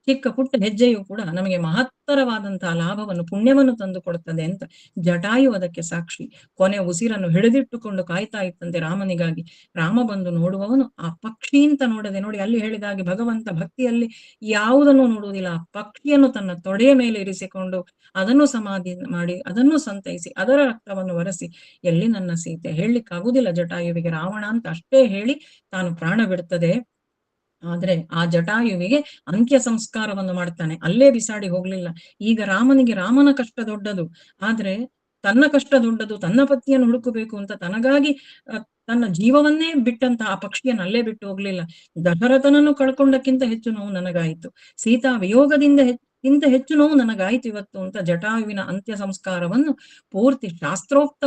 ಚಿಕ್ಕ ಪುಟ್ಟ ಹೆಜ್ಜೆಯು ಕೂಡ ನಮಗೆ ಮಹತ್ತರವಾದಂತಹ ಲಾಭವನ್ನು ಪುಣ್ಯವನ್ನು ತಂದು ಕೊಡುತ್ತದೆ ಅಂತ ಜಟಾಯು ಅದಕ್ಕೆ ಸಾಕ್ಷಿ. ಕೊನೆ ಉಸಿರನ್ನು ಹಿಡಿದಿಟ್ಟುಕೊಂಡು ಕಾಯ್ತಾ ಇತ್ತಂತೆ ರಾಮನಿಗಾಗಿ. ರಾಮ ಬಂದು ನೋಡುವವನು ಆ ಪಕ್ಷಿ ಅಂತ ನೋಡದೆ, ನೋಡಿ ಅಲ್ಲಿ ಹೇಳಿದಾಗೆ ಭಗವಂತ ಭಕ್ತಿಯಲ್ಲಿ ಯಾವುದನ್ನು ನೋಡುವುದಿಲ್ಲ, ಆ ಪಕ್ಷಿಯನ್ನು ತನ್ನ ತೊಡೆಯ ಮೇಲೆ ಇರಿಸಿಕೊಂಡು ಅದನ್ನು ಸಮಾಧಿ ಮಾಡಿ ಅದನ್ನು ಸಂತೈಸಿ ಅದರ ರಕ್ತವನ್ನು ಒರೆಸಿ, ಎಲ್ಲಿ ನನ್ನ ಸೀತೆ ಹೇಳಲಿಕ್ಕಾಗುವುದಿಲ್ಲ ಜಟಾಯುವಿಗೆ. ರಾವಣ ಅಂತ ಅಷ್ಟೇ ಹೇಳಿ ತಾನು ಪ್ರಾಣ ಬಿಡ್ತದೆ. ಆದ್ರೆ ಆ ಜಟಾಯುವಿಗೆ ಅಂತ್ಯ ಸಂಸ್ಕಾರವನ್ನು ಮಾಡ್ತಾನೆ, ಅಲ್ಲೇ ಬಿಸಾಡಿ ಹೋಗ್ಲಿಲ್ಲ. ಈಗ ರಾಮನಿಗೆ ರಾಮನ ಕಷ್ಟ ದೊಡ್ಡದು, ಆದ್ರೆ ತನ್ನ ಕಷ್ಟ ದೊಡ್ಡದು. ತನ್ನ ಪತಿಯನ್ನು ಹುಡುಕಬೇಕು ಅಂತ ತನಗಾಗಿ ತನ್ನ ಜೀವವನ್ನೇ ಬಿಟ್ಟಂತ ಆ ಪಕ್ಷಿಯನ್ನು ಅಲ್ಲೇ ಬಿಟ್ಟು ಹೋಗ್ಲಿಲ್ಲ. ದಶರಥನನ್ನು ಕಳ್ಕೊಂಡಕ್ಕಿಂತ ಹೆಚ್ಚು ನೋವು ನನಗಾಯಿತು, ಸೀತಾ ವಿಯೋಗದಿಂದ ಇಂತ ಹೆಚ್ಚು ನೋವು ನನಗಾಯ್ತು ಇವತ್ತು ಅಂತ ಜಟಾಯುವಿನ ಅಂತ್ಯ ಸಂಸ್ಕಾರವನ್ನು ಪೂರ್ತಿ ಶಾಸ್ತ್ರೋಕ್ತ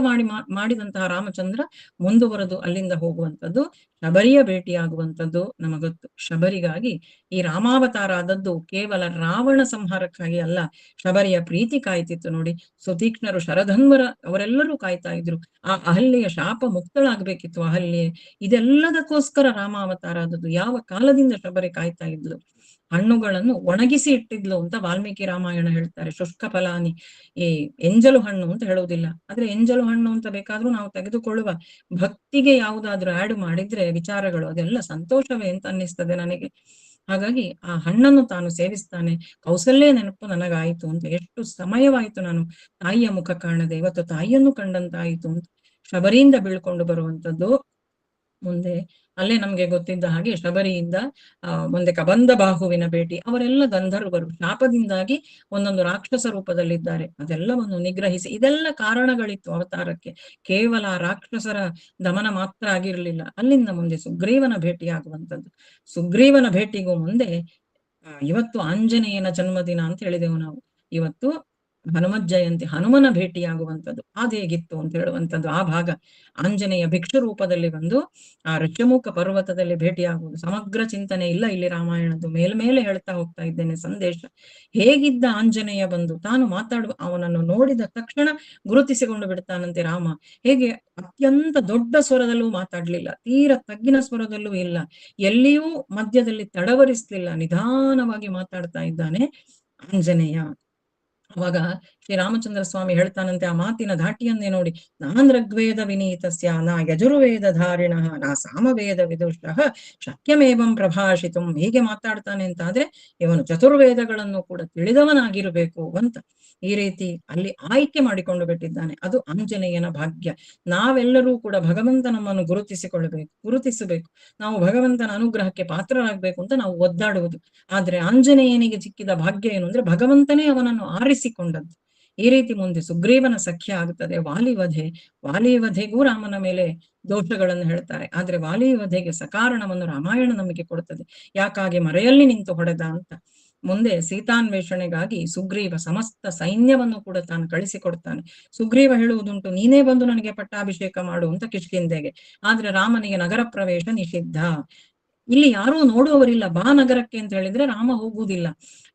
ಮಾಡಿದಂತಹ ರಾಮಚಂದ್ರ ಮುಂದುವರೆದು ಅಲ್ಲಿಂದ ಹೋಗುವಂಥದ್ದು, ಶಬರಿಯ ಭೇಟಿಯಾಗುವಂಥದ್ದು ನಮಗೊತ್ತು. ಶಬರಿಗಾಗಿ ಈ ರಾಮಾವತಾರ ಆದದ್ದು ಕೇವಲ ರಾವಣ ಸಂಹಾರಕ್ಕಾಗಿ ಅಲ್ಲ, ಶಬರಿಯ ಪ್ರೀತಿ ಕಾಯ್ತಿತ್ತು ನೋಡಿ. ಸುತೀಕ್ಷ್ಣರು, ಶರಧನ್ವರ ಅವರೆಲ್ಲರೂ ಕಾಯ್ತಾ ಇದ್ರು. ಆ ಅಹಲ್ಯೆಯ ಶಾಪ ಮುಕ್ತಳಾಗ್ಬೇಕಿತ್ತು ಅಹಲ್ಯೆ. ಇದೆಲ್ಲದಕ್ಕೋಸ್ಕರ ರಾಮಾವತಾರ ಆದದ್ದು. ಯಾವ ಕಾಲದಿಂದ ಶಬರಿ ಕಾಯ್ತಾ ಇದ್ಲು. ಹಣ್ಣುಗಳನ್ನು ಒಣಗಿಸಿ ಇಟ್ಟಿದ್ಲು ಅಂತ ವಾಲ್ಮೀಕಿ ರಾಮಾಯಣ ಹೇಳ್ತಾರೆ. ಶುಷ್ಕ ಫಲಾನಿ, ಈ ಎಂಜಲು ಹಣ್ಣು ಅಂತ ಹೇಳುವುದಿಲ್ಲ, ಆದ್ರೆ ಎಂಜಲು ಹಣ್ಣು ಅಂತ ಬೇಕಾದ್ರೂ ನಾವು ತೆಗೆದುಕೊಳ್ಳುವ. ಭಕ್ತಿಗೆ ಯಾವುದಾದ್ರೂ ಆಡ್ ಮಾಡಿದ್ರೆ ವಿಚಾರಗಳು ಅದೆಲ್ಲ ಸಂತೋಷವೇ ಅಂತ ಅನ್ನಿಸ್ತದೆ ನನಗೆ. ಹಾಗಾಗಿ ಆ ಹಣ್ಣನ್ನು ತಾನು ಸೇವಿಸ್ತಾನೆ. ಕೌಸಲ್ಯ ನೆನಪು ನನಗಾಯಿತು ಅಂತ, ಎಷ್ಟು ಸಮಯವಾಯಿತು ನಾನು ತಾಯಿಯ ಮುಖ ಕಾಣದೆ, ಇವತ್ತು ತಾಯಿಯನ್ನು ಕಂಡಂತಾಯಿತು ಅಂತ ಶಬರಿಯಿಂದ ಬೀಳ್ಕೊಂಡು ಬರುವಂಥದ್ದು. ಮುಂದೆ ಅಲ್ಲೇ ನಮ್ಗೆ ಗೊತ್ತಿದ್ದ ಹಾಗೆ ಶಬರಿಯಿಂದ ಮುಂದೆ ಕಬಂಧ ಬಾಹುವಿನ ಭೇಟಿ. ಅವರೆಲ್ಲ ಗಂಧರ್ವರು, ಶಾಪದಿಂದಾಗಿ ಒಂದೊಂದು ರಾಕ್ಷಸ ರೂಪದಲ್ಲಿದ್ದಾರೆ. ಅದೆಲ್ಲವನ್ನು ನಿಗ್ರಹಿಸಿ, ಇದೆಲ್ಲ ಕಾರಣಗಳಿತ್ತು ಅವತಾರಕ್ಕೆ, ಕೇವಲ ರಾಕ್ಷಸರ ದಮನ ಮಾತ್ರ ಆಗಿರ್ಲಿಲ್ಲ. ಅಲ್ಲಿಂದ ಮುಂದೆ ಸುಗ್ರೀವನ ಭೇಟಿಯಾಗುವಂಥದ್ದು. ಸುಗ್ರೀವನ ಭೇಟಿಗೂ ಮುಂದೆ ಇವತ್ತು ಆಂಜನೇಯನ ಜನ್ಮದಿನ ಅಂತ ಹೇಳಿದೆವು ನಾವು. ಇವತ್ತು ಹನುಮತ್ ಜಯಂತಿ, ಹನುಮನ ಭೇಟಿಯಾಗುವಂಥದ್ದು. ಅದೇಗಿತ್ತು ಅಂತ ಹೇಳುವಂಥದ್ದು ಆ ಭಾಗ. ಆಂಜನೇಯ ಭಿಕ್ಷು ರೂಪದಲ್ಲಿ ಬಂದು ಆ ಋಷ್ಯಮುಖ ಪರ್ವತದಲ್ಲಿ ಭೇಟಿಯಾಗುವುದು. ಸಮಗ್ರ ಚಿಂತನೆ ಇಲ್ಲ ಇಲ್ಲಿ ರಾಮಾಯಣದ್ದು, ಮೇಲ್ಮೇಲೆ ಹೇಳ್ತಾ ಹೋಗ್ತಾ ಇದ್ದೇನೆ ಸಂದೇಶ. ಹೇಗಿದ್ದ ಆಂಜನೇಯ ಬಂದು ತಾನು ಮಾತಾಡುವ, ಅವನನ್ನು ನೋಡಿದ ತಕ್ಷಣ ಗುರುತಿಸಿಕೊಂಡು ಬಿಡ್ತಾನಂತೆ ರಾಮ. ಹೇಗೆ ಅತ್ಯಂತ ದೊಡ್ಡ ಸ್ವರದಲ್ಲೂ ಮಾತಾಡ್ಲಿಲ್ಲ, ತೀರ ತಗ್ಗಿನ ಸ್ವರದಲ್ಲೂ ಇಲ್ಲ, ಎಲ್ಲಿಯೂ ಮಧ್ಯದಲ್ಲಿ ತಡವರಿಸ್ಲಿಲ್ಲ, ನಿಧಾನವಾಗಿ ಮಾತಾಡ್ತಾ ಇದ್ದಾನೆ ಆಂಜನೇಯ. ಅವಾಗ ಶ್ರೀರಾಮಚಂದ್ರ ಸ್ವಾಮಿ ಹೇಳ್ತಾನಂತೆ ಆ ಮಾತಿನ ಧಾಟಿಯನ್ನೇ ನೋಡಿ, ನಾನ್ ಋಗ್ವೇದ ವಿನೀತಸ್ಯ ನಾ ಯಜುರ್ವೇದ ಧಾರಿಣ ನಾ ಸಾಮವೇದ ವಿದುಷಃ ಶಕ್ಯಮೇವಂ ಪ್ರಭಾಷಿತುಂ. ಹೀಗೆ ಮಾತಾಡ್ತಾನೆ ಅಂತ ಆದ್ರೆ ಇವನು ಚತುರ್ವೇದಗಳನ್ನು ಕೂಡ ತಿಳಿದವನಾಗಿರಬೇಕು ಅಂತ ಈ ರೀತಿ ಅಲ್ಲಿ ಆಯ್ಕೆ ಮಾಡಿಕೊಂಡು ಬಿಟ್ಟಿದ್ದಾನೆ. ಅದು ಆಂಜನೇಯನ ಭಾಗ್ಯ. ನಾವೆಲ್ಲರೂ ಕೂಡ ಭಗವಂತ ನಮ್ಮನ್ನು ಗುರುತಿಸಬೇಕು, ನಾವು ಭಗವಂತನ ಅನುಗ್ರಹಕ್ಕೆ ಪಾತ್ರರಾಗಬೇಕು ಅಂತ ನಾವು ಒದ್ದಾಡುವುದು. ಆದ್ರೆ ಆಂಜನೇಯನಿಗೆ ಸಿಕ್ಕಿದ ಭಾಗ್ಯ ಏನು ಅಂದ್ರೆ ಭಗವಂತನೇ ಅವನನ್ನು ಆರಿಸಿಕೊಂಡದ್ದು. ಈ ರೀತಿ ಮುಂದೆ ಸುಗ್ರೀವನ ಸಖ್ಯ ಆಗುತ್ತದೆ. ವಾಲಿ ವಧೆಗೂ ರಾಮನ ಮೇಲೆ ದೋಷಗಳನ್ನು ಹೇಳ್ತಾರೆ, ಆದ್ರೆ ವಾಲಿ ವಧೆಗೆ ಸಕಾರಣವನ್ನು ರಾಮಾಯಣ ನಮಗೆ ಕೊಡುತ್ತದೆ. ಯಾಕಾಗಿ ಮರೆಯಲ್ಲಿ ನಿಂತು ಹೊಡೆದ ಅಂತ. ಮುಂದೆ ಸೀತಾನ್ವೇಷಣೆಗಾಗಿ ಸುಗ್ರೀವ ಸಮಸ್ತ ಸೈನ್ಯವನ್ನು ಕೂಡ ತಾನು ಕಳಿಸಿಕೊಡ್ತಾನೆ. ಸುಗ್ರೀವ ಹೇಳುವುದುಂಟು, ನೀನೇ ಬಂದು ನನಗೆ ಪಟ್ಟಾಭಿಷೇಕ ಮಾಡು ಅಂತ ಕಿಷ್ಕಿಂಧೆಗೆ. ಆದ್ರೆ ರಾಮನಿಗೆ ನಗರ ಪ್ರವೇಶ ನಿಷಿದ್ಧ. ಇಲ್ಲಿ ಯಾರೂ ನೋಡುವವರಿಲ್ಲ, ಬಾ ನಗರಕ್ಕೆ ಅಂತ ಹೇಳಿದ್ರೆ ರಾಮ ಹೋಗುವುದಿಲ್ಲ.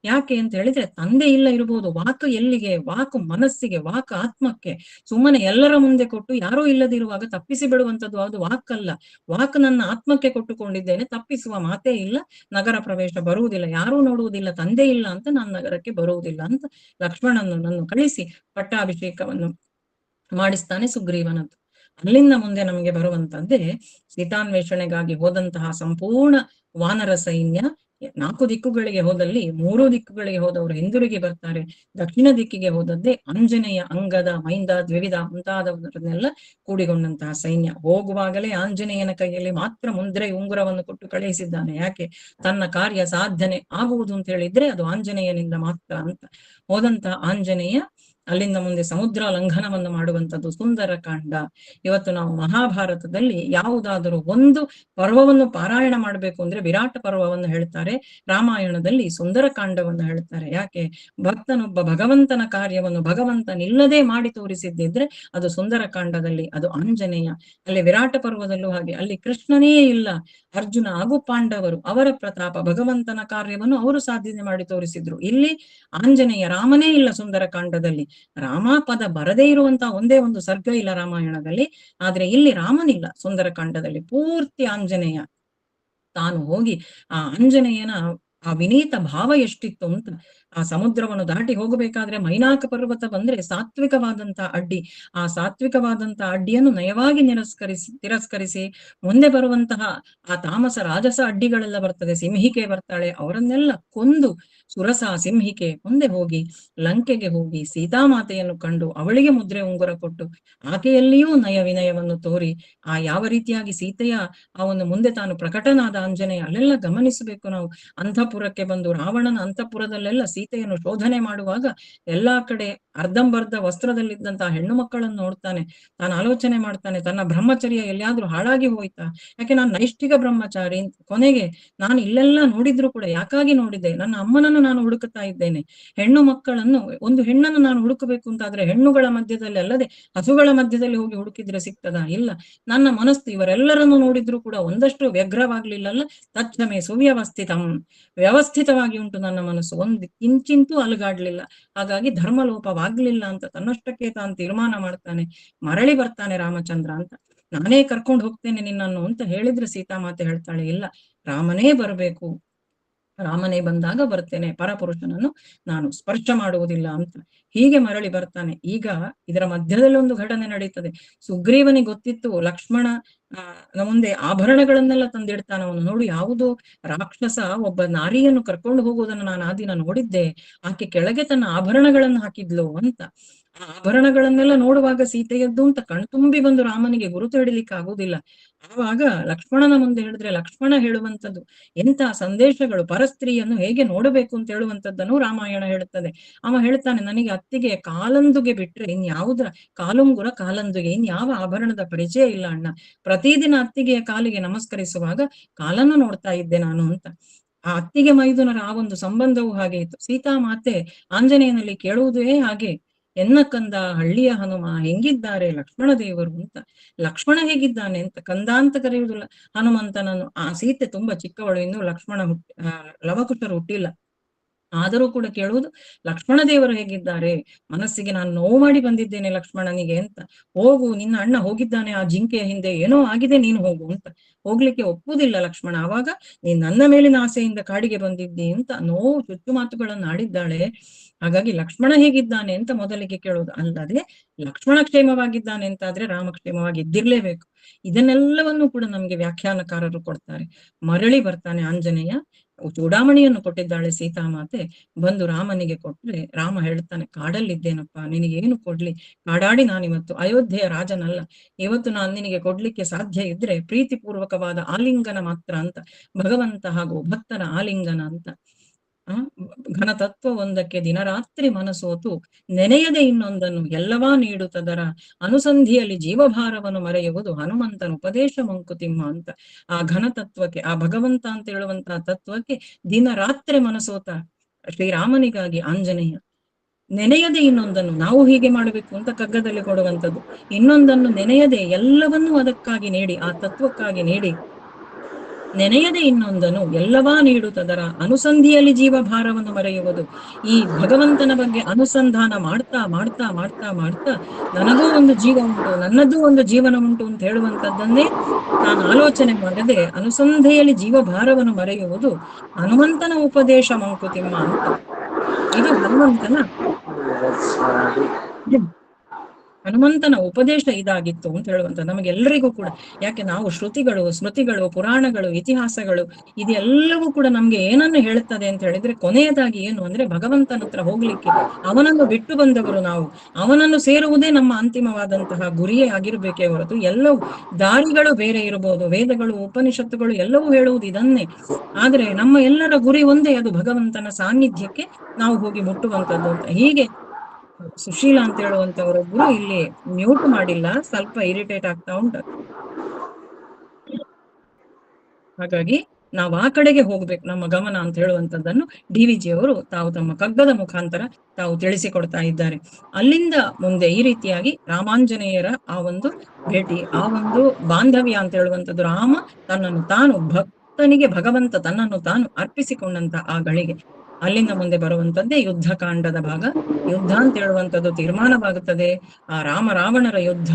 ಯಾಕೆ ಅಂತ ಹೇಳಿದ್ರೆ ತಂದೆ ಇಲ್ಲ ಇರಬಹುದು, ವಾಕ್ ಎಲ್ಲಿಗೆ, ವಾಕ್ ಮನಸ್ಸಿಗೆ, ವಾಕ್ ಆತ್ಮಕ್ಕೆ. ಸುಮ್ಮನೆ ಎಲ್ಲರ ಮುಂದೆ ಕೊಟ್ಟು ಯಾರೂ ಇಲ್ಲದಿರುವಾಗ ತಪ್ಪಿಸಿ ಬಿಡುವಂಥದ್ದು ಅದು ವಾಕ್ ಅಲ್ಲ. ವಾಕ್ ನನ್ನ ಆತ್ಮಕ್ಕೆ ಕೊಟ್ಟುಕೊಂಡಿದ್ದೇನೆ, ತಪ್ಪಿಸುವ ಮಾತೇ ಇಲ್ಲ, ನಗರ ಪ್ರವೇಶ ಬರುವುದಿಲ್ಲ, ಯಾರೂ ನೋಡುವುದಿಲ್ಲ, ತಂದೆ ಇಲ್ಲ ಅಂತ ನಾನು ನಗರಕ್ಕೆ ಬರುವುದಿಲ್ಲ ಅಂತ ಲಕ್ಷ್ಮಣನನ್ನು ಕಳಿಸಿ ಪಟ್ಟಾಭಿಷೇಕವನ್ನು ಮಾಡಿಸ್ತಾನೆ ಸುಗ್ರೀವನದ್ದು. ಅಲ್ಲಿಂದ ಮುಂದೆ ನಮಗೆ ಬರುವಂತದ್ದೇ ಸೀತಾನ್ವೇಷಣೆಗಾಗಿ ಹೋದಂತಹ ಸಂಪೂರ್ಣ ವಾನರ ಸೈನ್ಯ. 4 ದಿಕ್ಕುಗಳಿಗೆ ಹೋದಲ್ಲಿ 3 ದಿಕ್ಕುಗಳಿಗೆ ಹೋದವರು ಹಿಂದಿರುಗಿ ಬರ್ತಾರೆ. ದಕ್ಷಿಣ ದಿಕ್ಕಿಗೆ ಹೋದದ್ದೇ ಆಂಜನೇಯ, ಅಂಗದ, ಮೈಂದ, ದ್ವಿವಿಧ ಮುಂತಾದವರನ್ನೆಲ್ಲ ಕೂಡಿಕೊಂಡಂತಹ ಸೈನ್ಯ. ಹೋಗುವಾಗಲೇ ಆಂಜನೇಯನ ಕೈಯಲ್ಲಿ ಮಾತ್ರ ಮುದ್ರೆ ಉಂಗುರವನ್ನು ಕೊಟ್ಟು ಕಳುಹಿಸಿದ್ದಾನೆ. ಯಾಕೆ? ತನ್ನ ಕಾರ್ಯ ಸಾಧನೆ ಆಗುವುದು ಅಂತ ಹೇಳಿದ್ರೆ ಅದು ಆಂಜನೇಯನಿಂದ ಮಾತ್ರ ಅಂತ. ಹೋದಂತಹ ಆಂಜನೇಯ ಅಲ್ಲಿಂದ ಮುಂದೆ ಸಮುದ್ರ ಲಂಘನವನ್ನು ಮಾಡುವಂಥದ್ದು ಸುಂದರ ಕಾಂಡ. ಇವತ್ತು ನಾವು ಮಹಾಭಾರತದಲ್ಲಿ ಯಾವುದಾದರೂ ಒಂದು ಪರ್ವವನ್ನು ಪಾರಾಯಣ ಮಾಡಬೇಕು ಅಂದ್ರೆ ವಿರಾಟ ಪರ್ವವನ್ನು ಹೇಳ್ತಾರೆ, ರಾಮಾಯಣದಲ್ಲಿ ಸುಂದರ ಕಾಂಡವನ್ನು ಹೇಳ್ತಾರೆ. ಯಾಕೆ? ಭಕ್ತನೊಬ್ಬ ಭಗವಂತನ ಕಾರ್ಯವನ್ನು ಭಗವಂತನಿಲ್ಲದೆ ಮಾಡಿ ತೋರಿಸಿದ್ದಿದ್ರೆ ಅದು ಸುಂದರ ಕಾಂಡದಲ್ಲಿ, ಅದು ಆಂಜನೇಯ. ಅಲ್ಲಿ ವಿರಾಟ ಪರ್ವದಲ್ಲೂ ಹಾಗೆ, ಅಲ್ಲಿ ಕೃಷ್ಣನೇ ಇಲ್ಲ, ಅರ್ಜುನ ಹಾಗೂ ಪಾಂಡವರು, ಅವರ ಪ್ರತಾಪ, ಭಗವಂತನ ಕಾರ್ಯವನ್ನು ಅವರು ಸಾಧನೆ ಮಾಡಿ ತೋರಿಸಿದ್ರು. ಇಲ್ಲಿ ಆಂಜನೇಯ, ರಾಮನೇ ಇಲ್ಲ ಸುಂದರ ಕಾಂಡದಲ್ಲಿ. ರಾಮ ಪದ ಬರದೇ ಇರುವಂತಹ ಒಂದೇ ಒಂದು ಸರ್ಗ ಇಲ್ಲ ರಾಮಾಯಣದಲ್ಲಿ, ಆದ್ರೆ ಇಲ್ಲಿ ರಾಮನಿಲ್ಲ ಸುಂದರ ಕಾಂಡದಲ್ಲಿ. ಪೂರ್ತಿ ಆಂಜನೇಯ ತಾನು ಹೋಗಿ ಆ ಆಂಜನೇಯನ ಆ ವಿನೀತ ಭಾವ ಎಷ್ಟಿತ್ತು ಅಂತ. ಆ ಸಮುದ್ರವನ್ನು ದಾಟಿ ಹೋಗಬೇಕಾದ್ರೆ ಮೈನಾಕ ಪರ್ವತ ಬಂದ್ರೆ ಸಾತ್ವಿಕವಾದಂತ ಅಡ್ಡಿ, ಆ ಸಾತ್ವಿಕವಾದಂತ ಅಡ್ಡಿಯನ್ನು ನಯವಾಗಿ ತಿರಸ್ಕರಿಸಿ ಮುಂದೆ ಬರುವಂತಹ ಆ ತಾಮಸ ರಾಜಸ ಅಡ್ಡಿಗಳೆಲ್ಲ ಬರ್ತದೆ. ಸಿಂಹಿಕೆ ಬರ್ತಾಳೆ, ಅವರನ್ನೆಲ್ಲ ಕೊಂದು ಸುರಸ ಸಿಂಹಿಕೆ ಮುಂದೆ ಹೋಗಿ ಲಂಕೆಗೆ ಹೋಗಿ ಸೀತಾಮಾತೆಯನ್ನು ಕಂಡು ಅವಳಿಗೆ ಮುದ್ರೆ ಉಂಗುರ ಕೊಟ್ಟು ಆಕೆಯಲ್ಲಿಯೂ ನಯ ವಿನಯವನ್ನು ತೋರಿ ಆ ಯಾವ ರೀತಿಯಾಗಿ ಸೀತೆಯ ಆ ಒಂದು ಮುಂದೆ ತಾನು ಪ್ರಕಟನಾದ ಆಂಜನೇಯ ಅಲ್ಲೆಲ್ಲ ಗಮನಿಸಬೇಕು ನಾವು. ಅಂತಃಪುರಕ್ಕೆ ಬಂದು ರಾವಣನ ಅಂತಃಪುರದಲ್ಲೆಲ್ಲ ಸೀತೆಯನ್ನು ಶೋಧನೆ ಮಾಡುವಾಗ ಎಲ್ಲಾ ಕಡೆ ಅರ್ಧಂಬರ್ಧ ವಸ್ತ್ರದಲ್ಲಿದ್ದಂತಹ ಹೆಣ್ಣು ಮಕ್ಕಳನ್ನು ನೋಡ್ತಾನೆ. ತಾನು ಆಲೋಚನೆ ಮಾಡ್ತಾನೆ, ತನ್ನ ಬ್ರಹ್ಮಚರ್ಯ ಎಲ್ಲಿಯಾದ್ರೂ ಹಾಳಾಗಿ ಹೋಯ್ತಾ, ಯಾಕೆ ನಾನು ನೈಷ್ಠಿಕ ಬ್ರಹ್ಮಚಾರಿ. ಕೊನೆಗೆ ನಾನು ಇಲ್ಲೆಲ್ಲ ನೋಡಿದ್ರು ಕೂಡ ಯಾಕಾಗಿ ನೋಡಿದೆ, ನನ್ನ ಅಮ್ಮನನ್ನು ನಾನು ಹುಡುಕುತ್ತಾ ಇದ್ದೇನೆ. ಹೆಣ್ಣು ಮಕ್ಕಳನ್ನು, ಒಂದು ಹೆಣ್ಣನ್ನು ನಾನು ಹುಡುಕಬೇಕು ಅಂತಾದ್ರೆ ಹೆಣ್ಣುಗಳ ಮಧ್ಯದಲ್ಲಿ ಅಲ್ಲದೆ ಹಸುಗಳ ಮಧ್ಯದಲ್ಲಿ ಹೋಗಿ ಹುಡುಕಿದ್ರೆ ಸಿಗ್ತದಾ? ಇಲ್ಲ. ನನ್ನ ಮನಸ್ಸು ಇವರೆಲ್ಲರನ್ನು ನೋಡಿದ್ರು ಕೂಡ ಒಂದಷ್ಟು ವ್ಯಗ್ರವಾಗ್ಲಿಲ್ಲಲ್ಲ. ತಚ್ಚಮೆ ಸುವ್ಯವಸ್ಥಿತಂ, ವ್ಯವಸ್ಥಿತವಾಗಿ ಉಂಟು ನನ್ನ ಮನಸ್ಸು, ಒಂದು ಕಿಂಚಿಂತೂ ಅಲುಗಾಡ್ಲಿಲ್ಲ. ಹಾಗಾಗಿ ಧರ್ಮಲೋಪವಾಗ್ಲಿಲ್ಲ ಅಂತ ತನ್ನಷ್ಟಕ್ಕೆ ತಾನು ತೀರ್ಮಾನ ಮಾಡ್ತಾನೆ. ಮರಳಿ ಬರ್ತಾನೆ ರಾಮಚಂದ್ರ ಅಂತ. ನಾನೇ ಕರ್ಕೊಂಡು ಹೋಗ್ತೇನೆ ನಿನ್ನನ್ನು ಅಂತ ಹೇಳಿದ್ರೆ ಸೀತಾಮಾತೆ ಹೇಳ್ತಾಳೆ, ಇಲ್ಲ, ರಾಮನೇ ಬರಬೇಕು, ರಾಮನೇ ಬಂದಾಗ ಬರ್ತೇನೆ, ಪರಪುರುಷನನ್ನು ನಾನು ಸ್ಪರ್ಶ ಮಾಡುವುದಿಲ್ಲ ಅಂತ. ಹೀಗೆ ಮರಳಿ ಬರ್ತಾನೆ. ಈಗ ಇದರ ಮಧ್ಯದಲ್ಲಿ ಒಂದು ಘಟನೆ ನಡೀತದೆ. ಸುಗ್ರೀವನಿಗೆ ಗೊತ್ತಿತ್ತು ಲಕ್ಷ್ಮಣ ಮುಂದೆ ಆಭರಣಗಳನ್ನೆಲ್ಲ ತಂದಿಡ್ತಾನ. ಅವನು ನೋಡು, ಯಾವುದೋ ರಾಕ್ಷಸ ಒಬ್ಬ ನಾರಿಯನ್ನು ಕರ್ಕೊಂಡು ಹೋಗುವುದನ್ನು ನಾನು ಆ ದಿನ ನೋಡಿದ್ದೆ, ಆಕೆ ಕೆಳಗೆ ತನ್ನ ಆಭರಣಗಳನ್ನು ಹಾಕಿದ್ಲು ಅಂತ. ಆ ಆಭರಣಗಳನ್ನೆಲ್ಲ ನೋಡುವಾಗ ಸೀತೆಯದ್ದು ಅಂತ ಕಣ್ತುಂಬಿ ಬಂದು ರಾಮನಿಗೆ ಗುರುತು ಹಿಡಿಲಿಕ್ಕೆ ಆಗುವುದಿಲ್ಲ. ಆವಾಗ ಲಕ್ಷ್ಮಣನ ಮುಂದೆ ಹೇಳಿದ್ರೆ ಲಕ್ಷ್ಮಣ ಹೇಳುವಂಥದ್ದು ಎಂತ ಸಂದೇಶಗಳು, ಪರಸ್ತ್ರೀಯನ್ನು ಹೇಗೆ ನೋಡಬೇಕು ಅಂತ ಹೇಳುವಂಥದ್ದನ್ನು ರಾಮಾಯಣ ಹೇಳುತ್ತದೆ. ಅವ ಹೇಳ್ತಾನೆ, ನನಗೆ ಅತ್ತಿಗೆ ಕಾಲಂದುಗೆ ಬಿಟ್ರೆ ಇನ್ಯಾವುದರ, ಕಾಲುಂಗುರ ಕಾಲಂದುಗೆ ಇನ್ಯಾವ ಆಭರಣದ ಪರಿಚಯ ಇಲ್ಲ ಅಣ್ಣ. ಪ್ರತಿದಿನ ಅತ್ತಿಗೆಯ ಕಾಲಿಗೆ ನಮಸ್ಕರಿಸುವಾಗ ಕಾಲನ್ನು ನೋಡ್ತಾ ಇದ್ದೆ ನಾನು ಅಂತ. ಆ ಅತ್ತಿಗೆ ಮೈದುನರ ಆ ಒಂದು ಸಂಬಂಧವು ಹಾಗೆ ಇತ್ತು. ಸೀತಾಮಾತೆ ಆಂಜನೇಯನಲ್ಲಿ ಕೇಳುವುದೇ ಹಾಗೆ, ಎನ್ನ ಕಂದ ಹಳ್ಳಿಯ ಹನುಮ ಹೆಂಗಿದ್ದಾರೆ ಲಕ್ಷ್ಮಣ ದೇವರು ಅಂತ. ಲಕ್ಷ್ಮಣ ಹೇಗಿದ್ದಾನೆ ಅಂತ ಕಂದ ಅಂತ ಕರೆಯುವುದಿಲ್ಲ ಹನುಮಂತನನ್ನು. ಆ ಸೀತೆ ತುಂಬಾ ಚಿಕ್ಕವಳು, ಇನ್ನು ಲಕ್ಷ್ಮಣ ಲವಕುಶರು ಹುಟ್ಟಿಲ್ಲ. ಆದರೂ ಕೂಡ ಕೇಳುವುದು ಲಕ್ಷ್ಮಣ ದೇವರು ಹೇಗಿದ್ದಾರೆ, ಮನಸ್ಸಿಗೆ ನಾನು ನೋವು ಮಾಡಿ ಬಂದಿದ್ದೇನೆ ಲಕ್ಷ್ಮಣನಿಗೆ ಅಂತ. ಹೋಗು, ನಿನ್ನ ಅಣ್ಣ ಹೋಗಿದ್ದಾನೆ ಆ ಜಿಂಕೆಯ ಹಿಂದೆ, ಏನೋ ಆಗಿದೆ, ನೀನು ಹೋಗು ಅಂತ. ಹೋಗ್ಲಿಕ್ಕೆ ಒಪ್ಪುವುದಿಲ್ಲ ಲಕ್ಷ್ಮಣ. ಆವಾಗ ನೀನ್ ನನ್ನ ಮೇಲಿನ ಆಸೆಯಿಂದ ಕಾಡಿಗೆ ಬಂದಿದ್ದಿ ಅಂತ ನೋವು ಚುಚ್ಚು ಮಾತುಗಳನ್ನು ಆಡಿದ್ದಾಳೆ. ಹಾಗಾಗಿ ಲಕ್ಷ್ಮಣ ಹೇಗಿದ್ದಾನೆ ಅಂತ ಮೊದಲಿಗೆ ಕೇಳೋದು, ಅಲ್ಲದೆ ಲಕ್ಷ್ಮಣ ಕ್ಷೇಮವಾಗಿದ್ದಾನೆ ಅಂತ ಆದ್ರೆ ರಾಮ ಕ್ಷೇಮವಾಗಿದ್ದಿರ್ಲೇಬೇಕು. ಇದನ್ನೆಲ್ಲವನ್ನು ಕೂಡ ನಮ್ಗೆ ವ್ಯಾಖ್ಯಾನಕಾರರು ಕೊಡ್ತಾರೆ. ಮರಳಿ ಬರ್ತಾನೆ ಆಂಜನೇಯ. ಚೂಡಾಮಣಿಯನ್ನು ಕೊಟ್ಟಿದ್ದಾಳೆ ಸೀತಾಮಾತೆ, ಬಂದು ರಾಮನಿಗೆ ಕೊಟ್ರೆ ರಾಮ ಹೇಳ್ತಾನೆ, ಕಾಡಲ್ಲಿದ್ದೇನಪ್ಪ, ನಿನಗೇನು ಕೊಡ್ಲಿ, ಕಾಡಾಡಿ ನಾನಿವತ್ತು ಅಯೋಧ್ಯೆಯ ರಾಜನಲ್ಲ, ಇವತ್ತು ನಾನು ನಿನಗೆ ಕೊಡ್ಲಿಕ್ಕೆ ಸಾಧ್ಯ ಇದ್ರೆ ಪ್ರೀತಿಪೂರ್ವಕವಾದ ಆಲಿಂಗನ ಮಾತ್ರ ಅಂತ. ಭಗವಂತ ಹಾಗೂ ಭಕ್ತನ ಆಲಿಂಗನ ಅಂತ. ಘನತತ್ವ ಒಂದಕ್ಕೆ ದಿನರಾತ್ರಿ ಮನಸೋತು ನೆನೆಯದೆ ಇನ್ನೊಂದನ್ನು ಎಲ್ಲವಾ ನೀಡುತ್ತದರ ಅನುಸಂಧಿಯಲ್ಲಿ ಜೀವಭಾರವನ್ನು ಮರೆಯುವುದು ಹನುಮಂತನ ಉಪದೇಶ ಮಂಕುತಿಮ್ಮ ಅಂತ. ಆ ಘನತತ್ವಕ್ಕೆ, ಆ ಭಗವಂತ ಅಂತ ಹೇಳುವಂತಹ ತತ್ವಕ್ಕೆ ದಿನ ರಾತ್ರಿ ಮನಸೋತ ಶ್ರೀರಾಮನಿಗಾಗಿ ಆಂಜನೇಯ ನೆನೆಯದೆ ಇನ್ನೊಂದನ್ನು, ನಾವು ಹೀಗೆ ಮಾಡಬೇಕು ಅಂತ ಕಗ್ಗದಲ್ಲಿ ಕೊಡುವಂಥದ್ದು, ಇನ್ನೊಂದನ್ನು ನೆನೆಯದೆ ಎಲ್ಲವನ್ನೂ ಅದಕ್ಕಾಗಿ ನೀಡಿ, ಆ ತತ್ವಕ್ಕಾಗಿ ನೀಡಿ, ನೆನೆಯದೆ ಇನ್ನೊಂದನು ಎಲ್ಲವಾ ನೀಡುತ್ತದರ ಅನುಸಂಧಿಯಲ್ಲಿ ಜೀವಭಾರವನ್ನು ಮರೆಯುವುದು. ಈ ಭಗವಂತನ ಬಗ್ಗೆ ಅನುಸಂಧಾನ ಮಾಡ್ತಾ ಮಾಡ್ತಾ ಮಾಡ್ತಾ ಮಾಡ್ತಾ ನನಗೂ ಒಂದು ಜೀವ ಉಂಟು, ನನ್ನದೂ ಒಂದು ಜೀವನ ಉಂಟು ಅಂತ ಹೇಳುವಂಥದ್ದನ್ನೇ ನಾನು ಆಲೋಚನೆ ಮಾಡದೆ ಅನುಸಂಧೆಯಲ್ಲಿ ಜೀವಭಾರವನ್ನು ಮರೆಯುವುದು ಹನುಮಂತನ ಉಪದೇಶ ಮಂಕುತಿಮ್ಮ ಅಂತ. ಇದು ಹನುಮಂತನ ಉಪದೇಶ ಇದಾಗಿತ್ತು ಅಂತ ಹೇಳುವಂತ ನಮಗೆಲ್ಲರಿಗೂ ಕೂಡ. ಯಾಕೆ ನಾವು ಶ್ರುತಿಗಳು, ಸ್ಮೃತಿಗಳು, ಪುರಾಣಗಳು, ಇತಿಹಾಸಗಳು ಇದೆಲ್ಲವೂ ಕೂಡ ನಮ್ಗೆ ಏನನ್ನು ಹೇಳುತ್ತದೆ ಅಂತ ಹೇಳಿದ್ರೆ ಕೊನೆಯದಾಗಿ ಏನು ಅಂದ್ರೆ ಭಗವಂತನ ಹತ್ರ ಹೋಗ್ಲಿಕ್ಕೆ, ಅವನನ್ನು ಬಿಟ್ಟು ಬಂದವರು ನಾವು, ಅವನನ್ನು ಸೇರುವುದೇ ನಮ್ಮ ಅಂತಿಮವಾದಂತಹ ಗುರಿಯೇ ಆಗಿರ್ಬೇಕೇ ಹೊರತು ಎಲ್ಲವೂ ದಾರಿಗಳು ಬೇರೆ ಇರಬಹುದು, ವೇದಗಳು, ಉಪನಿಷತ್ತುಗಳು ಎಲ್ಲವೂ ಹೇಳುವುದು ಇದನ್ನೇ. ಆದ್ರೆ ನಮ್ಮ ಎಲ್ಲರ ಗುರಿ ಒಂದೇ, ಅದು ಭಗವಂತನ ಸಾನ್ನಿಧ್ಯಕ್ಕೆ ನಾವು ಹೋಗಿ ಮುಟ್ಟುವಂಥದ್ದು ಅಂತ. ಹೀಗೆ ಸುಶೀಲಾ ಅಂತ ಹೇಳುವಂತವರೊಬ್ರು ಇಲ್ಲಿ ಮ್ಯೂಟ್ ಮಾಡಿಲ್ಲ, ಸ್ವಲ್ಪ ಇರಿಟೇಟ್ ಆಗ್ತಾ ಉಂಟು. ಹಾಗಾಗಿ ನಾವು ಆ ಕಡೆಗೆ ಹೋಗ್ಬೇಕು ನಮ್ಮ ಗಮನ ಅಂತ ಹೇಳುವಂತದ್ದನ್ನು DVG ಅವರು ತಾವು ತಮ್ಮ ಕಗ್ಗದ ಮುಖಾಂತರ ತಾವು ತಿಳಿಸಿಕೊಡ್ತಾ ಇದ್ದಾರೆ. ಅಲ್ಲಿಂದ ಮುಂದೆ ಈ ರೀತಿಯಾಗಿ ರಾಮಾಂಜನೇಯರ ಆ ಒಂದು ಭೇಟಿ, ಆ ಒಂದು ಬಾಂಧವ್ಯ ಅಂತ ಹೇಳುವಂಥದ್ದು, ರಾಮ ತನ್ನನ್ನು ತಾನು ಭಕ್ತನಿಗೆ ಭಗವಂತ ತನ್ನನ್ನು ತಾನು ಅರ್ಪಿಸಿಕೊಂಡಂತ ಆ ಗಳಿಗೆ, ಅಲ್ಲಿಂದ ಮುಂದೆ ಬರುವಂತದ್ದೇ ಯುದ್ಧ ಕಾಂಡದ ಭಾಗ. ಯುದ್ಧ ಅಂತ ಹೇಳುವಂಥದ್ದು ತೀರ್ಮಾನವಾಗುತ್ತದೆ ಆ ರಾಮ ರಾವಣರ ಯುದ್ಧ.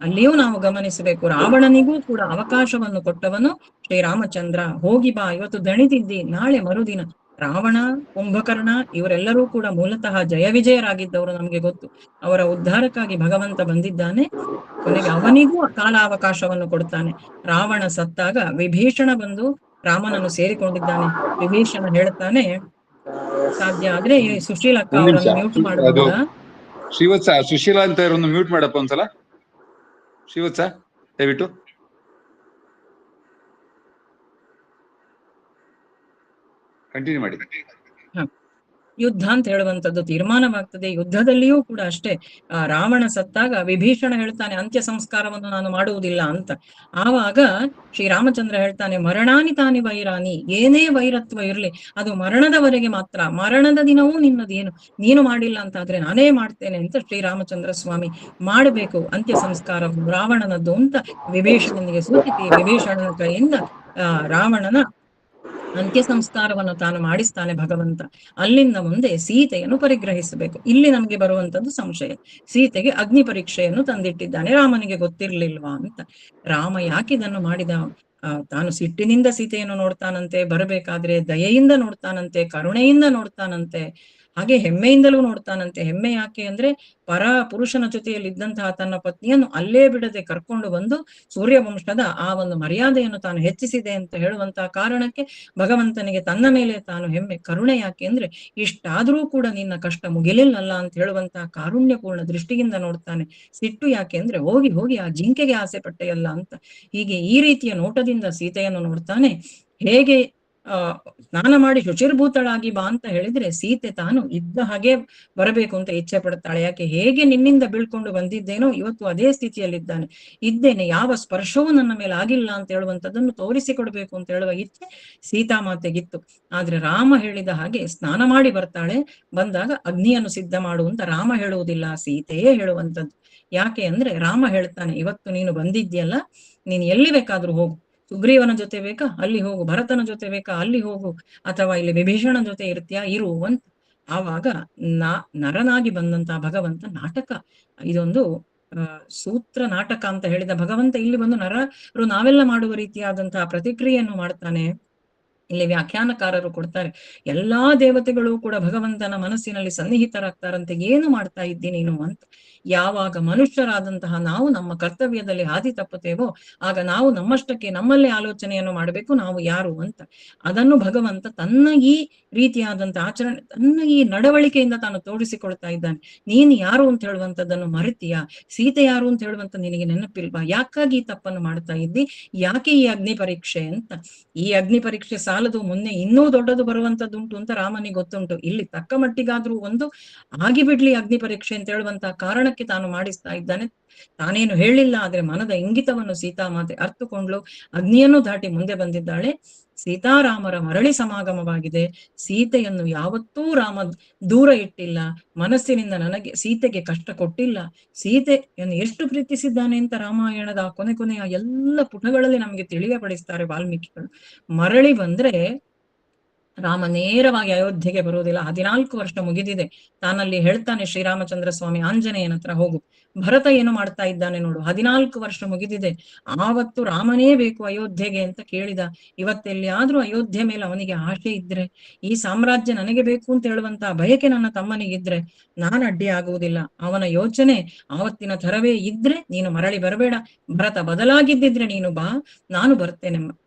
ಅಲ್ಲಿಯೂ ನಾವು ಗಮನಿಸಬೇಕು, ರಾವಣನಿಗೂ ಕೂಡ ಅವಕಾಶವನ್ನು ಕೊಟ್ಟವನು ಶ್ರೀರಾಮಚಂದ್ರ. ಹೋಗಿ ಬಾ, ಇವತ್ತು ದಣಿದಿದ್ದಿ, ನಾಳೆ ಮರುದಿನ ರಾವಣ, ಕುಂಭಕರ್ಣ ಇವರೆಲ್ಲರೂ ಕೂಡ ಮೂಲತಃ ಜಯ ವಿಜಯರಾಗಿದ್ದವರು, ನಮಗೆ ಗೊತ್ತು. ಅವರ ಉದ್ಧಾರಕ್ಕಾಗಿ ಭಗವಂತ ಬಂದಿದ್ದಾನೆ. ಕೊನೆಗೆ ಅವನಿಗೂ ಕಾಲಾವಕಾಶವನ್ನು ಕೊಡ್ತಾನೆ. ರಾವಣ ಸತ್ತಾಗ ವಿಭೀಷಣ ಬಂದು ರಾಮನನ್ನು ಸೇರಿಕೊಂಡಿದ್ದಾನೆ. ವಿಭೀಷಣ ಹೇಳ್ತಾನೆ, ಸಾಧ್ಯ ಆದ್ರೆ ಈ ಸುಶೀಲಕ್ಕ ಒಂದ್ ನಿಮಿಷ, ಅವರನ್ನು ಮ್ಯೂಟ್ ಅದು ಮಾಡಬಹುದಾ? ಶ್ರೀವತ್ಸ, ಸುಶೀಲಾ ಅಂತ ಇರೋನು ಮ್ಯೂಟ್ ಮಾಡಪ್ಪ ಒಂದ್ಸಲ. ಶ್ರೀವತ್ಸ ದಯವಿಟ್ಟು. ಕಂಟಿನ್ಯೂ ಮಾಡಿ. ಯುದ್ಧ ಅಂತ ಹೇಳುವಂಥದ್ದು ತೀರ್ಮಾನವಾಗ್ತದೆ. ಯುದ್ಧದಲ್ಲಿಯೂ ಕೂಡ ಅಷ್ಟೇ. ರಾವಣ ಸತ್ತಾಗ ವಿಭೀಷಣ ಹೇಳ್ತಾನೆ ಅಂತ್ಯ ಸಂಸ್ಕಾರವನ್ನು ನಾನು ಮಾಡುವುದಿಲ್ಲ ಅಂತ. ಆವಾಗ ಶ್ರೀರಾಮಚಂದ್ರ ಹೇಳ್ತಾನೆ, ಮರಣಾನಿ ತಾನಿ ವೈರಾನಿ, ಏನೇ ವೈರತ್ವ ಇರ್ಲಿ ಅದು ಮರಣದವರೆಗೆ ಮಾತ್ರ, ಮರಣದ ದಿನವೂ ನಿನ್ನದೇನು, ನೀನು ಮಾಡಿಲ್ಲ ಅಂತ ಆದ್ರೆ ನಾನೇ ಮಾಡ್ತೇನೆ ಅಂತ ಶ್ರೀರಾಮಚಂದ್ರ ಸ್ವಾಮಿ ಮಾಡಬೇಕು ಅಂತ್ಯ ಸಂಸ್ಕಾರವನ್ನು ರಾವಣನದ್ದು ಅಂತ ವಿಭೀಷಣನಿಗೆ ಸೂಚಿಸಿ ವಿಭೀಷಣನ ಕೈಯಿಂದ ರಾವಣನ ಅಂತ್ಯ ಸಂಸ್ಕಾರವನ್ನು ತಾನು ಮಾಡಿಸ್ತಾನೆ ಭಗವಂತ. ಅಲ್ಲಿಂದ ಮುಂದೆ ಸೀತೆಯನ್ನು ಪರಿಗ್ರಹಿಸಬೇಕು. ಇಲ್ಲಿ ನಮಗೆ ಬರುವಂತದ್ದು ಸಂಶಯ, ಸೀತೆಗೆ ಅಗ್ನಿ ಪರೀಕ್ಷೆಯನ್ನು ತಂದಿಟ್ಟಿದ್ದಾನೆ, ರಾಮನಿಗೆ ಗೊತ್ತಿರ್ಲಿಲ್ವಾ ಅಂತ. ರಾಮ ಯಾಕಿದನ್ನು ಮಾಡಿದ? ತಾನು ಸಿಟ್ಟಿನಿಂದ ಸೀತೆಯನ್ನು ನೋಡ್ತಾನಂತೆ, ಬರಬೇಕಾದ್ರೆ ದಯೆಯಿಂದ ನೋಡ್ತಾನಂತೆ, ಕರುಣೆಯಿಂದ ನೋಡ್ತಾನಂತೆ, ಹಾಗೆ ಹೆಮ್ಮೆಯಿಂದಲೂ ನೋಡ್ತಾನಂತೆ. ಹೆಮ್ಮೆ ಯಾಕೆ ಅಂದ್ರೆ ಪರ ಪುರುಷನ ಜೊತೆಯಲ್ಲಿ ಇದ್ದಂತಹ ತನ್ನ ಪತ್ನಿಯನ್ನು ಅಲ್ಲೇ ಬಿಡದೆ ಕರ್ಕೊಂಡು ಬಂದು ಸೂರ್ಯವಂಶದ ಆ ಒಂದು ಮರ್ಯಾದೆಯನ್ನು ತಾನು ಹೆಚ್ಚಿಸಿದೆ ಅಂತ ಹೇಳುವಂತಹ ಕಾರಣಕ್ಕೆ ಭಗವಂತನಿಗೆ ತನ್ನ ಮೇಲೆ ತಾನು ಹೆಮ್ಮೆ. ಕರುಣೆ ಯಾಕೆ ಅಂದ್ರೆ ಇಷ್ಟಾದ್ರೂ ಕೂಡ ನಿನ್ನ ಕಷ್ಟ ಮುಗಿಲಿಲ್ಲಲ್ಲ ಅಂತ ಹೇಳುವಂತಹ ಕಾರುಣ್ಯಪೂರ್ಣ ದೃಷ್ಟಿಯಿಂದ ನೋಡ್ತಾನೆ. ಸಿಟ್ಟು ಯಾಕೆ ಅಂದ್ರೆ ಹೋಗಿ ಹೋಗಿ ಆ ಜಿಂಕೆಗೆ ಆಸೆ ಪಟ್ಟೆಯಲ್ಲ ಅಂತ. ಹೀಗೆ ಈ ರೀತಿಯ ನೋಟದಿಂದ ಸೀತೆಯನ್ನು ನೋಡ್ತಾನೆ. ಹೇಗೆ ಸ್ನಾನ ಮಾಡಿ ಶುಚಿರ್ಭೂತಳಾಗಿ ಬಾ ಅಂತ ಹೇಳಿದ್ರೆ ಸೀತೆ ತಾನು ಇದ್ದ ಹಾಗೆ ಬರಬೇಕು ಅಂತ ಇಚ್ಛೆ ಪಡ್ತಾಳೆ. ಯಾಕೆ? ಹೇಗೆ ನಿನ್ನಿಂದ ಬೀಳ್ಕೊಂಡು ಬಂದಿದ್ದೇನೋ ಇವತ್ತು ಅದೇ ಸ್ಥಿತಿಯಲ್ಲಿದ್ದಾನೆ, ಇದ್ದೇನೆ, ಯಾವ ಸ್ಪರ್ಶವೂ ನನ್ನ ಮೇಲೆ ಆಗಿಲ್ಲ ಅಂತ ಹೇಳುವಂಥದ್ದನ್ನು ತೋರಿಸಿಕೊಡ್ಬೇಕು ಅಂತ ಹೇಳುವ ಇಚ್ಛೆ ಸೀತಾಮಾತೆಗಿತ್ತು. ಆದ್ರೆ ರಾಮ ಹೇಳಿದ ಹಾಗೆ ಸ್ನಾನ ಮಾಡಿ ಬರ್ತಾಳೆ. ಬಂದಾಗ ಅಗ್ನಿಯನ್ನು ಸಿದ್ಧ ಮಾಡುವಂತ ರಾಮ ಹೇಳುವುದಿಲ್ಲ, ಸೀತೆಯೇ ಹೇಳುವಂಥದ್ದು. ಯಾಕೆ ಅಂದ್ರೆ ರಾಮ ಹೇಳ್ತಾನೆ, ಇವತ್ತು ನೀನು ಬಂದಿದ್ಯಲ್ಲ, ನೀನು ಎಲ್ಲಿ ಬೇಕಾದ್ರೂ ಹೋಗು, ಸುಗ್ರೀವನ ಜೊತೆ ಬೇಕಾ ಅಲ್ಲಿ ಹೋಗು, ಭರತನ ಜೊತೆ ಬೇಕಾ ಅಲ್ಲಿ ಹೋಗು, ಅಥವಾ ಇಲ್ಲಿ ವಿಭೀಷಣನ ಜೊತೆ ಇರ್ತೀಯಾ ಇರು ಅಂತ. ಆವಾಗ ನರನಾಗಿ ಬಂದಂತಹ ಭಗವಂತ ನಾಟಕ, ಇದೊಂದು ಸೂತ್ರ ನಾಟಕ ಅಂತ ಹೇಳಿದ ಭಗವಂತ ಇಲ್ಲಿ ಬಂದು ನರರು ನಾವೆಲ್ಲ ಮಾಡುವ ರೀತಿಯಾದಂತಹ ಪ್ರತಿಕ್ರಿಯೆಯನ್ನು ಮಾಡ್ತಾನೆ. ಇಲ್ಲಿ ವ್ಯಾಖ್ಯಾನಕಾರರು ಕೊಡ್ತಾರೆ, ಎಲ್ಲಾ ದೇವತೆಗಳು ಕೂಡ ಭಗವಂತನ ಮನಸ್ಸಿನಲ್ಲಿ ಸನ್ನಿಹಿತರಾಗ್ತಾರಂತೆ. ಏನು ಮಾಡ್ತಾ ಇದ್ದೀನಿ ನೀನು ಅಂತ. ಯಾವಾಗ ಮನುಷ್ಯರಾದಂತಹ ನಾವು ನಮ್ಮ ಕರ್ತವ್ಯದಲ್ಲಿ ಹಾದಿ ತಪ್ಪುತ್ತೇವೋ ಆಗ ನಾವು ನಮ್ಮಷ್ಟಕ್ಕೆ ನಮ್ಮಲ್ಲೇ ಆಲೋಚನೆಯನ್ನು ಮಾಡಬೇಕು, ನಾವು ಯಾರು ಅಂತ. ಅದನ್ನು ಭಗವಂತ ತನ್ನ ಈ ರೀತಿಯಾದಂತಹ ಆಚರಣೆ, ತನ್ನ ಈ ನಡವಳಿಕೆಯಿಂದ ತಾನು ತೋರಿಸಿಕೊಳ್ತಾ ಇದ್ದಾನೆ. ನೀನು ಯಾರು ಅಂತ ಹೇಳುವಂಥದ್ದನ್ನು ಮರೆತೀಯಾ? ಸೀತೆ ಯಾರು ಅಂತ ಹೇಳುವಂತ ನಿನಗೆ ನೆನಪಿಲ್ವಾ? ಯಾಕಾಗಿ ಈ ತಪ್ಪನ್ನು ಮಾಡ್ತಾ ಇದ್ದಿ? ಯಾಕೆ ಈ ಅಗ್ನಿ ಪರೀಕ್ಷೆ ಅಂತ. ಈ ಅಗ್ನಿ ಪರೀಕ್ಷೆ ಸಾಲದು, ಮುನ್ನೆ ಇನ್ನೂ ದೊಡ್ಡದು ಬರುವಂತದ್ದುಂಟು ಅಂತ ರಾಮನಿಗೆ ಗೊತ್ತುಂಟು. ಇಲ್ಲಿ ತಕ್ಕ ಮಟ್ಟಿಗಾದ್ರೂ ಒಂದು ಆಗಿ ಬಿಡ್ಲಿ ಅಗ್ನಿ ಪರೀಕ್ಷೆ ಅಂತ ಹೇಳುವಂತಹ ಕಾರಣಕ್ಕೆ ತಾನು ಮಾಡಿಸ್ತಾ ಇದ್ದಾನೆ. ತಾನೇನು ಹೇಳಿಲ್ಲ, ಆದ್ರೆ ಮನದ ಇಂಗಿತವನ್ನು ಸೀತಾಮಾತೆ ಅರ್ಥಕೊಂಡ್ಲು. ಅಗ್ನಿಯನ್ನು ದಾಟಿ ಮುಂದೆ ಬಂದಿದ್ದಾಳೆ. ಸೀತಾರಾಮರ ಮರಳಿ ಸಮಾಗಮವಾಗಿದೆ. ಸೀತೆಯನ್ನು ಯಾವತ್ತೂ ರಾಮ ದೂರ ಇಟ್ಟಿಲ್ಲ, ಮನಸ್ಸಿನಿಂದ ನನಗೆ ಸೀತೆಗೆ ಕಷ್ಟ ಕೊಟ್ಟಿಲ್ಲ. ಸೀತೆಯನ್ನು ಎಷ್ಟು ಪ್ರೀತಿಸಿದ್ದಾನೆ ಅಂತ ರಾಮಾಯಣದ ಕೊನೆಯ ಎಲ್ಲ ಪುಟಗಳಲ್ಲಿ ನಮಗೆ ತಿಳಿಯಪಡಿಸ್ತಾರೆ ವಾಲ್ಮೀಕಿಗಳು. ಮರಳಿ ಬಂದ್ರೆ ರಾಮ ನೇರವಾಗಿ ಅಯೋಧ್ಯೆಗೆ ಬರುವುದಿಲ್ಲ. 14 ವರ್ಷ ಮುಗಿದಿದೆ. ತಾನಲ್ಲಿ ಹೇಳ್ತಾನೆ ಶ್ರೀರಾಮಚಂದ್ರ ಸ್ವಾಮಿ ಆಂಜನೇಯನ ಹತ್ರ, ಹೋಗು, ಭರತ ಏನು ಮಾಡ್ತಾ ಇದ್ದಾನೆ ನೋಡು, 14 ವರ್ಷ ಮುಗಿದಿದೆ, ಆವತ್ತು ರಾಮನೇ ಬೇಕು ಅಯೋಧ್ಯೆಗೆ ಅಂತ ಕೇಳಿದ. ಇವತ್ತೆಲ್ಲಿ ಆದ್ರೂ ಅಯೋಧ್ಯೆ ಮೇಲೆ ಅವನಿಗೆ ಆಶೆ ಇದ್ರೆ, ಈ ಸಾಮ್ರಾಜ್ಯ ನನಗೆ ಬೇಕು ಅಂತ ಹೇಳುವಂತಹ ಬಯಕೆ ನನ್ನ ತಮ್ಮನಿಗಿದ್ರೆ ನಾನು ಅಡ್ಡಿ ಆಗುವುದಿಲ್ಲ. ಅವನ ಯೋಚನೆ ಆವತ್ತಿನ ತರವೇ ಇದ್ರೆ ನೀನು ಮರಳಿ ಬರಬೇಡ, ಭರತ ಬದಲಾಗಿದ್ದಿದ್ರೆ ನೀನು ಬಾ, ನಾನು ಬರ್ತೇನೆ,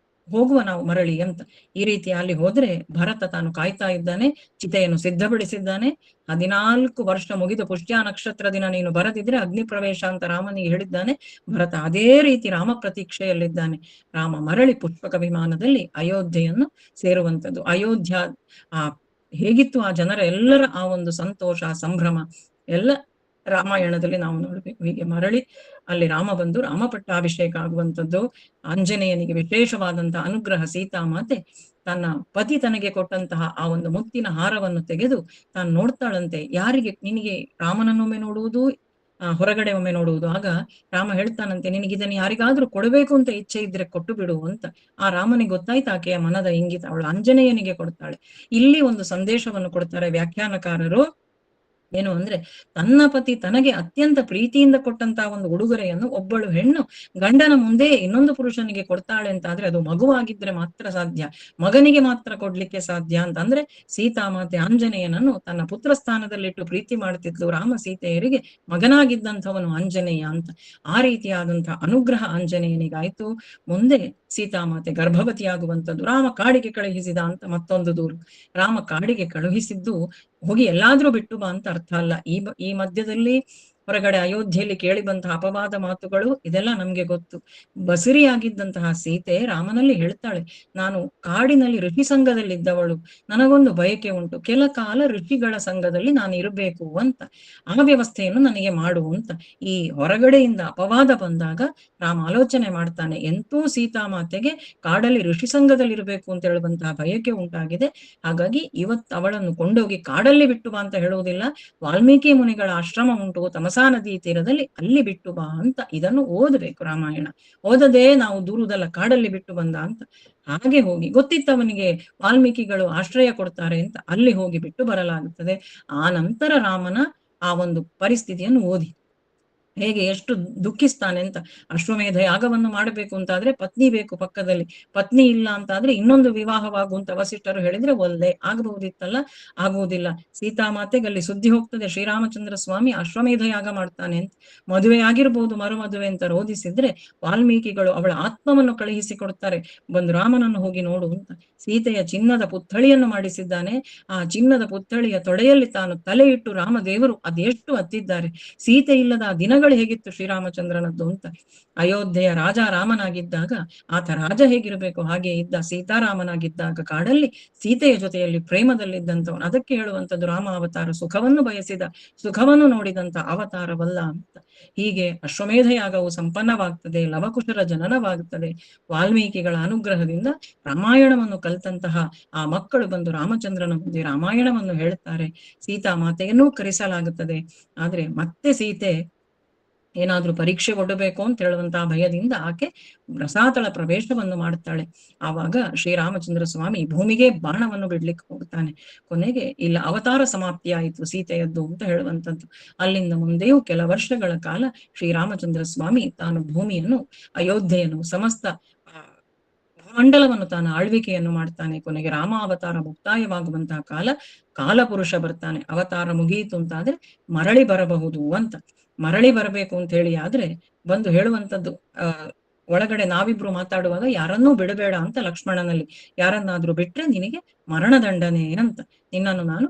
ಹೋಗುವ ನಾವು ಮರಳಿ ಅಂತ. ಈ ರೀತಿ ಅಲ್ಲಿ ಹೋದ್ರೆ ಭರತ ತಾನು ಕಾಯ್ತಾ ಇದ್ದಾನೆ, ಚಿತೆಯನ್ನು ಸಿದ್ಧಪಡಿಸಿದ್ದಾನೆ. 14 ವರ್ಷ ಮುಗಿದು ಪುಷ್ಯ ನಕ್ಷತ್ರ ದಿನ ನೀನು ಬರದಿದ್ರೆ ಅಗ್ನಿ ಪ್ರವೇಶ ಅಂತ ರಾಮನಿಗೆ ಹೇಳಿದ್ದಾನೆ. ಭರತ ಅದೇ ರೀತಿ ರಾಮ ಪ್ರತೀಕ್ಷೆಯಲ್ಲಿದ್ದಾನೆ. ರಾಮ ಮರಳಿ ಪುಷ್ಪಕ ವಿಮಾನದಲ್ಲಿ ಅಯೋಧ್ಯೆಯನ್ನು ಸೇರುವಂಥದ್ದು. ಅಯೋಧ್ಯ ಹೇಗಿತ್ತು ಆ ಜನರ ಎಲ್ಲರ ಆ ಒಂದು ಸಂತೋಷ ಸಂಭ್ರಮ ಎಲ್ಲ ರಾಮಾಯಣದಲ್ಲಿ ನಾವು ನೋಡ್ಬೇಕು. ಹೀಗೆ ಮರಳಿ ಅಲ್ಲಿ ರಾಮ ಬಂದು ರಾಮ ಪಟ್ಟಾಭಿಷೇಕ ಆಗುವಂಥದ್ದು. ಆಂಜನೇಯನಿಗೆ ವಿಶೇಷವಾದಂತಹ ಅನುಗ್ರಹ. ಸೀತಾಮಾತೆ ತನ್ನ ಪತಿ ತನಗೆ ಕೊಟ್ಟಂತಹ ಆ ಒಂದು ಮುತ್ತಿನ ಹಾರವನ್ನು ತೆಗೆದು ತಾನು ನೋಡ್ತಾಳಂತೆ. ಯಾರಿಗೆ? ನಿನಗೆ ರಾಮನನ್ನೊಮ್ಮೆ ನೋಡುವುದು, ಹೊರಗಡೆ ಒಮ್ಮೆ ನೋಡುವುದು. ಆಗ ರಾಮ ಹೇಳ್ತಾನಂತೆ, ನಿನಗಿದನ್ನು ಯಾರಿಗಾದ್ರೂ ಕೊಡಬೇಕು ಅಂತ ಇಚ್ಛೆ ಇದ್ರೆ ಕೊಟ್ಟು ಬಿಡು ಅಂತ. ಆ ರಾಮನಿಗೆ ಗೊತ್ತಾಯ್ತು ಆಕೆಯ ಮನದ ಇಂಗಿತ, ಅವಳು ಆಂಜನೇಯನಿಗೆ ಕೊಡ್ತಾಳೆ. ಇಲ್ಲಿ ಒಂದು ಸಂದೇಶವನ್ನು ಕೊಡ್ತಾರೆ ವ್ಯಾಖ್ಯಾನಕಾರರು. ಏನು ಅಂದ್ರೆ ತನ್ನ ಪತಿ ತನಗೆ ಅತ್ಯಂತ ಪ್ರೀತಿಯಿಂದ ಕೊಟ್ಟಂತಹ ಒಂದು ಉಡುಗೊರೆಯನ್ನು ಒಬ್ಬಳು ಹೆಣ್ಣು ಗಂಡನ ಮುಂದೆ ಇನ್ನೊಂದು ಪುರುಷನಿಗೆ ಕೊಡ್ತಾಳೆ ಅಂತ ಆದ್ರೆ ಅದು ಮಗುವಾಗಿದ್ರೆ ಮಾತ್ರ ಸಾಧ್ಯ, ಮಗನಿಗೆ ಮಾತ್ರ ಕೊಡ್ಲಿಕ್ಕೆ ಸಾಧ್ಯ ಅಂತ. ಅಂದ್ರೆ ಸೀತಾಮಾತೆ ಆಂಜನೇಯನನ್ನು ತನ್ನ ಪುತ್ರ ಸ್ಥಾನದಲ್ಲಿಟ್ಟು ಪ್ರೀತಿ ಮಾಡ್ತಿದ್ಲು. ರಾಮ ಸೀತೆಯರಿಗೆ ಮಗನಾಗಿದ್ದಂಥವನು ಆಂಜನೇಯ ಅಂತ. ಆ ರೀತಿಯಾದಂತಹ ಅನುಗ್ರಹ ಆಂಜನೇಯನಿಗಾಯ್ತು. ಮುಂದೆ ಸೀತಾಮಾತೆ ಗರ್ಭವತಿಯಾಗುವಂಥದ್ದು. ರಾಮ ಕಾಡಿಗೆ ಕಳುಹಿಸಿದ ಅಂತ ಮತ್ತೊಂದು ದೂರು. ರಾಮ ಕಾಡಿಗೆ ಕಳುಹಿಸಿದ್ದು ಹೋಗಿ ಎಲ್ಲಾದ್ರೂ ಬಿಟ್ಟು ಬಾ ಅಂತ ಅರ್ಥ ಅಲ್ಲ. ಈ ಮಧ್ಯದಲ್ಲಿ ಹೊರಗಡೆ ಅಯೋಧ್ಯೆಯಲ್ಲಿ ಕೇಳಿ ಬಂತಹ ಅಪವಾದ ಮಾತುಗಳು ಇದೆಲ್ಲ ನಮ್ಗೆ ಗೊತ್ತು. ಬಸುರಿಯಾಗಿದ್ದಂತಹ ಸೀತೆ ರಾಮನಲ್ಲಿ ಹೇಳ್ತಾಳೆ, ನಾನು ಕಾಡಿನಲ್ಲಿ ಋಷಿ ಸಂಘದಲ್ಲಿದ್ದವಳು, ನನಗೊಂದು ಬಯಕೆ ಉಂಟು, ಕೆಲ ಕಾಲ ಋಷಿಗಳ ಸಂಘದಲ್ಲಿ ನಾನು ಇರಬೇಕು ಅಂತ, ಆ ವ್ಯವಸ್ಥೆಯನ್ನು ನನಗೆ ಮಾಡು ಅಂತ. ಈ ಹೊರಗಡೆಯಿಂದ ಅಪವಾದ ಬಂದಾಗ ರಾಮ ಆಲೋಚನೆ ಮಾಡ್ತಾನೆ, ಎಂತೂ ಸೀತಾಮಾತೆಗೆ ಕಾಡಲ್ಲಿ ಋಷಿ ಸಂಘದಲ್ಲಿ ಇರಬೇಕು ಅಂತ ಹೇಳುವಂತಹ ಬಯಕೆ ಉಂಟಾಗಿದೆ. ಹಾಗಾಗಿ ಇವತ್ತು ಅವಳನ್ನು ಕೊಂಡೋಗಿ ಕಾಡಲ್ಲಿ ಬಿಟ್ಟು ಬಾ ಅಂತ ಹೇಳುವುದಿಲ್ಲ, ವಾಲ್ಮೀಕಿ ಮುನಿಗಳ ಆಶ್ರಮ ಉಂಟು ತಮಸಾ ನದಿ ತೀರದಲ್ಲಿ, ಅಲ್ಲಿ ಬಿಟ್ಟು ಬಾ ಅಂತ. ಇದನ್ನು ಓದಬೇಕು ರಾಮಾಯಣ. ಓದದೆ ನಾವು ದೂರುದಲ್ಲ, ಕಾಡಲ್ಲಿ ಬಿಟ್ಟು ಬಂದ ಅಂತ. ಹಾಗೆ ಹೋಗಿ ಗೊತ್ತಿತ್ತವನಿಗೆ ವಾಲ್ಮೀಕಿಗಳು ಆಶ್ರಯ ಕೊಡ್ತಾರೆ ಅಂತ, ಅಲ್ಲಿ ಹೋಗಿ ಬಿಟ್ಟು ಬರಲಾಗುತ್ತದೆ. ಆ ನಂತರ ರಾಮನ ಆ ಒಂದು ಪರಿಸ್ಥಿತಿಯನ್ನು ಓದಿ ಹೇಗೆ ಎಷ್ಟು ದುಃಖಿಸ್ತಾನೆ ಅಂತ. ಅಶ್ವಮೇಧ ಯಾಗವನ್ನು ಮಾಡಬೇಕು ಅಂತಾದ್ರೆ ಪತ್ನಿ ಬೇಕು ಪಕ್ಕದಲ್ಲಿ, ಪತ್ನಿ ಇಲ್ಲ ಅಂತಾದ್ರೆ ಇನ್ನೊಂದು ವಿವಾಹವಾಗುವಂತ ವಸಿಷ್ಠರು ಹೇಳಿದ್ರೆ ಒಲ್ಲೆ ಆಗಬಹುದಿತ್ತಲ್ಲ, ಆಗುವುದಿಲ್ಲ. ಸೀತಾಮಾತೆಗೆ ಅಲ್ಲಿ ಸುದ್ದಿ ಹೋಗ್ತದೆ, ಶ್ರೀರಾಮಚಂದ್ರ ಸ್ವಾಮಿ ಅಶ್ವಮೇಧ ಯಾಗ ಮಾಡ್ತಾನೆ ಅಂತ. ಮದುವೆ ಆಗಿರ್ಬೋದು, ಮರುಮದುವೆ ಅಂತ ರೋಧಿಸಿದ್ರೆ ವಾಲ್ಮೀಕಿಗಳು ಅವಳ ಆತ್ಮವನ್ನು ಕಳುಹಿಸಿ ಕೊಡ್ತಾರೆ, ಬಂದು ರಾಮನನ್ನು ಹೋಗಿ ನೋಡು ಅಂತ. ಸೀತೆಯ ಚಿನ್ನದ ಪುತ್ಥಳಿಯನ್ನು ಮಾಡಿಸಿದ್ದಾನೆ. ಆ ಚಿನ್ನದ ಪುತ್ಥಳಿಯ ತೊಡೆಯಲ್ಲಿ ತಾನು ತಲೆ ಇಟ್ಟು ರಾಮದೇವರು ಅದೆಷ್ಟು ಹತ್ತಿದ್ದಾರೆ. ಸೀತೆ ಇಲ್ಲದ ಆ ದಿನಗಳು ಹೇಗಿತ್ತು ಶ್ರೀರಾಮಚಂದ್ರನದ್ದು ಅಂತ. ಅಯೋಧ್ಯೆಯ ರಾಜ ರಾಮನಾಗಿದ್ದಾಗ ಆತ ರಾಜ ಹೇಗಿರಬೇಕು ಹಾಗೆ ಇದ್ದ. ಸೀತಾರಾಮನಾಗಿದ್ದಾಗ ಕಾಡಲ್ಲಿ ಸೀತೆಯ ಜೊತೆಯಲ್ಲಿ ಪ್ರೇಮದಲ್ಲಿದ್ದಂಥವನು. ಅದಕ್ಕೆ ಹೇಳುವಂಥದ್ದು ರಾಮ ಅವತಾರ ಸುಖವನ್ನು ಬಯಸಿದ, ಸುಖವನ್ನು ನೋಡಿದಂತ ಅವತಾರವಲ್ಲ ಅಂತ. ಹೀಗೆ ಅಶ್ವಮೇಧ ಯಾಗವು ಸಂಪನ್ನವಾಗ್ತದೆ, ಲವಕುಶರ ಜನನವಾಗುತ್ತದೆ. ವಾಲ್ಮೀಕಿಗಳ ಅನುಗ್ರಹದಿಂದ ರಾಮಾಯಣವನ್ನು ಕಲಿತಂತಹ ಆ ಮಕ್ಕಳು ಬಂದು ರಾಮಚಂದ್ರನ ಮುಂದೆ ರಾಮಾಯಣವನ್ನು ಹೇಳುತ್ತಾರೆ. ಸೀತಾಮಾತೆಯನ್ನೂ ಕರೆಸಲಾಗುತ್ತದೆ. ಆದ್ರೆ ಮತ್ತೆ ಸೀತೆ ಏನಾದ್ರೂ ಪರೀಕ್ಷೆ ಕೊಡಬೇಕು ಅಂತ ಹೇಳುವಂತಹ ಭಯದಿಂದ ಆಕೆ ರಸಾತಳ ಪ್ರವೇಶವನ್ನು ಮಾಡುತ್ತಾಳೆ. ಆವಾಗ ಶ್ರೀರಾಮಚಂದ್ರ ಸ್ವಾಮಿ ಭೂಮಿಗೆ ಬಾಣವನ್ನು ಬಿಡ್ಲಿಕ್ಕೆ ಹೋಗ್ತಾನೆ. ಕೊನೆಗೆ ಇಲ್ಲ ಅವತಾರ ಸಮಾಪ್ತಿಯಾಯಿತು ಸೀತೆಯದ್ದು ಅಂತ ಹೇಳುವಂಥದ್ದು. ಅಲ್ಲಿಂದ ಮುಂದೆಯೂ ಕೆಲ ವರ್ಷಗಳ ಕಾಲ ಶ್ರೀರಾಮಚಂದ್ರ ಸ್ವಾಮಿ ತಾನು ಭೂಮಿಯನ್ನು, ಅಯೋಧ್ಯೆಯನ್ನು, ಸಮಸ್ತ ಮಂಡಲವನ್ನು ತಾನು ಆಳ್ವಿಕೆಯನ್ನು ಮಾಡ್ತಾನೆ. ಕೊನೆಗೆ ರಾಮ ಅವತಾರ ಮುಕ್ತಾಯವಾಗುವಂತಹ ಕಾಲಪುರುಷ ಬರ್ತಾನೆ. ಅವತಾರ ಮುಗಿಯಿತು ಅಂತಾದ್ರೆ ಮರಳಿ ಬರಬಹುದು ಅಂತ. ಮರಳಿ ಬರಬೇಕು ಅಂತ ಹೇಳಿ ಆದ್ರೆ ಬಂದು ಹೇಳುವಂಥದ್ದು, ಒಳಗಡೆ ನಾವಿಬ್ರು ಮಾತಾಡುವಾಗ ಯಾರನ್ನೂ ಬಿಡಬೇಡ ಅಂತ ಲಕ್ಷ್ಮಣನಲ್ಲಿ. ಯಾರನ್ನಾದ್ರೂ ಬಿಟ್ರೆ ನಿನಗೆ ಮರಣದಂಡನೆ ಅಂತ, ನಿನ್ನನ್ನು ನಾನು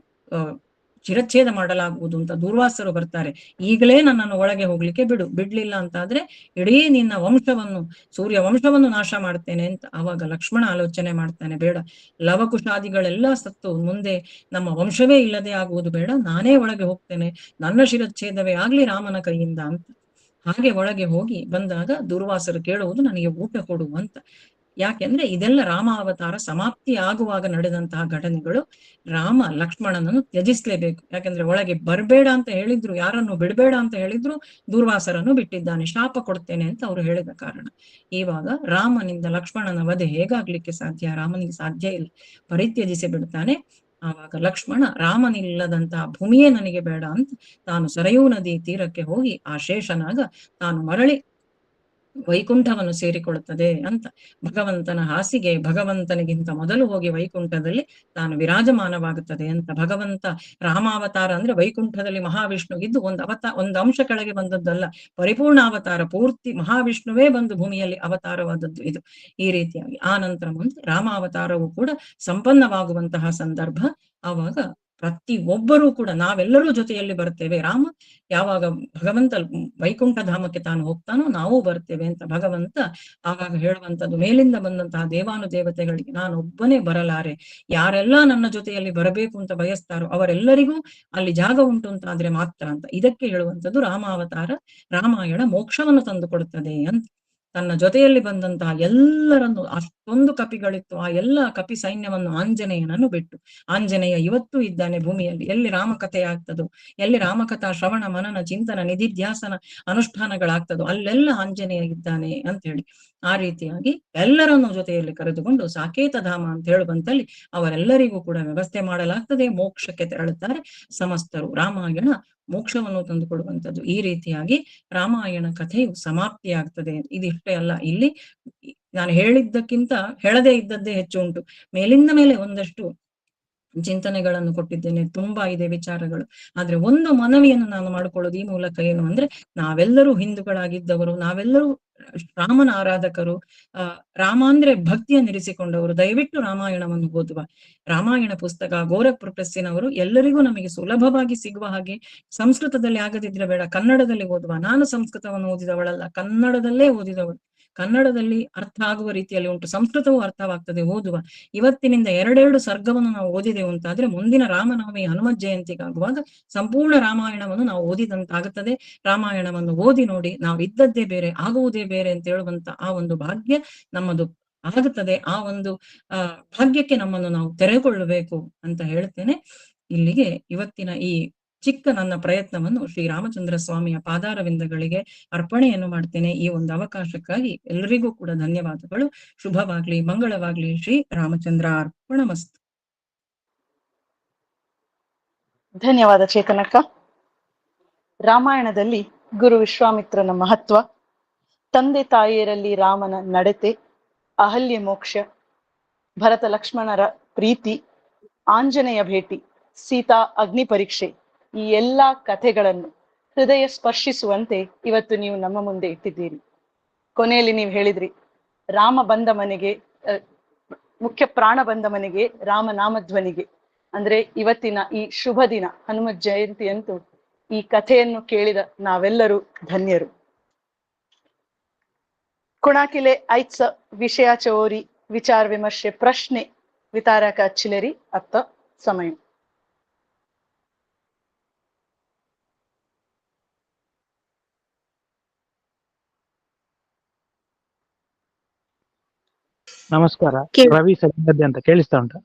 ಶಿರಚ್ಛೇದ ಮಾಡಲಾಗುವುದು ಅಂತ ದೂರ್ವಾಸರು ಬರ್ತಾರೆ. ಈಗಲೇ ನನ್ನನ್ನು ಒಳಗೆ ಹೋಗ್ಲಿಕ್ಕೆ ಬಿಡ್ಲಿಲ್ಲ ಅಂತಾದ್ರೆ ಇಡೀ ನಿನ್ನ ವಂಶವನ್ನು, ಸೂರ್ಯ ವಂಶವನ್ನು ನಾಶ ಮಾಡ್ತೇನೆ ಅಂತ. ಆವಾಗ ಲಕ್ಷ್ಮಣ ಆಲೋಚನೆ ಮಾಡ್ತಾನೆ, ಬೇಡ, ಲವಕುಶಾದಿಗಳೆಲ್ಲ ಸತ್ತು ಮುಂದೆ ನಮ್ಮ ವಂಶವೇ ಇಲ್ಲದೆ ಆಗುವುದು ಬೇಡ, ನಾನೇ ಒಳಗೆ ಹೋಗ್ತೇನೆ, ನನ್ನ ಶಿರಚ್ಛೇದವೇ ಆಗ್ಲಿ ರಾಮನ ಕೈಯಿಂದ ಅಂತ. ಹಾಗೆ ಒಳಗೆ ಹೋಗಿ ಬಂದಾಗ ದುರ್ವಾಸರು ಕೇಳುವುದು, ನನಗೆ ಊಟ ಕೊಡು ಅಂತ. ಯಾಕೆಂದ್ರೆ ಇದೆಲ್ಲ ರಾಮ ಅವತಾರ ಸಮಾಪ್ತಿ ಆಗುವಾಗ ನಡೆದಂತಹ ಘಟನೆಗಳು. ರಾಮ ಲಕ್ಷ್ಮಣನನ್ನು ತ್ಯಜಿಸ್ಲೇಬೇಕು. ಯಾಕೆಂದ್ರೆ ಒಳಗೆ ಬರ್ಬೇಡ ಅಂತ ಹೇಳಿದ್ರು, ಯಾರನ್ನು ಬಿಡ್ಬೇಡ ಅಂತ ಹೇಳಿದ್ರು, ದೂರ್ವಾಸರನ್ನು ಬಿಟ್ಟಿದ್ದಾನೆ, ಶಾಪ ಕೊಡ್ತೇನೆ ಅಂತ ಅವರು ಹೇಳಿದ ಕಾರಣ. ಇವಾಗ ರಾಮನಿಂದ ಲಕ್ಷ್ಮಣನ ವಧೆ ಹೇಗಾಗ್ಲಿಕ್ಕೆ ಸಾಧ್ಯ? ರಾಮನಿಗೆ ಸಾಧ್ಯ ಇಲ್ಲ, ಪರಿತ್ಯಜಿಸಿ ಬಿಡ್ತಾನೆ. ಆವಾಗ ಲಕ್ಷ್ಮಣ ರಾಮನಿಲ್ಲದಂತಹ ಭೂಮಿಯೇ ನನಗೆ ಬೇಡ ಅಂತ ತಾನು ಸರಯೂ ನದಿ ತೀರಕ್ಕೆ ಹೋಗಿ ಆ ಶೇಷನಾಗ ತಾನು ಮರಳಿ ವೈಕುಂಠವನ್ನು ಸೇರಿಕೊಳ್ಳುತ್ತದೆ ಅಂತ. ಭಗವಂತನ ಹಾಸಿಗೆ ಭಗವಂತನಿಗಿಂತ ಮೊದಲು ಹೋಗಿ ವೈಕುಂಠದಲ್ಲಿ ತಾನು ವಿರಾಜಮಾನವಾಗುತ್ತದೆ ಅಂತ. ಭಗವಂತ ರಾಮಾವತಾರ ಅಂದ್ರೆ ವೈಕುಂಠದಲ್ಲಿ ಮಹಾವಿಷ್ಣುಗಿದ್ದು ಒಂದು ಅಂಶ ಕೆಳಗೆ ಬಂದದ್ದಲ್ಲ, ಪರಿಪೂರ್ಣ ಅವತಾರ, ಪೂರ್ತಿ ಮಹಾವಿಷ್ಣುವೇ ಬಂದು ಭೂಮಿಯಲ್ಲಿ ಅವತಾರವಾದದ್ದು ಇದು. ಈ ರೀತಿಯಾಗಿ ಆ ನಂತರ ಮುಂದೆ ರಾಮಾವತಾರವು ಕೂಡ ಸಂಪನ್ನವಾಗುವಂತಹ ಸಂದರ್ಭ. ಆವಾಗ ಪ್ರತಿ ಒಬ್ಬರೂ ಕೂಡ ನಾವೆಲ್ಲರೂ ಜೊತೆಯಲ್ಲಿ ಬರ್ತೇವೆ. ರಾಮ ಯಾವಾಗ ಭಗವಂತ ವೈಕುಂಠ ಧಾಮಕ್ಕೆ ತಾನು ಹೋಗ್ತಾನೋ ನಾವು ಬರ್ತೇವೆ ಅಂತ ಭಗವಂತ ಆವಾಗ ಹೇಳುವಂಥದ್ದು, ಮೇಲಿಂದ ಬಂದಂತಹ ದೇವಾನುದೇವತೆಗಳಿಗೆ ನಾನೊಬ್ಬನೇ ಬರಲಾರೆ, ಯಾರೆಲ್ಲ ನನ್ನ ಜೊತೆಯಲ್ಲಿ ಬರಬೇಕು ಅಂತ ಬಯಸ್ತಾರೋ ಅವರೆಲ್ಲರಿಗೂ ಅಲ್ಲಿ ಜಾಗ ಉಂಟು ಅಂತ ಆದ್ರೆ ಮಾತ್ರ ಅಂತ. ಇದಕ್ಕೆ ಹೇಳುವಂಥದ್ದು ರಾಮಾವತಾರ, ರಾಮಾಯಣ ಮೋಕ್ಷವನ್ನು ತಂದು ಕೊಡುತ್ತದೆ ಅಂತ. ತನ್ನ ಜೊತೆಯಲ್ಲಿ ಬಂದಂತಹ ಎಲ್ಲರನ್ನು, ಅಷ್ಟೊಂದು ಕಪಿಗಳಿತ್ತು, ಆ ಎಲ್ಲ ಕಪಿ ಸೈನ್ಯವನ್ನು ಆಂಜನೇಯನನ್ನು ಬಿಟ್ಟು, ಆಂಜನೇಯ ಇವತ್ತೂ ಇದ್ದಾನೆ ಭೂಮಿಯಲ್ಲಿ. ಎಲ್ಲಿ ರಾಮಕಥೆ ಆಗ್ತದೋ, ಎಲ್ಲಿ ರಾಮಕಥಾ ಶ್ರವಣ ಮನನ ಚಿಂತನ ನಿಧಿಧ್ಯಾಸನ ಅನುಷ್ಠಾನಗಳಾಗ್ತದೋ ಅಲ್ಲೆಲ್ಲ ಆಂಜನೇಯ ಇದ್ದಾನೆ ಅಂತ ಹೇಳಿ, ಆ ರೀತಿಯಾಗಿ ಎಲ್ಲರನ್ನು ಜೊತೆಯಲ್ಲಿ ಕರೆದುಕೊಂಡು ಸಾಕೇತ ಧಾಮ ಅಂತ ಹೇಳುವಂತಲ್ಲಿ ಅವರೆಲ್ಲರಿಗೂ ಕೂಡ ವ್ಯವಸ್ಥೆ ಮಾಡಲಾಗ್ತದೆ. ಮೋಕ್ಷಕ್ಕೆ ತೆರಳುತ್ತಾರೆ ಸಮಸ್ತರು. ರಾಮಾಯಣ ಮೋಕ್ಷವನ್ನು ತಂದುಕೊಡುವಂಥದ್ದು. ಈ ರೀತಿಯಾಗಿ ರಾಮಾಯಣ ಕಥೆಯು ಸಮಾಪ್ತಿಯಾಗ್ತದೆ. ಇದಿಷ್ಟೇ ಅಲ್ಲ, ಇಲ್ಲಿ ನಾನು ಹೇಳಿದ್ದಕ್ಕಿಂತ ಹೇಳದೇ ಇದ್ದದ್ದೇ ಹೆಚ್ಚು ಉಂಟು. ಮೇಲಿಂದ ಮೇಲೆ ಒಂದಷ್ಟು ಚಿಂತನೆಗಳನ್ನು ಕೊಟ್ಟಿದ್ದೇನೆ, ತುಂಬಾ ಇದೆ ವಿಚಾರಗಳು. ಆದ್ರೆ ಒಂದು ಮನವಿಯನ್ನು ನಾನು ಮಾಡಿಕೊಳ್ಳೋದು ಈ ಮೂಲಕ ಏನು ಅಂದ್ರೆ, ನಾವೆಲ್ಲರೂ ಹಿಂದೂಗಳಾಗಿದ್ದವರು, ನಾವೆಲ್ಲರೂ ರಾಮನ ಆರಾಧಕರು, ರಾಮ ಅಂದ್ರೆ ಭಕ್ತಿಯನ್ನಿರಿಸಿಕೊಂಡವರು. ದಯವಿಟ್ಟು ರಾಮಾಯಣವನ್ನು ಓದುವ. ರಾಮಾಯಣ ಪುಸ್ತಕ ಗೋರಖ್ಪುರ ಪ್ರೆಸ್ಸಿನವರು ಎಲ್ಲರಿಗೂ ನಮಗೆ ಸುಲಭವಾಗಿ ಸಿಗುವ ಹಾಗೆ, ಸಂಸ್ಕೃತದಲ್ಲಿ ಆಗದಿದ್ರೆ ಬೇಡ ಕನ್ನಡದಲ್ಲಿ ಓದುವ. ನಾನು ಸಂಸ್ಕೃತವನ್ನು ಓದಿದವಳಲ್ಲ, ಕನ್ನಡದಲ್ಲೇ ಓದಿದವಳು. ಕನ್ನಡದಲ್ಲಿ ಅರ್ಥ ಆಗುವ ರೀತಿಯಲ್ಲಿ ಉಂಟು, ಸಂಸ್ಕೃತವೂ ಅರ್ಥವಾಗ್ತದೆ, ಓದುವ. ಇವತ್ತಿನಿಂದ 2 ಸರ್ಗವನ್ನು ನಾವು ಓದಿದೆವು ಅಂತಾದ್ರೆ ಮುಂದಿನ ರಾಮನವಮಿ ಹನುಮತ್ ಜಯಂತಿಗಾಗುವಾಗ ಸಂಪೂರ್ಣ ರಾಮಾಯಣವನ್ನು ನಾವು ಓದಿದಂತಾಗುತ್ತದೆ. ರಾಮಾಯಣವನ್ನು ಓದಿ ನೋಡಿ, ನಾವು ಇದ್ದದ್ದೇ ಬೇರೆ ಆಗುವುದೇ ಬೇರೆ ಅಂತ ಹೇಳುವಂತ ಆ ಒಂದು ಭಾಗ್ಯ ನಮ್ಮದು ಆಗುತ್ತದೆ. ಆ ಒಂದು ಭಾಗ್ಯಕ್ಕೆ ನಮ್ಮನ್ನು ನಾವು ತೆರೆದುಕೊಳ್ಳಬೇಕು ಅಂತ ಹೇಳ್ತೇನೆ. ಇಲ್ಲಿಗೆ ಇವತ್ತಿನ ಈ ಚಿಕ್ಕ ನನ್ನ ಪ್ರಯತ್ನವನ್ನು ಶ್ರೀರಾಮಚಂದ್ರ ಸ್ವಾಮಿಯ ಪಾದಾರವಿಂದಗಳಿಗೆ ಅರ್ಪಣೆಯನ್ನು ಮಾಡ್ತೇನೆ. ಈ ಒಂದು ಅವಕಾಶಕ್ಕಾಗಿ ಎಲ್ಲರಿಗೂ ಕೂಡ ಧನ್ಯವಾದಗಳು. ಶುಭವಾಗ್ಲಿ, ಮಂಗಳವಾಗ್ಲಿ. ಶ್ರೀ ರಾಮಚಂದ್ರ ಅರ್ಪಣಮಸ್ತು. ಧನ್ಯವಾದ ಚೇತನಕ್ಕ. ರಾಮಾಯಣದಲ್ಲಿ ಗುರು ವಿಶ್ವಾಮಿತ್ರನ ಮಹತ್ವ, ತಂದೆ ತಾಯಿಯರಲ್ಲಿ ರಾಮನ ನಡತೆ, ಅಹಲ್ಯ ಮೋಕ್ಷ, ಭರತ ಲಕ್ಷ್ಮಣರ ಪ್ರೀತಿ, ಆಂಜನೇಯ ಭೇಟಿ, ಸೀತಾ ಅಗ್ನಿ ಪರೀಕ್ಷೆ, ಈ ಎಲ್ಲಾ ಕಥೆಗಳನ್ನು ಹೃದಯ ಸ್ಪರ್ಶಿಸುವಂತೆ ಇವತ್ತು ನೀವು ನಮ್ಮ ಮುಂದೆ ಇಟ್ಟಿದ್ದೀರಿ. ಕೊನೆಯಲ್ಲಿ ನೀವು ಹೇಳಿದ್ರಿ, ರಾಮ ಬಂದ ಮನೆಗೆ, ಮುಖ್ಯ ಪ್ರಾಣ ಬಂದ ಮನೆಗೆ ರಾಮನಾಮಧ್ವನಿಗೆ. ಅಂದ್ರೆ ಇವತ್ತಿನ ಈ ಶುಭ ದಿನ ಹನುಮತ್ ಜಯಂತಿ ಅಂತೂ ಈ ಕಥೆಯನ್ನು ಕೇಳಿದ ನಾವೆಲ್ಲರೂ ಧನ್ಯರು. कुणाकिले ऐत्स विषयाच्या ओरी विचार विमर्शे प्रश्ने वितारक चिलेरी अत्त समय. ನಮಸ್ಕಾರ. ರವಿ ಸಜ್ಜದ್ದೆ ಅಂತ ಕೇಳಿಸ್ತಾ ಉಂಟಾ?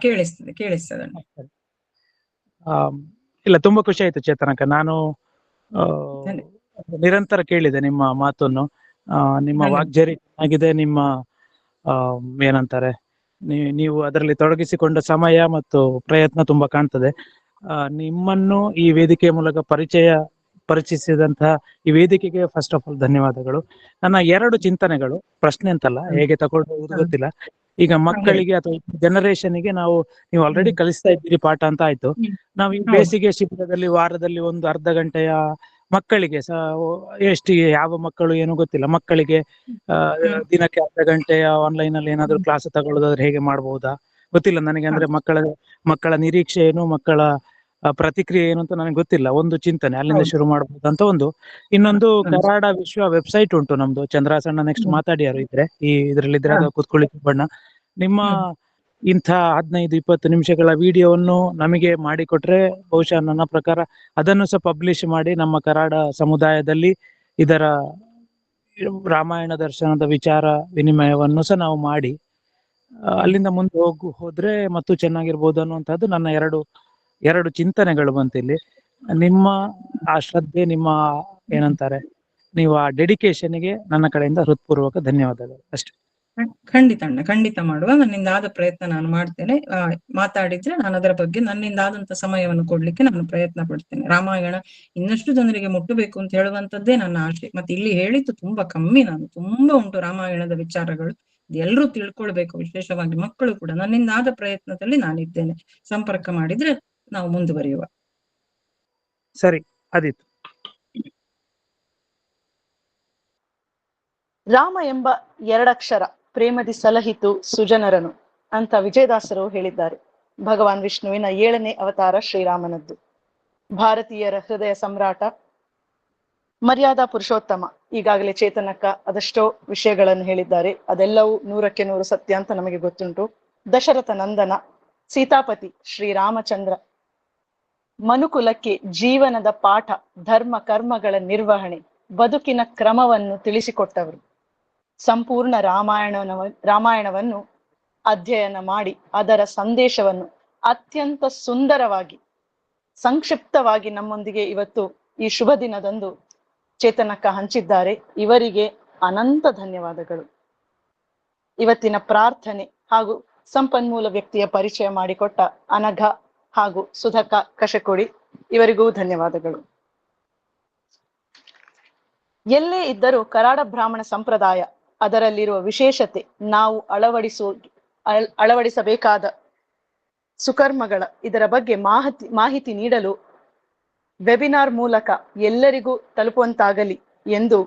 ಕೇಳಿಸ್ತದೆ. ಇಲ್ಲ, ತುಂಬಾ ಖುಷಿ ಆಯ್ತು ಚೇತನಕ್ಕ. ನಾನು ನಿರಂತರ ಕೇಳಿದೆ ನಿಮ್ಮ ಮಾತನ್ನು. ನಿಮ್ಮ ವಾಗ್ಜರಿ ಚೆನ್ನಾಗಿದೆ. ನಿಮ್ಮ ಏನಂತಾರೆ, ನೀವು ಅದರಲ್ಲಿ ತೊಡಗಿಸಿಕೊಂಡ ಸಮಯ ಮತ್ತು ಪ್ರಯತ್ನ ತುಂಬಾ ಕಾಣ್ತದೆ. ನಿಮ್ಮನ್ನು ಈ ವೇದಿಕೆಯ ಮೂಲಕ ಪರಿಚಯಿಸಿದಂತಹ ಈ ವೇದಿಕೆಗೆ ಫಸ್ಟ್ ಆಫ್ ಆಲ್ ಧನ್ಯವಾದಗಳು. ನನ್ನ 2 ಚಿಂತನೆಗಳು, ಪ್ರಶ್ನೆ ಅಂತಲ್ಲ, ಹೇಗೆ ತಗೊಳ್ಬಹುದು ಗೊತ್ತಿಲ್ಲ. ಈಗ ಮಕ್ಕಳಿಗೆ ಅಥವಾ ಜನರೇಷನ್ಗೆ ನೀವು ಆಲ್ರೆಡಿ ಕಲಿಸ್ತಾ ಇದ್ದೀರಿ ಪಾಠ ಅಂತ ಆಯ್ತು. ನಾವು ಈ ಬೇಸಿಗೆ ಶಿಬಿರದಲ್ಲಿ ವಾರದಲ್ಲಿ ಒಂದು ಅರ್ಧ ಗಂಟೆಯ ಮಕ್ಕಳಿಗೆ ಎಷ್ಟಿಗೆ ಯಾವ ಮಕ್ಕಳು ಏನು ಗೊತ್ತಿಲ್ಲ, ಮಕ್ಕಳಿಗೆ ದಿನಕ್ಕೆ ಅರ್ಧ ಗಂಟೆಯ ಆನ್ಲೈನ್ ಅಲ್ಲಿ ಏನಾದ್ರು ಕ್ಲಾಸ್ ತಗೊಳ್ಳೋದಾದ್ರೆ ಹೇಗೆ ಮಾಡಬಹುದಾ ಗೊತ್ತಿಲ್ಲ ನನಗೆ. ಅಂದ್ರೆ ಮಕ್ಕಳ ನಿರೀಕ್ಷೆ ಏನು, ಮಕ್ಕಳ ಪ್ರತಿಕ್ರಿಯೆ ಏನು ಅಂತ ನನಗೆ ಗೊತ್ತಿಲ್ಲ. ಒಂದು ಚಿಂತನೆ ಅಲ್ಲಿಂದ ಶುರು ಮಾಡಬಹುದಂತ ಒಂದು. ಇನ್ನೊಂದು, ಕರಾಡ ವಿಶ್ವ ವೆಬ್ಸೈಟ್ ಉಂಟು ನಮ್ದು. ಚಂದ್ರಾಸಣ್ಣ ನೆಕ್ಸ್ಟ್ ಮಾತಾಡಿಯಾರು ಇದ್ರೆ ಇದ್ರಲ್ಲಿದ್ರೆ ಅದು ಕೂತ್ಕೊಳ್ಳಿ ಬಣ್ಣ. ನಿಮ್ಮ ಇಂಥ 15-20 ನಿಮಿಷಗಳ ವಿಡಿಯೋವನ್ನು ನಮಗೆ ಮಾಡಿಕೊಟ್ರೆ ಬಹುಶಃ ನನ್ನ ಪ್ರಕಾರ ಅದನ್ನು ಸಹ ಪಬ್ಲಿಷ್ ಮಾಡಿ ನಮ್ಮ ಕರಾಡ ಸಮುದಾಯದಲ್ಲಿ ಇದರ ರಾಮಾಯಣ ದರ್ಶನದ ವಿಚಾರ ವಿನಿಮಯವನ್ನು ಸಹ ನಾವು ಮಾಡಿ ಅಲ್ಲಿಂದ ಮುಂದೆ ಹೋದ್ರೆ ಮತ್ತು ಚೆನ್ನಾಗಿರ್ಬೋದು ಅನ್ನುವಂಥದ್ದು ನನ್ನ ಎರಡು ಚಿಂತನೆಗಳು ಬಂತಿಲ್ಲಿ. ನಿಮ್ಮ ಆ ಶ್ರದ್ಧೆ, ನಿಮ್ಮ ಏನಂತಾರೆ, ನೀವು ಆ ಡೆಡಿಕೇಶನ್ಗೆ ನನ್ನ ಕಡೆಯಿಂದ ಹೃತ್ಪೂರ್ವಕ ಧನ್ಯವಾದಗಳು ಅಷ್ಟೇ. ಖಂಡಿತ ಮಾಡುವ. ನನ್ನಿಂದ ಆದ ಪ್ರಯತ್ನ ನಾನು ಮಾಡ್ತೇನೆ. ಮಾತಾಡಿದ್ರೆ ನಾನು ಅದರ ಬಗ್ಗೆ ನನ್ನಿಂದ ಆದಂತ ಸಮಯವನ್ನು ಕೊಡ್ಲಿಕ್ಕೆ ನಾನು ಪ್ರಯತ್ನ ಪಡ್ತೇನೆ. ರಾಮಾಯಣ ಇನ್ನಷ್ಟು ಜನರಿಗೆ ಮುಟ್ಟಬೇಕು ಅಂತ ಹೇಳುವಂತದ್ದೇ ನನ್ನ ಆಶೆ. ಮತ್ತೆ ಇಲ್ಲಿ ಹೇಳಿದ್ದು ತುಂಬಾ ಕಮ್ಮಿ, ನಾನು ತುಂಬಾ ಉಂಟು ರಾಮಾಯಣದ ವಿಚಾರಗಳು, ಎಲ್ಲರೂ ತಿಳ್ಕೊಳ್ಬೇಕು, ವಿಶೇಷವಾಗಿ ಮಕ್ಕಳು ಕೂಡ. ನನ್ನಿಂದ ಆದ ಪ್ರಯತ್ನದಲ್ಲಿ ನಾನಿದ್ದೇನೆ. ಸಂಪರ್ಕ ಮಾಡಿದ್ರೆ ನಾವು ಮುಂದುವರಿಯುವ. ಸರಿ, ಆದೀತು. ರಾಮ ಎಂಬ 2 ಅಕ್ಷರ ಪ್ರೇಮದಿ ಸಲಹಿತು ಸುಜನರನು ಅಂತ ವಿಜಯದಾಸರು ಹೇಳಿದ್ದಾರೆ. ಭಗವಾನ್ ವಿಷ್ಣುವಿನ 7ನೇ ಅವತಾರ ಶ್ರೀರಾಮನದ್ದು. ಭಾರತೀಯರ ಹೃದಯ ಸಮ್ರಾಟ, ಮರ್ಯಾದಾ ಪುರುಷೋತ್ತಮ. ಈಗಾಗಲೇ ಚೇತನಕ್ಕ ಅದೆಷ್ಟೋ ವಿಷಯಗಳನ್ನು ಹೇಳಿದ್ದಾರೆ. ಅದೆಲ್ಲವೂ 100ಕ್ಕೆ 100 ಸತ್ಯ ಅಂತ ನಮಗೆ ಗೊತ್ತುಂಟು. ದಶರಥ ನಂದನ, ಸೀತಾಪತಿ ಶ್ರೀರಾಮಚಂದ್ರ, ಮನುಕುಲಕ್ಕೆ ಜೀವನದ ಪಾಠ, ಧರ್ಮ ಕರ್ಮಗಳ ನಿರ್ವಹಣೆ, ಬದುಕಿನ ಕ್ರಮವನ್ನು ತಿಳಿಸಿಕೊಟ್ಟವರು. ಸಂಪೂರ್ಣ ರಾಮಾಯಣವನ್ನು ಅಧ್ಯಯನ ಮಾಡಿ ಅದರ ಸಂದೇಶವನ್ನು ಅತ್ಯಂತ ಸುಂದರವಾಗಿ ಸಂಕ್ಷಿಪ್ತವಾಗಿ ನಮ್ಮೊಂದಿಗೆ ಇವತ್ತು ಈ ಶುಭ ದಿನದಂದು ಚೇತನಕ್ಕ ಹಂಚಿದ್ದಾರೆ. ಇವರಿಗೆ ಅನಂತ ಧನ್ಯವಾದಗಳು. ಇವತ್ತಿನ ಪ್ರಾರ್ಥನೆ ಹಾಗೂ ಸಂಪನ್ಮೂಲ ವ್ಯಕ್ತಿಯ ಪರಿಚಯ ಮಾಡಿಕೊಟ್ಟ ಅನಘ ಹಾಗೂ ಸುಧಕ ಕಶಕೊಡಿ ಇವರಿಗೂ ಧನ್ಯವಾದಗಳು. ಎಲ್ಲೇ ಇದ್ದರೂ ಕರಾಡ ಬ್ರಾಹ್ಮಣ ಸಂಪ್ರದಾಯ, ಅದರಲ್ಲಿರುವ ವಿಶೇಷತೆ, ನಾವು ಅಳವಡಿಸಬೇಕಾದ ಸುಕರ್ಮಗಳ ಇದರ ಬಗ್ಗೆ ಮಾಹಿತಿ ನೀಡಲು ವೆಬಿನಾರ್ ಮೂಲಕ ಎಲ್ಲರಿಗೂ ತಲುಪುವಂತಾಗಲಿ ಎಂದು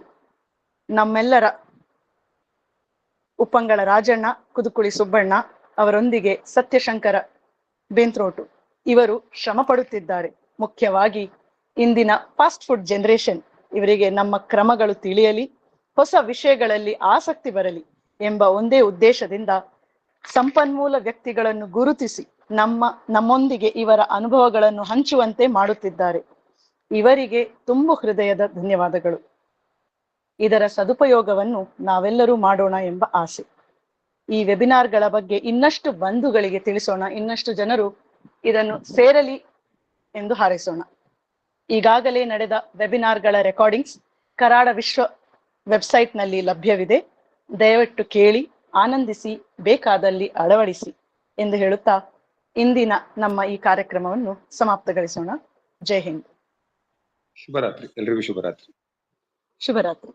ನಮ್ಮೆಲ್ಲರ ಉಪ್ಪಂಗಳ ರಾಜಣ್ಣ, ಕುದುಕುಳಿ ಸುಬ್ಬಣ್ಣ ಅವರೊಂದಿಗೆ ಸತ್ಯಶಂಕರ ಬೇಂತ್ರೋಟು ಇವರು ಶ್ರಮ ಪಡುತ್ತಿದ್ದಾರೆ. ಮುಖ್ಯವಾಗಿ ಇಂದಿನ ಫಾಸ್ಟ್ ಫುಡ್ ಜನರೇಷನ್ ಇವರಿಗೆ ನಮ್ಮ ಕ್ರಮಗಳು ತಿಳಿಯಲಿ, ಹೊಸ ವಿಷಯಗಳಲ್ಲಿ ಆಸಕ್ತಿ ಬರಲಿ ಎಂಬ ಒಂದೇ ಉದ್ದೇಶದಿಂದ ಸಂಪನ್ಮೂಲ ವ್ಯಕ್ತಿಗಳನ್ನು ಗುರುತಿಸಿ ನಮ್ಮೊಂದಿಗೆ ಇವರ ಅನುಭವಗಳನ್ನು ಹಂಚುವಂತೆ ಮಾಡುತ್ತಿದ್ದಾರೆ. ಇವರಿಗೆ ತುಂಬು ಹೃದಯದ ಧನ್ಯವಾದಗಳು. ಇದರ ಸದುಪಯೋಗವನ್ನು ನಾವೆಲ್ಲರೂ ಮಾಡೋಣ ಎಂಬ ಆಸೆ. ಈ ವೆಬಿನಾರ್ಗಳ ಬಗ್ಗೆ ಇನ್ನಷ್ಟು ಬಂಧುಗಳಿಗೆ ತಿಳಿಸೋಣ, ಇನ್ನಷ್ಟು ಜನರು ಇದನ್ನು ಸೇರಲಿ ಎಂದು ಹಾರೈಸೋಣ. ಈಗಾಗಲೇ ನಡೆದ ವೆಬಿನಾರ್ಗಳ ರೆಕಾರ್ಡಿಂಗ್ಸ್ ಕರಾಡ ವಿಶ್ವ ವೆಬ್ಸೈಟ್ನಲ್ಲಿ ಲಭ್ಯವಿದೆ. ದಯವಿಟ್ಟು ಕೇಳಿ, ಆನಂದಿಸಿ, ಬೇಕಾದಲ್ಲಿ ಅಳವಡಿಸಿ ಎಂದು ಹೇಳುತ್ತಾ ಇಂದಿನ ನಮ್ಮ ಈ ಕಾರ್ಯಕ್ರಮವನ್ನು ಸಮಾಪ್ತಗೊಳಿಸೋಣ. ಜೈ ಹಿಂದ್. ಶುಭರಾತ್ರಿ. ಎಲ್ರಿಗೂ ಶುಭರಾತ್ರಿ. ಶುಭರಾತ್ರಿ.